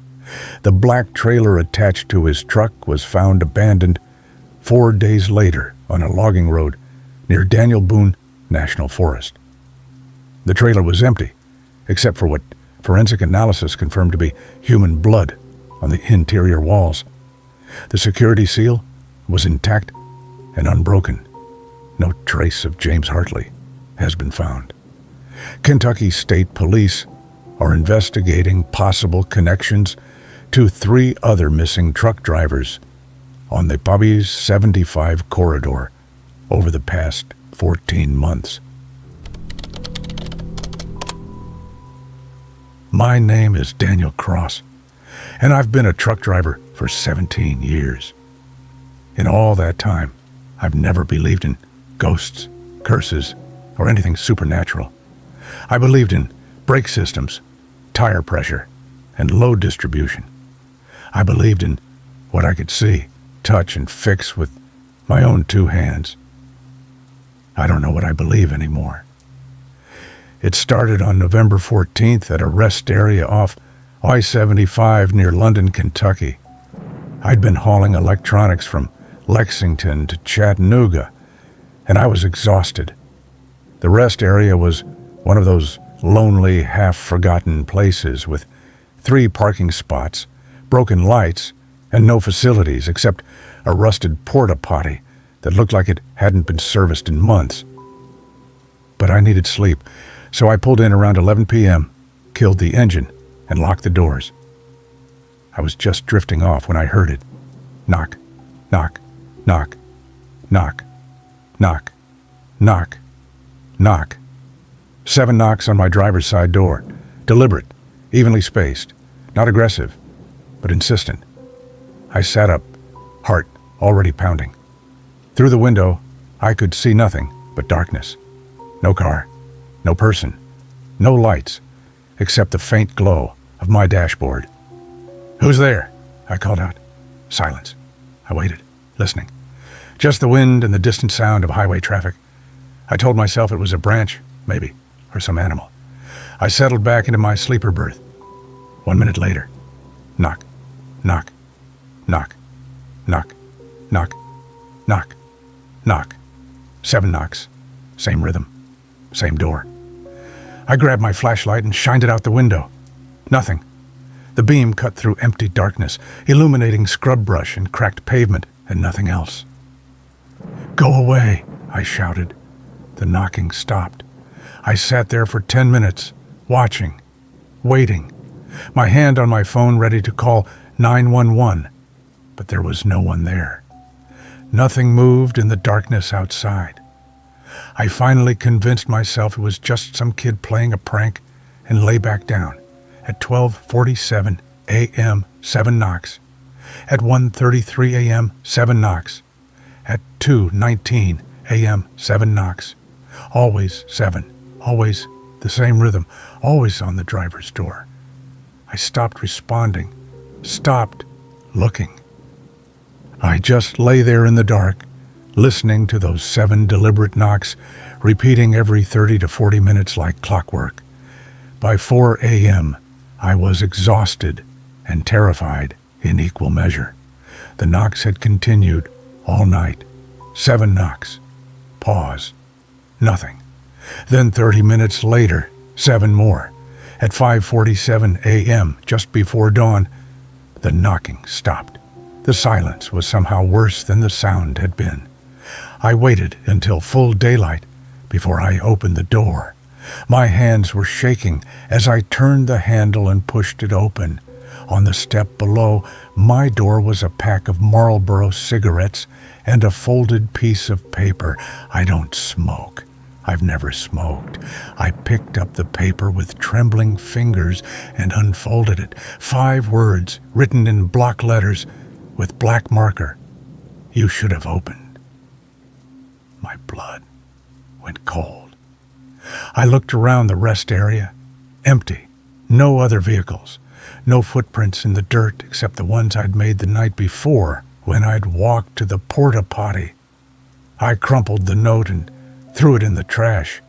The black trailer attached to his truck was found abandoned 4 days later on a logging road near Daniel Boone National Forest. The trailer was empty, except for what forensic analysis confirmed to be human blood on the interior walls. The security seal was intact and unbroken. No trace of James Hartley has been found. Kentucky State Police are investigating possible connections to 3 other missing truck drivers on the Bobby's 75 corridor over the past 14 months. My name is Daniel Cross, and I've been a truck driver for 17 years. In all that time, I've never believed in ghosts, curses, or anything supernatural. I believed in brake systems, tire pressure, and load distribution. I believed in what I could see, touch, and fix with my own 2 hands. I don't know what I believe anymore. It started on November 14th at a rest area off I-75 near London, Kentucky. I'd been hauling electronics from Lexington to Chattanooga, and I was exhausted. The rest area was one of those lonely, half-forgotten places with 3 parking spots, broken lights, and no facilities except a rusted porta-potty that looked like it hadn't been serviced in months. But I needed sleep, so I pulled in around 11 p.m., killed the engine, and locked the doors. I was just drifting off when I heard it. Knock, knock, knock, knock, knock, knock, knock. 7 knocks on my driver's side door. Deliberate, evenly spaced, not aggressive, but insistent. I sat up, heart already pounding. Through the window, I could see nothing but darkness. No car, no person, no lights, except the faint glow of my dashboard. "Who's there?" I called out. Silence. I waited, listening. Just the wind and the distant sound of highway traffic. I told myself it was a branch, maybe, or some animal. I settled back into my sleeper berth. 1 minute later, knock, knock, knock, knock, knock, Knock, knock, 7 knocks, same rhythm, same door. I grabbed my flashlight and shined it out the window. Nothing. The beam cut through empty darkness, illuminating scrub brush and cracked pavement, and nothing else. "Go away," I shouted. The knocking stopped. I sat there for 10 minutes, watching, waiting, my hand on my phone ready to call 911, but there was no one there. Nothing moved in the darkness outside. I finally convinced myself it was just some kid playing a prank and lay back down. At 12:47 a.m., 7 knocks. At 1:33 a.m., 7 knocks. At 2:19 a.m., 7 knocks. Always 7. Always the same rhythm. Always on the driver's door. I stopped responding. Stopped looking. I just lay there in the dark, listening to those 7 deliberate knocks, repeating every 30 to 40 minutes like clockwork. By 4 a.m., I was exhausted and terrified in equal measure. The knocks had continued all night. 7 knocks. Pause. Nothing. Then 30 minutes later, 7 more. At 5:47 a.m., just before dawn, the knocking stopped. The silence was somehow worse than the sound had been. I waited until full daylight before I opened the door. My hands were shaking as I turned the handle and pushed it open. On the step below, my door was a pack of Marlboro cigarettes and a folded piece of paper. I don't smoke. I've never smoked. I picked up the paper with trembling fingers and unfolded it. 5 words written in block letters with black marker. "You should have opened." My blood went cold. I looked around the rest area. Empty. No other vehicles. No footprints in the dirt except the ones I'd made the night before when I'd walked to the porta potty. I crumpled the note and threw it in the trash.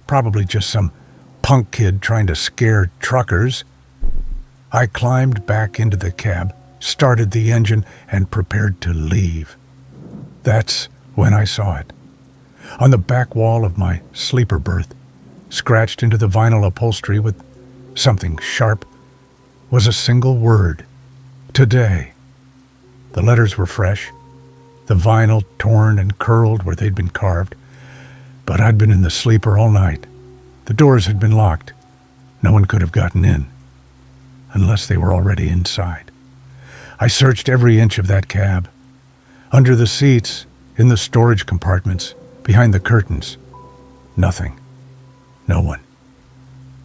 Probably just some punk kid trying to scare truckers. I climbed back into the cab, started the engine, and prepared to leave. That's when I saw it. On the back wall of my sleeper berth, scratched into the vinyl upholstery with something sharp, was a single word. Today. The letters were fresh, the vinyl torn and curled where they'd been carved, but I'd been in the sleeper all night. The doors had been locked. No one could have gotten in, unless they were already inside. I searched every inch of that cab, under the seats, in the storage compartments, behind the curtains. Nothing. No one.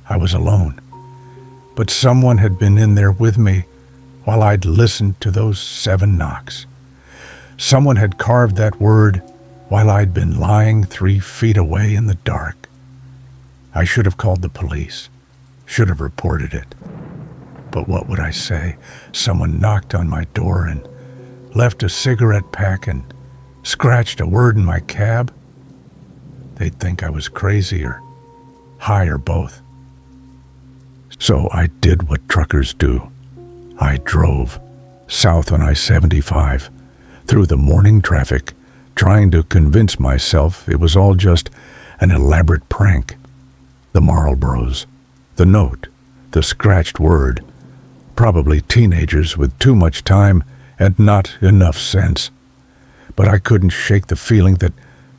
I was alone. But someone had been in there with me while I'd listened to those 7 knocks. Someone had carved that word while I'd been lying 3 feet away in the dark. I should have called the police, should have reported it. But what would I say? Someone knocked on my door and left a cigarette pack and scratched a word in my cab? They'd think I was crazy or high or both. So I did what truckers do. I drove south on I-75 through the morning traffic, trying to convince myself it was all just an elaborate prank. The Marlboros, the note, the scratched word, probably teenagers with too much time and not enough sense. But I couldn't shake the feeling that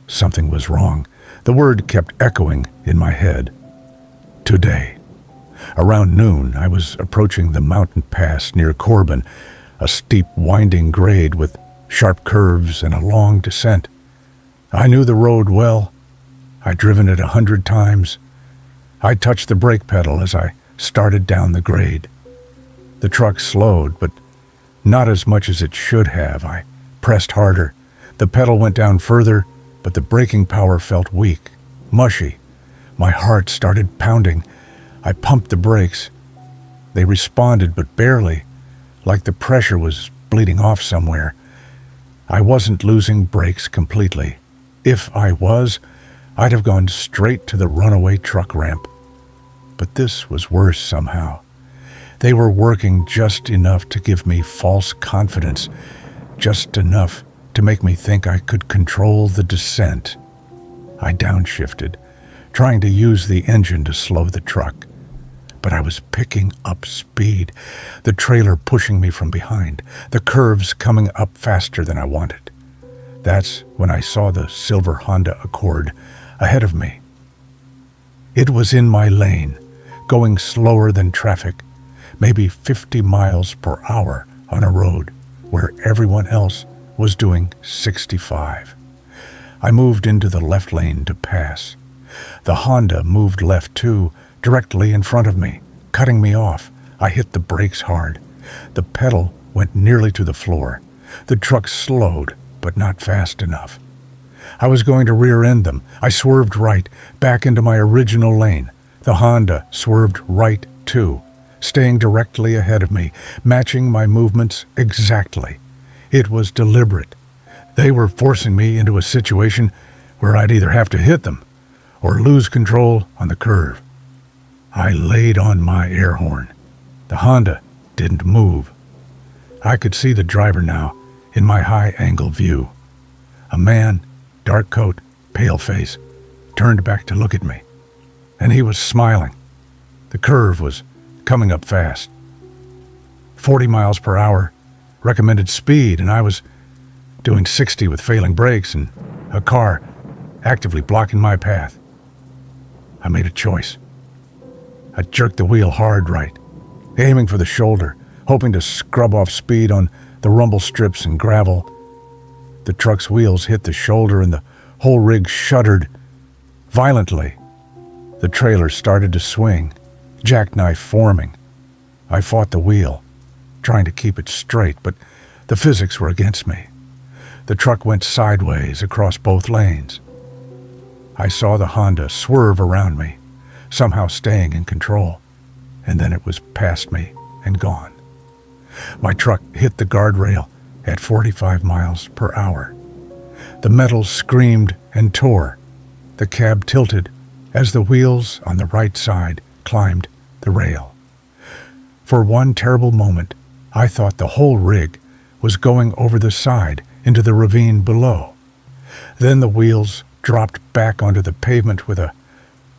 something was wrong. The word kept echoing in my head. Today. Around noon, I was approaching the mountain pass near Corbin, a steep, winding grade with sharp curves and a long descent. I knew the road well. I'd driven it 100 times. I touched the brake pedal as I started down the grade. The truck slowed, but not as much as it should have. I pressed harder. The pedal went down further, but the braking power felt weak, mushy. My heart started pounding. I pumped the brakes. They responded, but barely, like the pressure was bleeding off somewhere. I wasn't losing brakes completely. If I was, I'd have gone straight to the runaway truck ramp. But this was worse somehow. They were working just enough to give me false confidence, just enough to make me think I could control the descent. I downshifted, trying to use the engine to slow the truck. But I was picking up speed, the trailer pushing me from behind, the curves coming up faster than I wanted. That's when I saw the silver Honda Accord ahead of me. It was in my lane, going slower than traffic, maybe 50 miles per hour on a road where everyone else was doing 65. I moved into the left lane to pass. The Honda moved left too, directly in front of me, cutting me off. I hit the brakes hard. The pedal went nearly to the floor. The truck slowed, but not fast enough. I was going to rear-end them. I swerved right, back into my original lane. The Honda swerved right too, staying directly ahead of me, matching my movements exactly. It was deliberate. They were forcing me into a situation where I'd either have to hit them or lose control on the curve. I laid on my air horn. The Honda didn't move. I could see the driver now in my high-angle view. A man, dark coat, pale face, turned back to look at me, and he was smiling. The curve was coming up fast. 40 miles per hour, recommended speed, and I was doing 60 with failing brakes and a car actively blocking my path. I made a choice. I jerked the wheel hard right, aiming for the shoulder, hoping to scrub off speed on the rumble strips and gravel. The truck's wheels hit the shoulder and the whole rig shuddered violently. The trailer started to swing, jackknife forming. I fought the wheel, trying to keep it straight, but the physics were against me. The truck went sideways across both lanes. I saw the Honda swerve around me, somehow staying in control, and then it was past me and gone. My truck hit the guardrail at 45 miles per hour. The metal screamed and tore. The cab tilted as the wheels on the right side climbed the rail. For one terrible moment, I thought the whole rig was going over the side into the ravine below. Then the wheels dropped back onto the pavement with a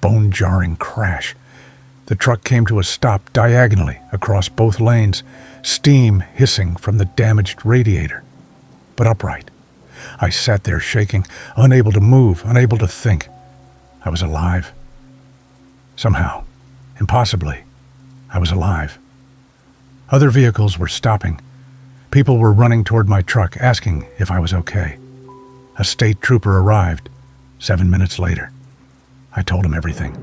bone-jarring crash. The truck came to a stop diagonally across both lanes, steam hissing from the damaged radiator, but upright. I sat there shaking, unable to move, unable to think. I was alive. Somehow, impossibly, I was alive. Other vehicles were stopping. People were running toward my truck, asking if I was okay. A state trooper arrived 7 minutes later. I told him everything.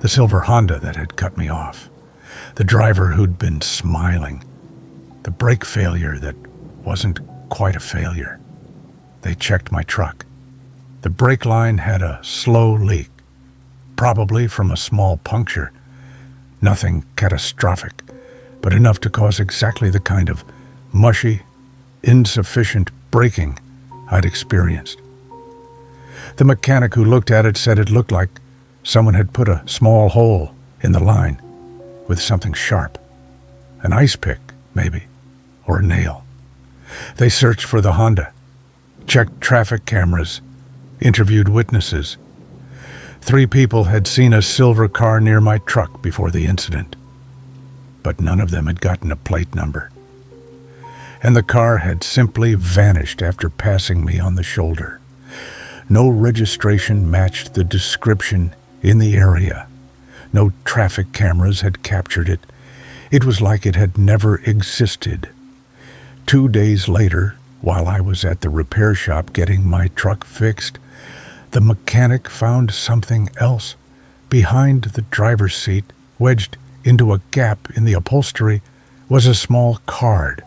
The silver Honda that had cut me off. The driver who'd been smiling. The brake failure that wasn't quite a failure. They checked my truck. The brake line had a slow leak, probably from a small puncture. Nothing catastrophic, but enough to cause exactly the kind of mushy, insufficient braking I'd experienced. The mechanic who looked at it said it looked like someone had put a small hole in the line with something sharp. An ice pick, maybe, or a nail. They searched for the Honda, checked traffic cameras, interviewed witnesses. 3 people had seen a silver car near my truck before the incident, but none of them had gotten a plate number. And the car had simply vanished after passing me on the shoulder. No registration matched the description in the area. No traffic cameras had captured it. It was like it had never existed. 2 days later, while I was at the repair shop getting my truck fixed, the mechanic found something else. Behind the driver's seat, wedged into a gap in the upholstery, was a small card,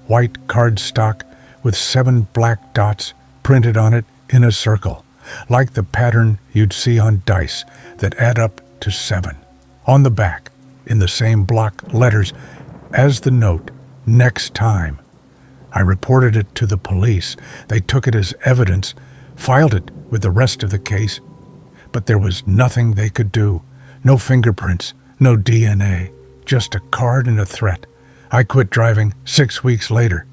white cardstock with 7 black dots printed on it in a circle, like the pattern you'd see on dice that add up to 7. On the back, in the same block letters as the note, "Next time." I reported it to the police. They took it as evidence, filed it with the rest of the case, but there was nothing they could do. No fingerprints, no DNA, just a card and a threat. I quit driving 6 weeks later.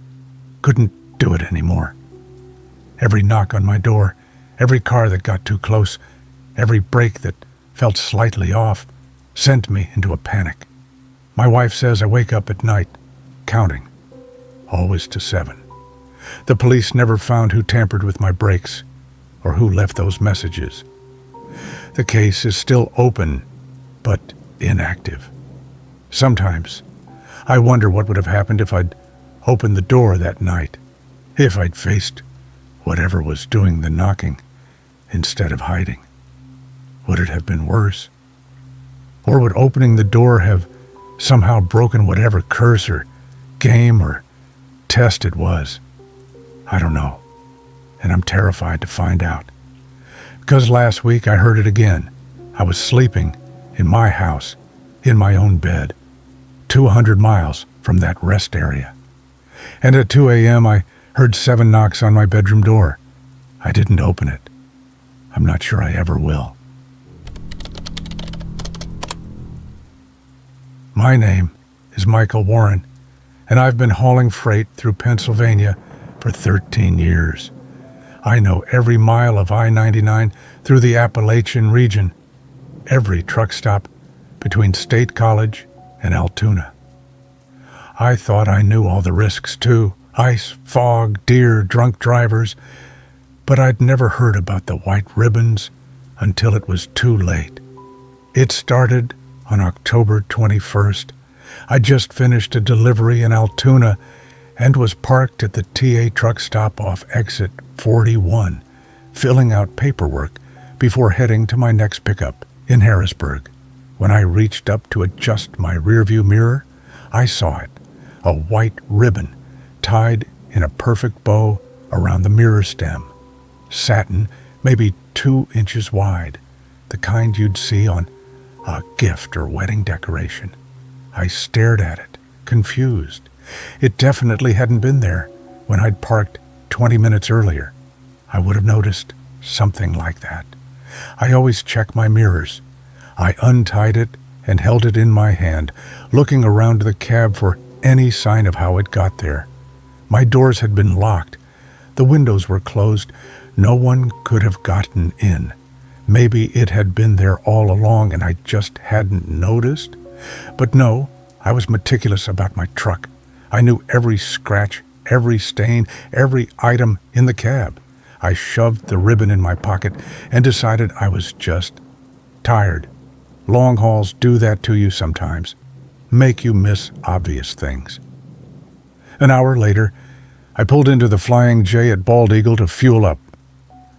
Couldn't do it anymore. Every knock on my door, every car that got too close, every brake that felt slightly off, sent me into a panic. My wife says I wake up at night, counting, always to 7. The police never found who tampered with my brakes or who left those messages. The case is still open, but inactive. Sometimes I wonder what would have happened if I'd opened the door that night, if I'd faced whatever was doing the knocking instead of hiding. Would it have been worse? Or would opening the door have somehow broken whatever curse or game or test it was? I don't know, and I'm terrified to find out. Because last week I heard it again. I was sleeping in my house, in my own bed, 200 miles from that rest area. And at 2 a.m. I heard 7 knocks on my bedroom door. I didn't open it. I'm not sure I ever will. My name is Michael Warren, and I've been hauling freight through Pennsylvania for 13 years. I know every mile of I-99 through the Appalachian region, every truck stop between State College and Altoona. I thought I knew all the risks too, ice, fog, deer, drunk drivers, but I'd never heard about the white ribbons until it was too late. It started on October 21st. I just finished a delivery in Altoona and was parked at the TA truck stop off exit 41, filling out paperwork before heading to my next pickup in Harrisburg. When I reached up to adjust my rearview mirror, I saw it, a white ribbon tied in a perfect bow around the mirror stem. Satin, maybe 2 inches wide, the kind you'd see on a gift or wedding decoration. I stared at it, confused. It definitely hadn't been there when I'd parked 20 minutes earlier. I would have noticed something like that. I always check my mirrors. I untied it and held it in my hand, looking around the cab for any sign of how it got there. My doors had been locked. The windows were closed. No one could have gotten in. Maybe it had been there all along and I just hadn't noticed. But no, I was meticulous about my truck. I knew every scratch, every stain, every item in the cab. I shoved the ribbon in my pocket and decided I was just tired. Long hauls do that to you sometimes, make you miss obvious things. An hour later, I pulled into the Flying J at Bald Eagle to fuel up.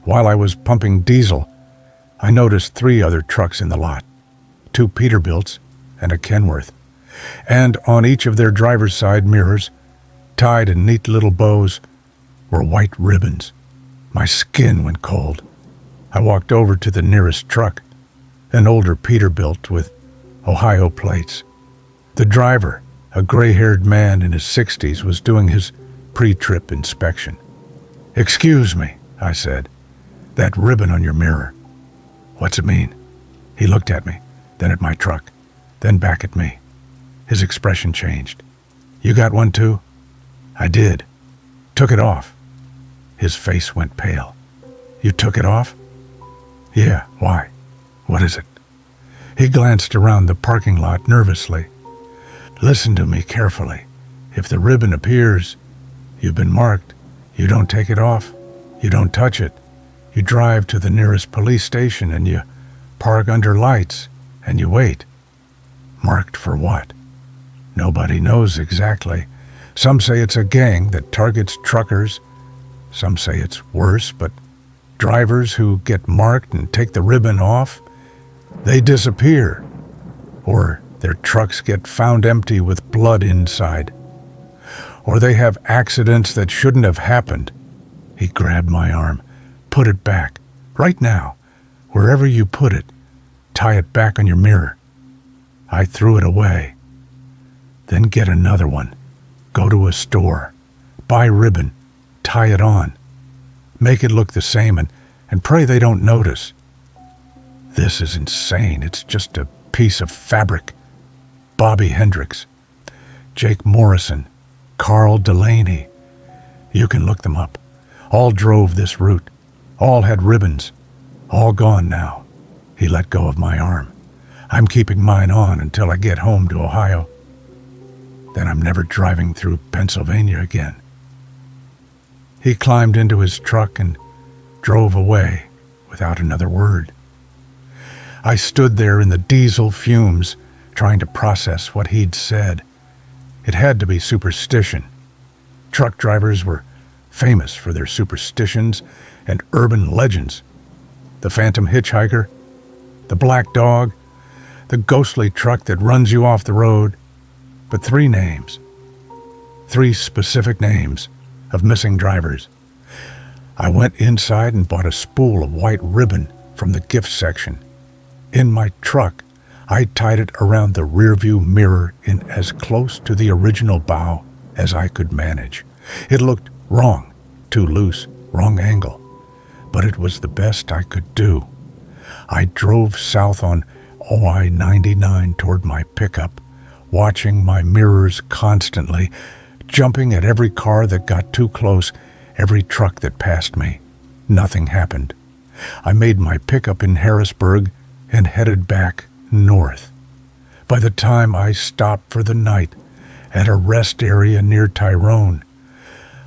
While I was pumping diesel, I noticed 3 other trucks in the lot, 2 Peterbilts and a Kenworth. And on each of their driver's side mirrors, tied in neat little bows, were white ribbons. My skin went cold. I walked over to the nearest truck, an older Peterbilt with Ohio plates. The driver, a gray-haired man in his 60s, was doing his pre-trip inspection. "Excuse me," I said, "that ribbon on your mirror. What's it mean?" He looked at me, then at my truck, then back at me. His expression changed. "You got one too?" I did. "Took it off." His face went pale. "You took it off?" "Yeah, why? What is it?" He glanced around the parking lot nervously. "Listen to me carefully. If the ribbon appears, you've been marked. You don't take it off. You don't touch it. You drive to the nearest police station and you park under lights and you wait." Marked for what? Nobody knows exactly. Some say it's a gang that targets truckers. Some say it's worse, but drivers who get marked and take the ribbon off, they disappear. Or their trucks get found empty with blood inside. Or they have accidents that shouldn't have happened. He grabbed my arm. "Put it back. Right now. Wherever you put it, tie it back on your mirror." I threw it away. "Then get another one. Go to a store. Buy ribbon. Tie it on. Make it look the same and pray they don't notice." "This is insane. It's just a piece of fabric." Bobby Hendricks, Jake Morrison, Carl Delaney. You can look them up. All drove this route. All had ribbons. All gone now. He let go of my arm. I'm keeping mine on until I get home to Ohio. Then I'm never driving through Pennsylvania again. He climbed into his truck and drove away without another word. I stood there in the diesel fumes, trying to process what he'd said. It had to be superstition. Truck drivers were famous for their superstitions and urban legends. The phantom hitchhiker, the black dog, the ghostly truck that runs you off the road. But 3 names. 3 specific names of missing drivers. I went inside and bought a spool of white ribbon from the gift section. In my truck, I tied it around the rearview mirror in as close to the original bow as I could manage. It looked wrong, too loose, wrong angle, but it was the best I could do. I drove south on OI-99 toward my pickup, watching my mirrors constantly, jumping at every car that got too close, every truck that passed me. Nothing happened. I made my pickup in Harrisburg and headed back north. By the time I stopped for the night at a rest area near Tyrone,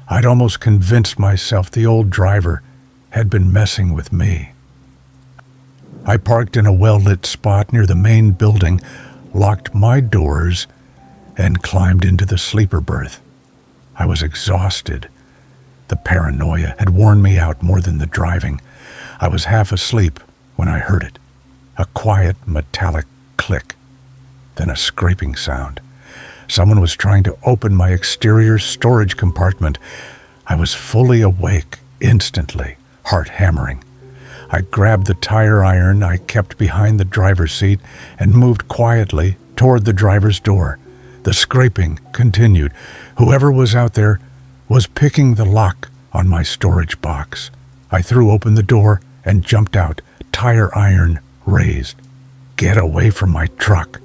I'd almost convinced myself the old driver had been messing with me. I parked in a well-lit spot near the main building, locked my doors, and climbed into the sleeper berth. I was exhausted. The paranoia had worn me out more than the driving. I was half asleep when I heard it. A quiet, metallic click, then a scraping sound. Someone was trying to open my exterior storage compartment. I was fully awake instantly, heart hammering. I grabbed the tire iron I kept behind the driver's seat and moved quietly toward the driver's door. The scraping continued. Whoever was out there was picking the lock on my storage box. I threw open the door and jumped out, tire iron raised. Get away from my truck.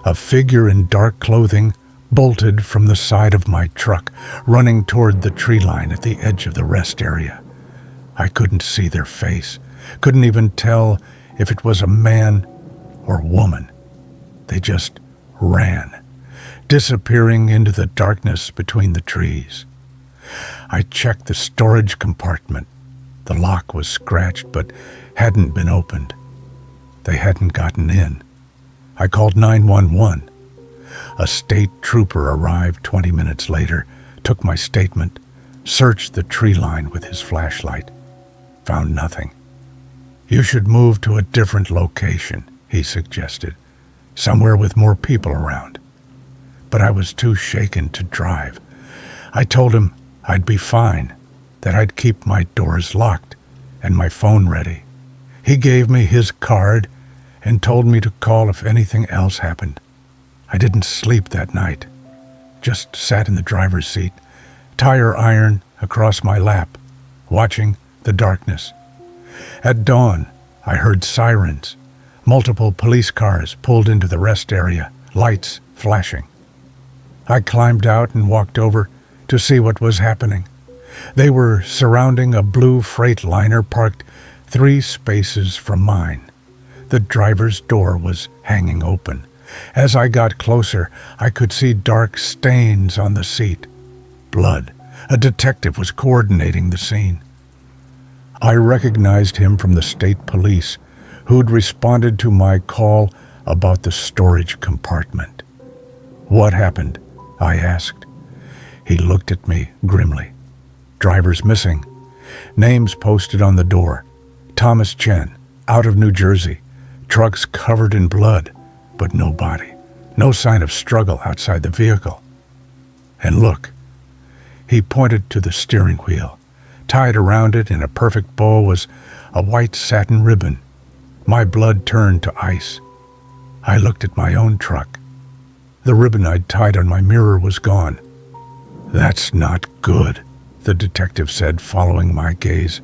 A figure in dark clothing bolted from the side of my truck, running toward the tree line at the edge of the rest area. I couldn't see their face, couldn't even tell if it was a man or woman. They just ran, disappearing into the darkness between the trees. I checked the storage compartment. The lock was scratched but hadn't been opened. They hadn't gotten in. I called 911. A state trooper arrived 20 minutes later, took my statement, searched the tree line with his flashlight. Found nothing. You should move to a different location, he suggested, somewhere with more people around. But I was too shaken to drive. I told him I'd be fine, that I'd keep my doors locked and my phone ready. He gave me his card and told me to call if anything else happened. I didn't sleep that night, just sat in the driver's seat, tire iron across my lap, watching the darkness. At dawn, I heard sirens. Multiple police cars pulled into the rest area, lights flashing. I climbed out and walked over to see what was happening. They were surrounding a blue freight liner parked 3 spaces from mine. The driver's door was hanging open. As I got closer, I could see dark stains on the seat. Blood. A detective was coordinating the scene. I recognized him from the state police, who'd responded to my call about the storage compartment. What happened? I asked. He looked at me grimly. Drivers missing. Names posted on the door. Thomas Chen, out of New Jersey. Trucks covered in blood, but no body. No sign of struggle outside the vehicle. And look. He pointed to the steering wheel. Tied around it in a perfect bow was a white satin ribbon. My blood turned to ice. I looked at my own truck. The ribbon I'd tied on my mirror was gone. That's not good, the detective said, following my gaze.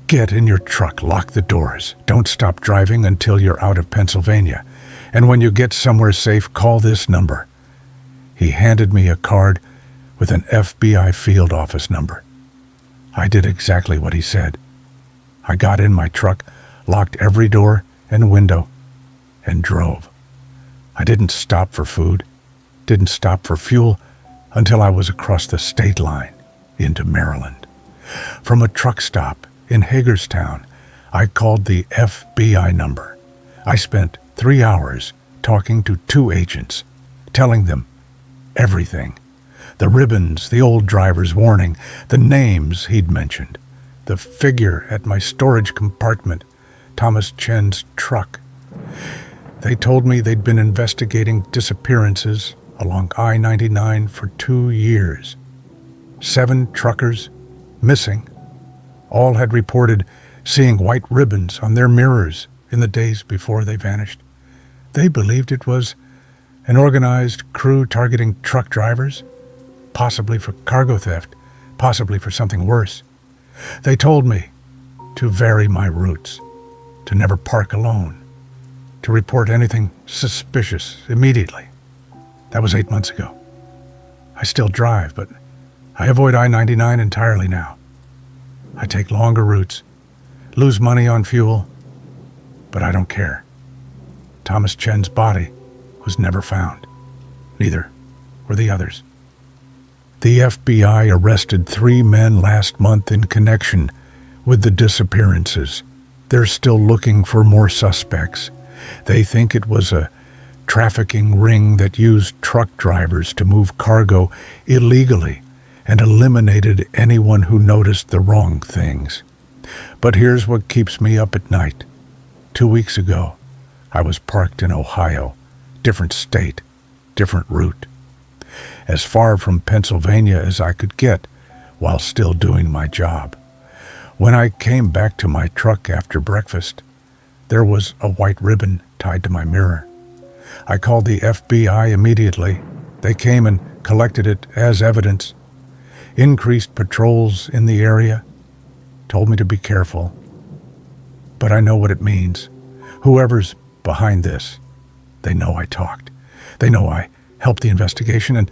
Get in your truck, lock the doors. Don't stop driving until you're out of Pennsylvania. And when you get somewhere safe, call this number. He handed me a card with an FBI field office number. I did exactly what he said. I got in my truck, locked every door and window, and drove. I didn't stop for food, didn't stop for fuel until I was across the state line into Maryland. From a truck stop in Hagerstown, I called the FBI number. I spent 3 hours talking to 2 agents, telling them everything. The ribbons, the old driver's warning, the names he'd mentioned, the figure at my storage compartment, Thomas Chen's truck. They told me they'd been investigating disappearances along I-99 for 2 years. 7 truckers missing. All had reported seeing white ribbons on their mirrors in the days before they vanished. They believed it was an organized crew targeting truck drivers, possibly for cargo theft, possibly for something worse. They told me to vary my routes, to never park alone, to report anything suspicious immediately. That was 8 months ago. I still drive, but I avoid I-99 entirely now. I take longer routes, lose money on fuel, but I don't care. Thomas Chen's body was never found. Neither were the others. The FBI arrested 3 men last month in connection with the disappearances. They're still looking for more suspects. They think it was a trafficking ring that used truck drivers to move cargo illegally and eliminated anyone who noticed the wrong things. But here's what keeps me up at night. 2 weeks ago, I was parked in Ohio, different state, different route, as far from Pennsylvania as I could get while still doing my job. When I came back to my truck after breakfast, there was a white ribbon tied to my mirror. I called the FBI immediately. They came and collected it as evidence, increased patrols in the area, told me to be careful. But I know what it means. Whoever's behind this, they know I talked. They know I helped the investigation, and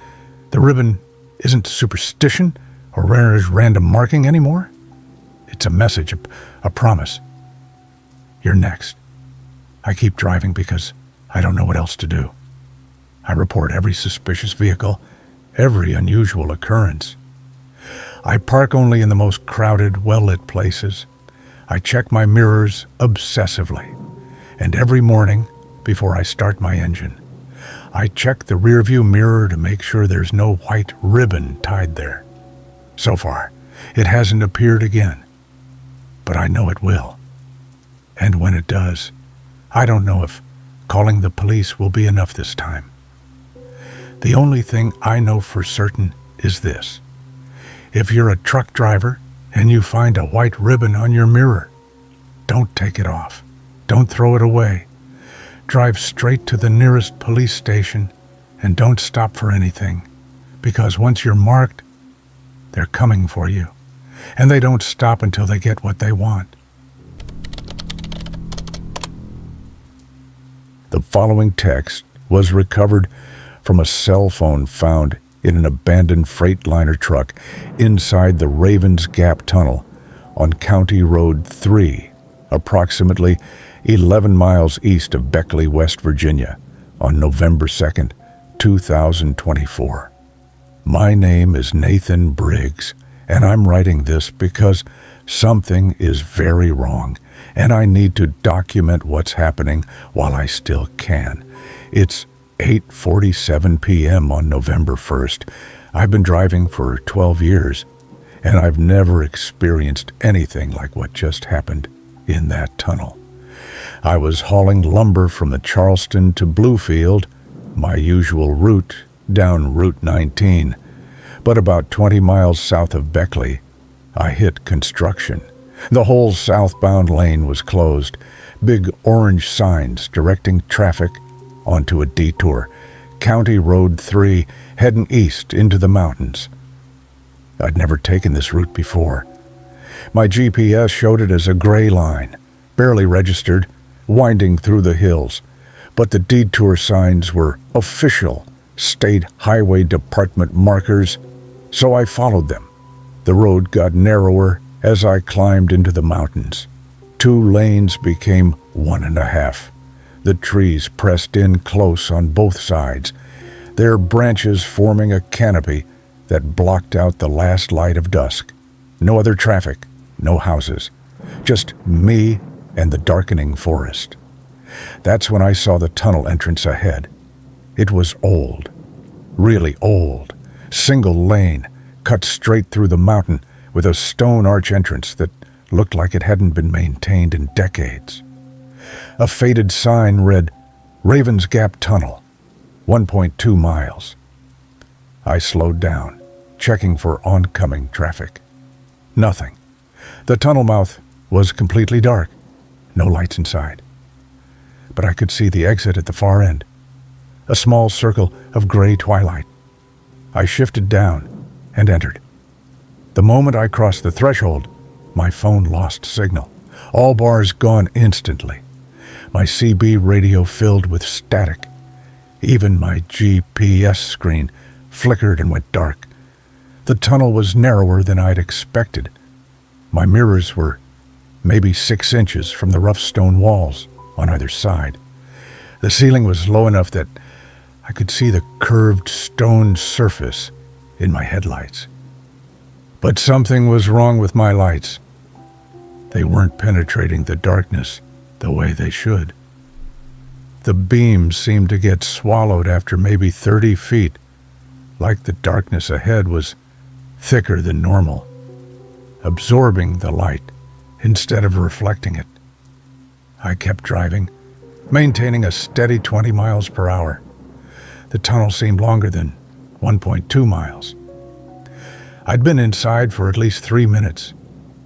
the ribbon isn't superstition or random marking anymore. It's a message, a promise. You're next. I keep driving because I don't know what else to do. I report every suspicious vehicle, every unusual occurrence. I park only in the most crowded, well-lit places. I check my mirrors obsessively. And every morning, before I start my engine, I check the rearview mirror to make sure there's no white ribbon tied there. So far, it hasn't appeared again. But I know it will. And when it does, I don't know if calling the police will be enough this time. The only thing I know for certain is this. If you're a truck driver and you find a white ribbon on your mirror, don't take it off. Don't throw it away. Drive straight to the nearest police station and don't stop for anything, because once you're marked, they're coming for you, and they don't stop until they get what they want. The following text was recovered from a cell phone found in an abandoned Freightliner truck inside the Ravens Gap Tunnel on County Road 3, approximately 11 miles east of Beckley, West Virginia, on November 2nd, 2024. My name is Nathan Briggs, and I'm writing this because something is very wrong, and I need to document what's happening while I still can. It's 8:47 p.m. on November 1st. I've been driving for 12 years, and I've never experienced anything like what just happened in that tunnel. I was hauling lumber from the Charleston to Bluefield, my usual route down Route 19. But about 20 miles south of Beckley, I hit construction. The whole southbound lane was closed. Big orange signs directing traffic onto a detour, County Road 3, heading east into the mountains. I'd never taken this route before. My GPS showed it as a gray line, barely registered, winding through the hills, but the detour signs were official State Highway Department markers, so I followed them. The road got narrower as I climbed into the mountains. 2 lanes became 1.5. The trees pressed in close on both sides, their branches forming a canopy that blocked out the last light of dusk. No other traffic, no houses, just me and the darkening forest. That's when I saw the tunnel entrance ahead. It was old, really old, single lane, cut straight through the mountain with a stone arch entrance that looked like it hadn't been maintained in decades. A faded sign read, Raven's Gap Tunnel, 1.2 miles. I slowed down, checking for oncoming traffic. Nothing. The tunnel mouth was completely dark, no lights inside. But I could see the exit at the far end, a small circle of gray twilight. I shifted down and entered. The moment I crossed the threshold, my phone lost signal, all bars gone instantly. My CB radio filled with static. Even my GPS screen flickered and went dark. The tunnel was narrower than I'd expected. My mirrors were maybe 6 inches from the rough stone walls on either side. The ceiling was low enough that I could see the curved stone surface in my headlights. But something was wrong with my lights. They weren't penetrating the darkness the way they should. The beams seemed to get swallowed after maybe 30 feet, like the darkness ahead was thicker than normal, absorbing the light instead of reflecting it. I kept driving, maintaining a steady 20 miles per hour. The tunnel seemed longer than 1.2 miles. I'd been inside for at least 3 minutes,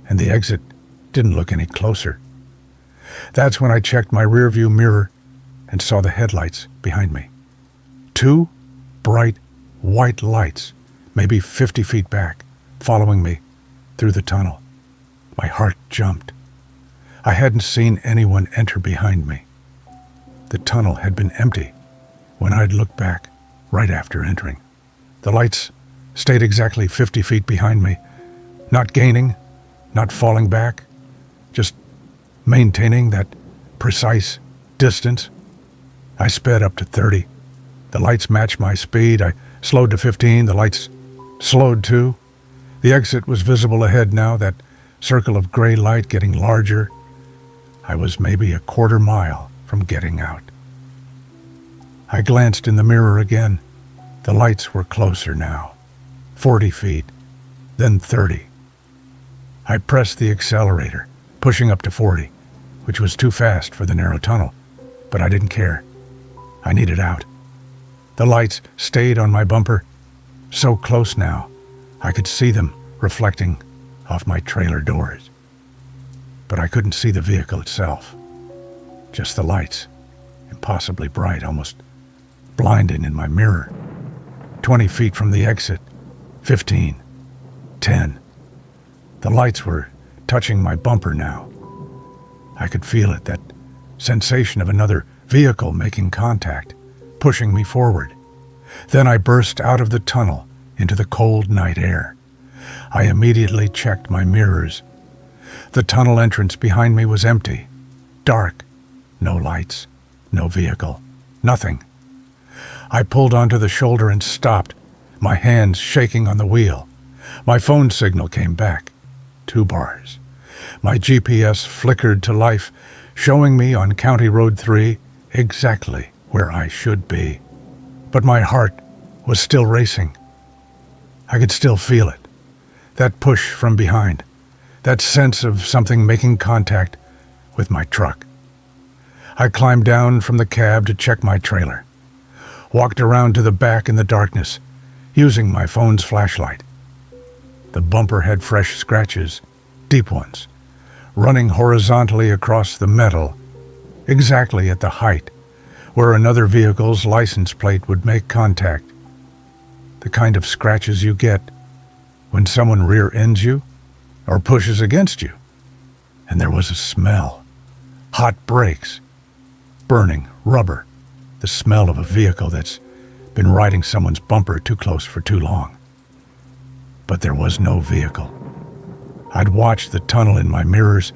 and the exit didn't look any closer. That's when I checked my rearview mirror and saw the headlights behind me. 2 bright white lights, maybe 50 feet back, following me through the tunnel. My heart jumped. I hadn't seen anyone enter behind me. The tunnel had been empty when I'd looked back right after entering. The lights stayed exactly 50 feet behind me, not gaining, not falling back, just maintaining that precise distance. I sped up to 30. The lights matched my speed. I slowed to 15. The lights slowed too. The exit was visible ahead now, that circle of gray light getting larger. I was maybe a quarter mile from getting out. I glanced in the mirror again. The lights were closer now, 40 feet, then 30. I pressed the accelerator, pushing up to 40, which was too fast for the narrow tunnel, but I didn't care. I needed out. The lights stayed on my bumper, so close now, I could see them reflecting off my trailer doors. But I couldn't see the vehicle itself, just the lights, impossibly bright, almost blinding in my mirror. 20 feet from the exit, 15, 10. The lights were touching my bumper now. I could feel it, that sensation of another vehicle making contact, pushing me forward. Then I burst out of the tunnel into the cold night air. I immediately checked my mirrors. The tunnel entrance behind me was empty, dark, no lights, no vehicle, nothing. I pulled onto the shoulder and stopped, my hands shaking on the wheel. My phone signal came back, 2 bars. My GPS flickered to life, showing me on County Road 3 exactly where I should be. But my heart was still racing. I could still feel it, that push from behind, that sense of something making contact with my truck. I climbed down from the cab to check my trailer, walked around to the back in the darkness, using my phone's flashlight. The bumper had fresh scratches, deep ones, running horizontally across the metal, exactly at the height where another vehicle's license plate would make contact. The kind of scratches you get when someone rear-ends you or pushes against you. And there was a smell, hot brakes, burning rubber, the smell of a vehicle that's been riding someone's bumper too close for too long. but there was no vehicle. I'd watched the tunnel in my mirrors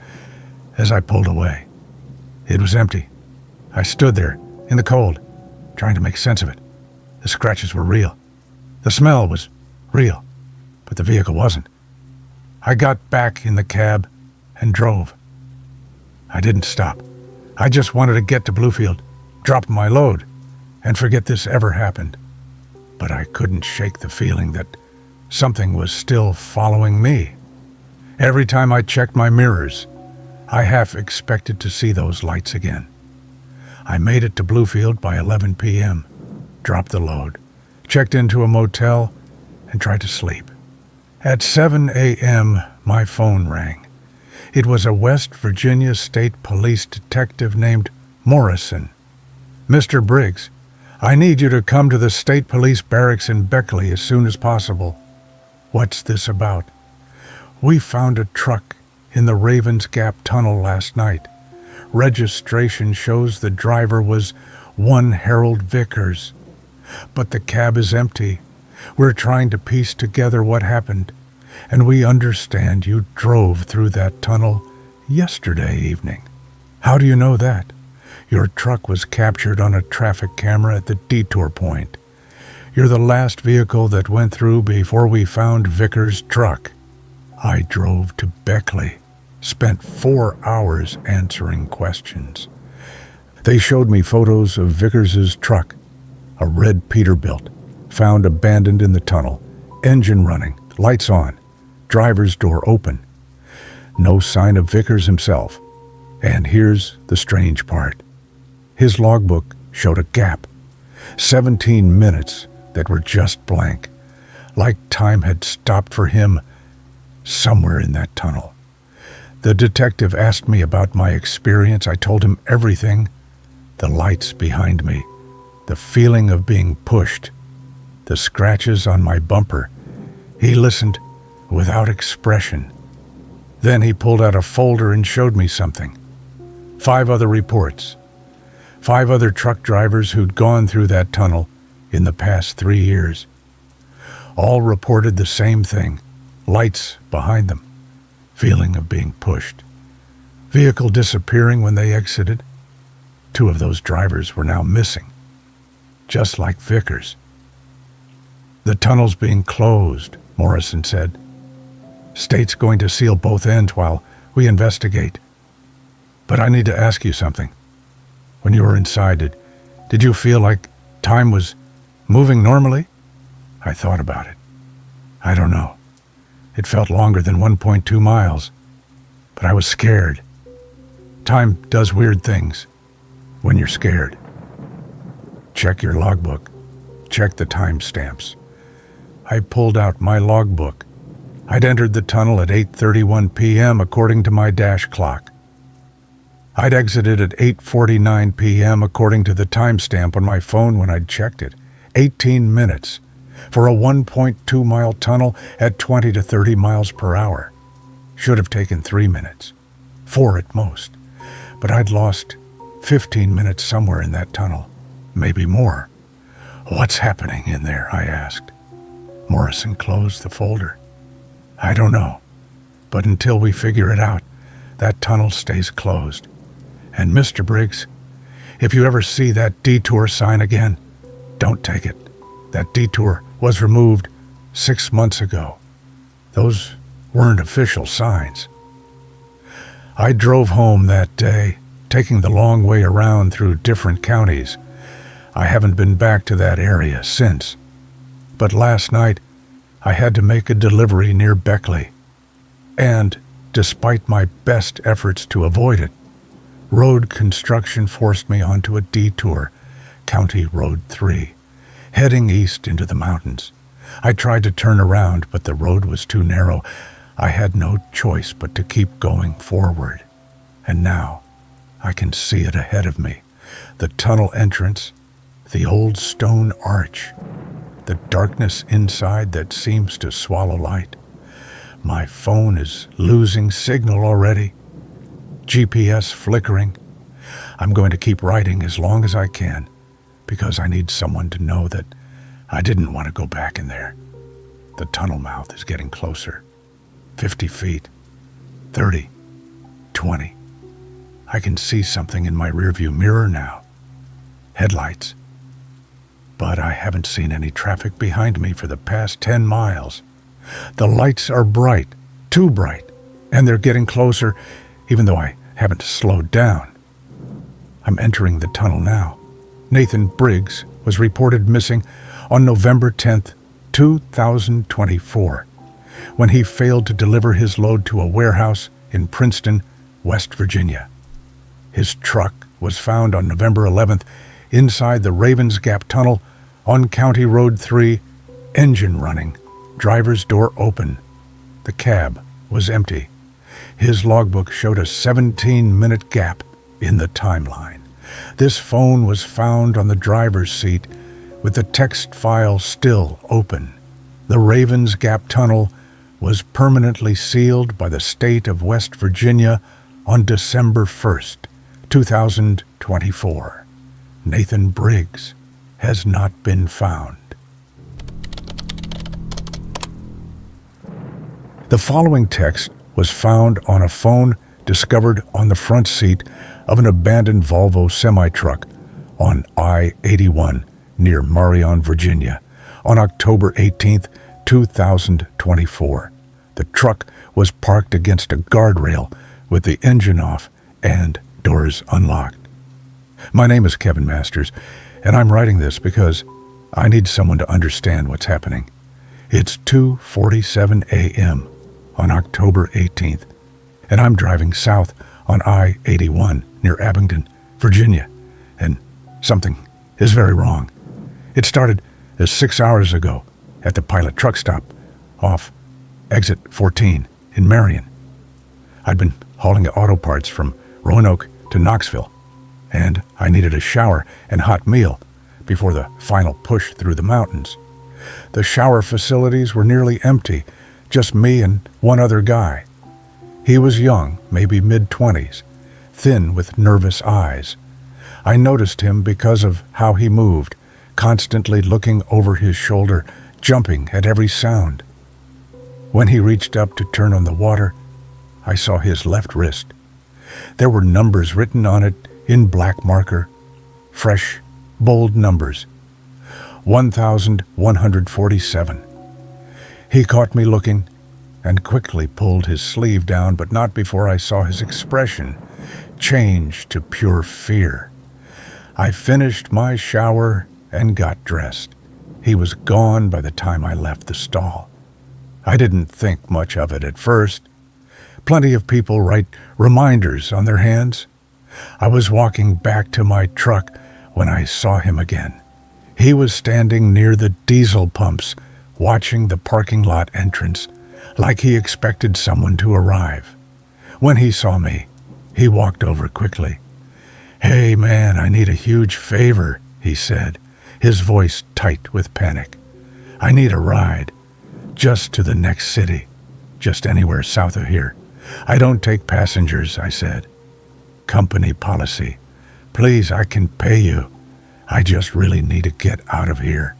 as I pulled away. It was empty. I stood there in the cold, trying to make sense of it. The scratches were real. The smell was real, but the vehicle wasn't. I got back in the cab and drove. I didn't stop. I just wanted to get to Bluefield, drop my load, and forget this ever happened. But I couldn't shake the feeling that something was still following me. Every time I checked my mirrors, I half expected to see those lights again. I made it to Bluefield by 11 p.m., dropped the load, checked into a motel, and tried to sleep. At 7 a.m., my phone rang. It was a West Virginia State Police detective named Morrison. "Mr. Briggs, I need you to come to the State Police Barracks in Beckley as soon as possible." "What's this about?" "We found a truck in the Ravens Gap Tunnel last night. Registration shows the driver was one Harold Vickers. But the cab is empty. We're trying to piece together what happened, and we understand you drove through that tunnel yesterday evening." "How do you know that?" "Your truck was captured on a traffic camera at the detour point. You're the last vehicle that went through before we found Vickers' truck." I drove to Beckley, spent 4 hours answering questions. They showed me photos of Vickers' truck, a red Peterbilt, found abandoned in the tunnel, engine running, lights on, driver's door open. No sign of Vickers himself. And here's the strange part. His logbook showed a gap, 17 minutes that were just blank, like time had stopped for him somewhere in that tunnel. The detective asked me about my experience. I told him everything. The lights behind me, the feeling of being pushed, the scratches on my bumper. He listened without expression. Then he pulled out a folder and showed me something. 5 other reports. 5 other truck drivers who'd gone through that tunnel in the past 3 years. All reported the same thing, lights behind them, feeling of being pushed. Vehicle disappearing when they exited. 2 of those drivers were now missing, just like Vickers. "The tunnel's being closed," Morrison said. "State's going to seal both ends while we investigate. But I need to ask you something. When you were inside, did you feel like time was moving normally?" I thought about it. I don't know. It felt longer than 1.2 miles, but I was scared. Time does weird things when you're scared. "Check your logbook. Check the timestamps." I pulled out my logbook. I'd entered the tunnel at 8:31 p.m. according to my dash clock. I'd exited at 8:49 p.m. according to the timestamp on my phone when I'd checked it. 18 minutes for a 1.2-mile tunnel at 20 to 30 miles per hour. Should have taken 3 minutes, 4 at most. But I'd lost 15 minutes somewhere in that tunnel, maybe more. "What's happening in there?" I asked. Morrison closed the folder. "I don't know, but until we figure it out, that tunnel stays closed. And Mr. Briggs, if you ever see that detour sign again, don't take it. That detour was removed 6 months ago. Those weren't official signs." I drove home that day, taking the long way around through different counties. I haven't been back to that area since. But last night, I had to make a delivery near Beckley. And, despite my best efforts to avoid it, road construction forced me onto a detour, County Road 3, heading east into the mountains. I tried to turn around, but the road was too narrow. I had no choice but to keep going forward. And now, I can see it ahead of me. The tunnel entrance, the old stone arch, the darkness inside that seems to swallow light. My phone is losing signal already. GPS flickering. I'm going to keep writing as long as I can, because I need someone to know that I didn't want to go back in there. The tunnel mouth is getting closer. 50 feet. 30. 20. I can see something in my rearview mirror now. Headlights. But I haven't seen any traffic behind me for the past 10 miles. The lights are bright, too bright, and they're getting closer, even though I haven't slowed down. I'm entering the tunnel now. Nathan Briggs was reported missing on November 10th, 2024, when he failed to deliver his load to a warehouse in Princeton, West Virginia. His truck was found on November 11th inside the Ravens Gap Tunnel on County Road 3, engine running, driver's door open. The cab was empty. His logbook showed a 17-minute gap in the timeline. This phone was found on the driver's seat with the text file still open. The Ravens Gap Tunnel was permanently sealed by the state of West Virginia on December 1st, 2024. Nathan Briggs has not been found. The following text was found on a phone discovered on the front seat of an abandoned Volvo semi-truck on I-81 near Marion, Virginia, on October 18, 2024. The truck was parked against a guardrail with the engine off and doors unlocked. My name is Kevin Masters, and I'm writing this because I need someone to understand what's happening. It's 2:47 a.m. on October 18th, and I'm driving south on I-81 near Abingdon, Virginia, and something is very wrong. It started 6 hours ago at the Pilot truck stop off exit 14 in Marion. I'd been hauling auto parts from Roanoke to Knoxville, and I needed a shower and hot meal before the final push through the mountains. The shower facilities were nearly empty, just me and one other guy. He was young, maybe mid-20s, thin with nervous eyes. I noticed him because of how he moved, constantly looking over his shoulder, jumping at every sound. When he reached up to turn on the water, I saw his left wrist. There were numbers written on it in black marker, fresh, bold numbers. 1,147. He caught me looking and quickly pulled his sleeve down, but not before I saw his expression change to pure fear. I finished my shower and got dressed. He was gone by the time I left the stall. I didn't think much of it at first. Plenty of people write reminders on their hands. I was walking back to my truck when I saw him again. He was standing near the diesel pumps, watching the parking lot entrance, like he expected someone to arrive. When he saw me, he walked over quickly. "Hey man, I need a huge favor," he said, his voice tight with panic. "I need a ride, just to the next city, just anywhere south of here. I don't take passengers," I said. "Company policy. Please, I can pay you. I just really need to get out of here."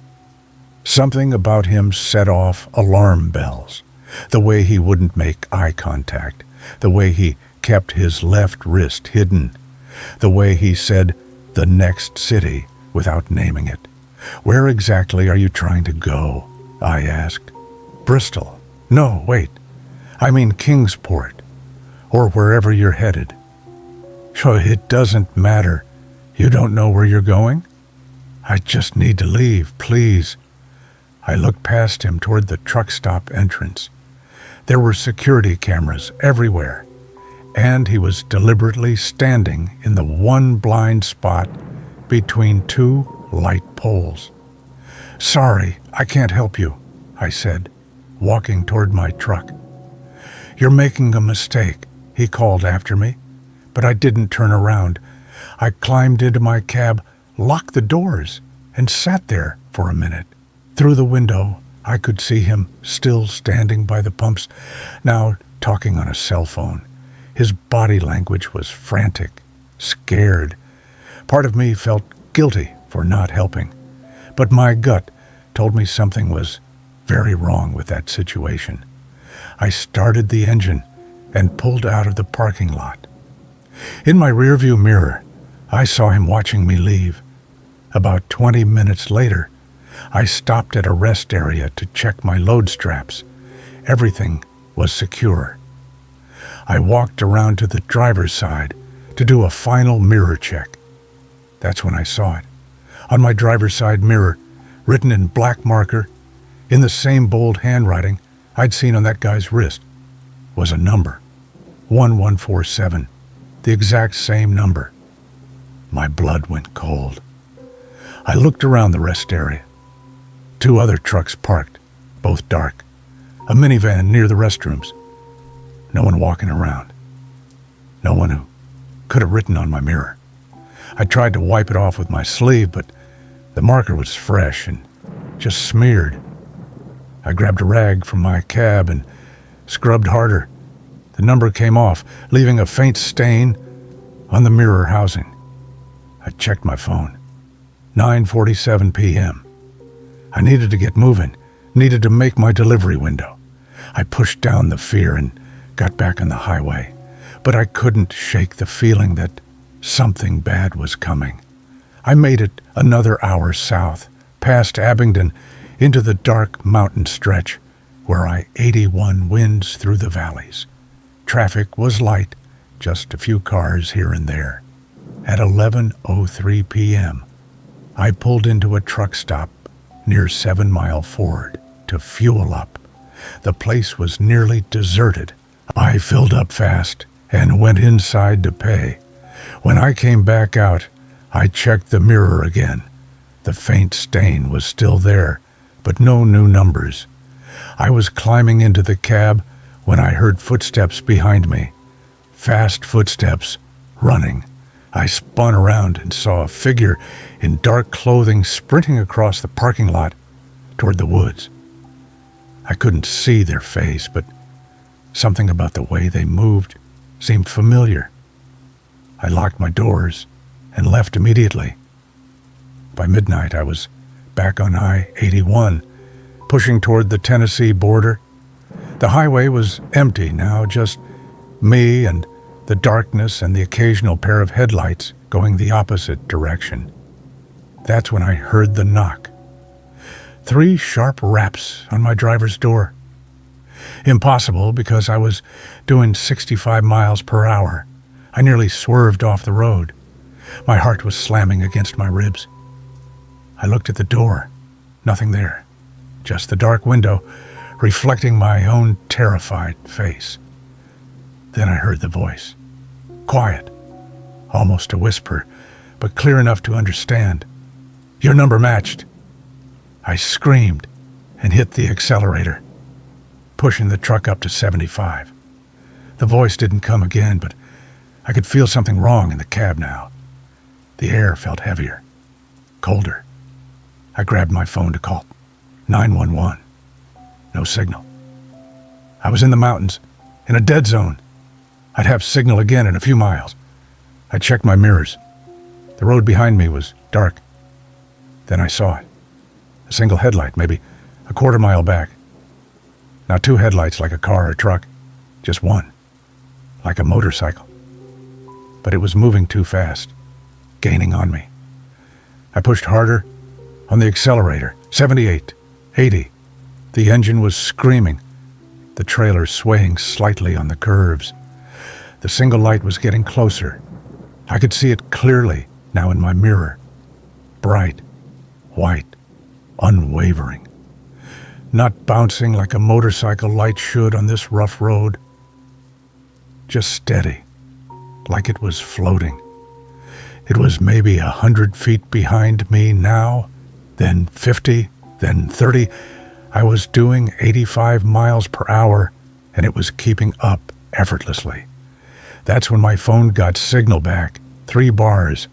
Something about him set off alarm bells. The way he wouldn't make eye contact, the way he kept his left wrist hidden, the way he said the next city without naming it. "Where exactly are you trying to go?" I asked. "Bristol. No, wait. I mean Kingsport, or wherever you're headed." "So it doesn't matter. You don't know where you're going?" "I just need to leave, please." I looked past him toward the truck stop entrance. There were security cameras everywhere, and he was deliberately standing in the one blind spot between two light poles. "Sorry, I can't help you," I said, walking toward my truck. "You're making a mistake," he called after me, but I didn't turn around. I climbed into my cab, locked the doors, and sat there for a minute. Through the window, I could see him still standing by the pumps, now talking on a cell phone. His body language was frantic, scared. Part of me felt guilty for not helping, but my gut told me something was very wrong with that situation. I started the engine and pulled out of the parking lot. In my rearview mirror, I saw him watching me leave. About 20 minutes later, I stopped at a rest area to check my load straps. Everything was secure. I walked around to the driver's side to do a final mirror check. That's when I saw it. On my driver's side mirror, written in black marker, in the same bold handwriting I'd seen on that guy's wrist, was a number. 1147. The exact same number. My blood went cold. I looked around the rest area. 2 other trucks parked, both dark. A minivan near the restrooms. No one walking around. No one who could have written on my mirror. I tried to wipe it off with my sleeve, but the marker was fresh and just smeared. I grabbed a rag from my cab and scrubbed harder. The number came off, leaving a faint stain on the mirror housing. I checked my phone. 9:47 p.m. I needed to get moving, needed to make my delivery window. I pushed down the fear and got back on the highway, but I couldn't shake the feeling that something bad was coming. I made it another hour south, past Abingdon, into the dark mountain stretch where I-81 winds through the valleys. Traffic was light, just a few cars here and there. At 11:03 p.m., I pulled into a truck stop near 7 Mile Ford to fuel up. The place was nearly deserted. I filled up fast and went inside to pay. When I came back out, I checked the mirror again. The faint stain was still there, but no new numbers. I was climbing into the cab when I heard footsteps behind me. Fast footsteps, running. I spun around and saw a figure in dark clothing sprinting across the parking lot toward the woods. I couldn't see their face, but something about the way they moved seemed familiar. I locked my doors and left immediately. By midnight, I was back on I-81, pushing toward the Tennessee border. The highway was empty now, just me and the darkness and the occasional pair of headlights going the opposite direction. That's when I heard the knock. 3 sharp raps on my driver's door. Impossible because I was doing 65 miles per hour. I nearly swerved off the road. My heart was slamming against my ribs. I looked at the door. Nothing there. Just the dark window reflecting my own terrified face. Then I heard the voice. Quiet, almost a whisper, but clear enough to understand. Your number matched. I screamed and hit the accelerator, pushing the truck up to 75. The voice didn't come again, but I could feel something wrong in the cab now. The air felt heavier, colder. I grabbed my phone to call 911. No signal. I was in the mountains, in a dead zone. I'd have signal again in a few miles. I checked my mirrors. The road behind me was dark. Then I saw it. A single headlight, maybe a quarter mile back. Not 2 headlights like a car or truck, just one, like a motorcycle. But it was moving too fast, gaining on me. I pushed harder on the accelerator, 78, 80. The engine was screaming, the trailer swaying slightly on the curves. The single light was getting closer. I could see it clearly now in my mirror. Bright, white, unwavering. Not bouncing like a motorcycle light should on this rough road. Just steady, like it was floating. It was maybe 100 feet behind me now, then 50, then 30. I was doing 85 miles per hour, and it was keeping up effortlessly. That's when my phone got signal back, 3 bars.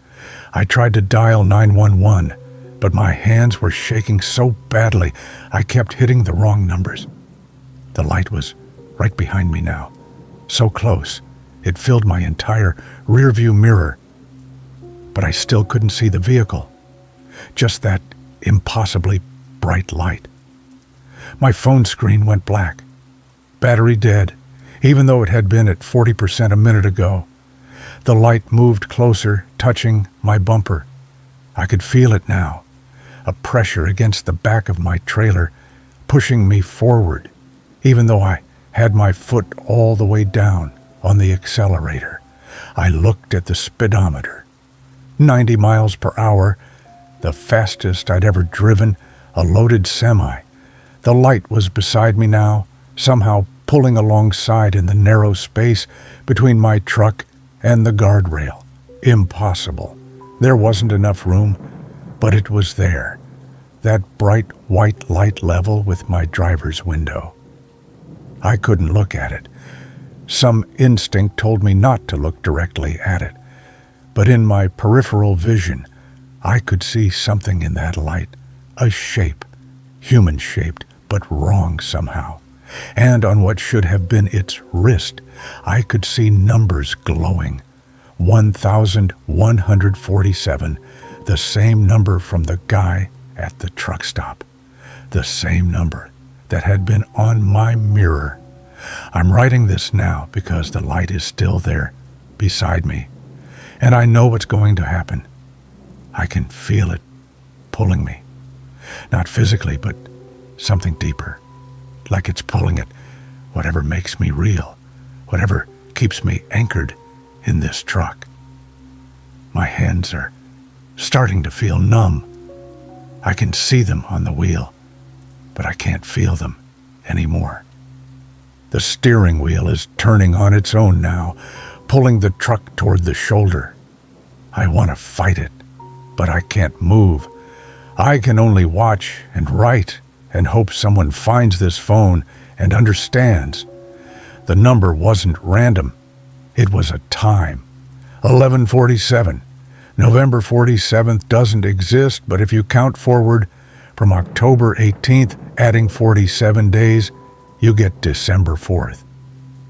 I tried to dial 911, but my hands were shaking so badly I kept hitting the wrong numbers. The light was right behind me now, so close it filled my entire rearview mirror. But I still couldn't see the vehicle, just that impossibly bright light. My phone screen went black. Battery dead, even though it had been at 40% a minute ago. The light moved closer, touching my bumper. I could feel it now, a pressure against the back of my trailer, pushing me forward, even though I had my foot all the way down on the accelerator. I looked at the speedometer. 90 miles per hour, the fastest I'd ever driven, a loaded semi. The light was beside me now, somehow pulling alongside in the narrow space between my truck and the guardrail. Impossible. There wasn't enough room, but it was there. That bright white light level with my driver's window. I couldn't look at it. Some instinct told me not to look directly at it. But in my peripheral vision, I could see something in that light, a shape, human-shaped, but wrong somehow. And on what should have been its wrist, I could see numbers glowing. 1,147, the same number from the guy at the truck stop. The same number that had been on my mirror. I'm writing this now because the light is still there, beside me. And I know what's going to happen. I can feel it pulling me. Not physically, but something deeper. Like it's pulling at whatever makes me real, whatever keeps me anchored in this truck. My hands are starting to feel numb. I can see them on the wheel, but I can't feel them anymore. The steering wheel is turning on its own now, pulling the truck toward the shoulder. I want to fight it, but I can't move. I can only watch and write and hope someone finds this phone and understands. The number wasn't random. It was a time. 11:47. November 47th doesn't exist, but if you count forward from October 18th, adding 47 days, you get December 4th.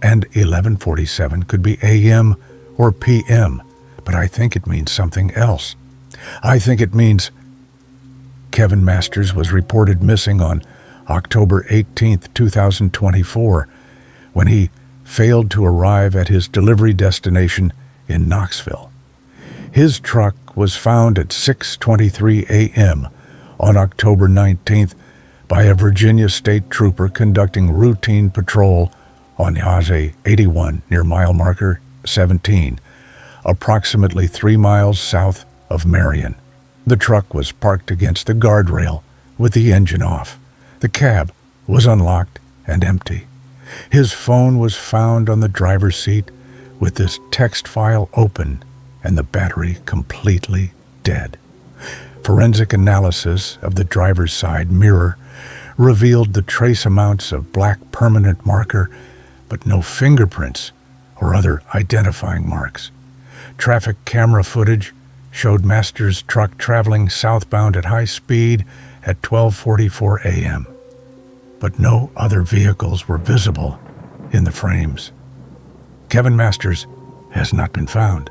And 11:47 could be AM or PM, but I think it means something else. I think it means Kevin Masters was reported missing on October 18th, 2024, when he failed to arrive at his delivery destination in Knoxville. His truck was found at 6:23 a.m. on October 19th by a Virginia state trooper conducting routine patrol on Highway 81 near mile marker 17, approximately 3 miles south of Marion. The truck was parked against the guardrail with the engine off. The cab was unlocked and empty. His phone was found on the driver's seat with this text file open and the battery completely dead. Forensic analysis of the driver's side mirror revealed the trace amounts of black permanent marker, but no fingerprints or other identifying marks. Traffic camera footage showed Masters' truck traveling southbound at high speed at 12:44 a.m., but no other vehicles were visible in the frames. Kevin Masters has not been found.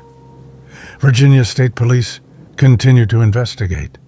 Virginia State Police continue to investigate.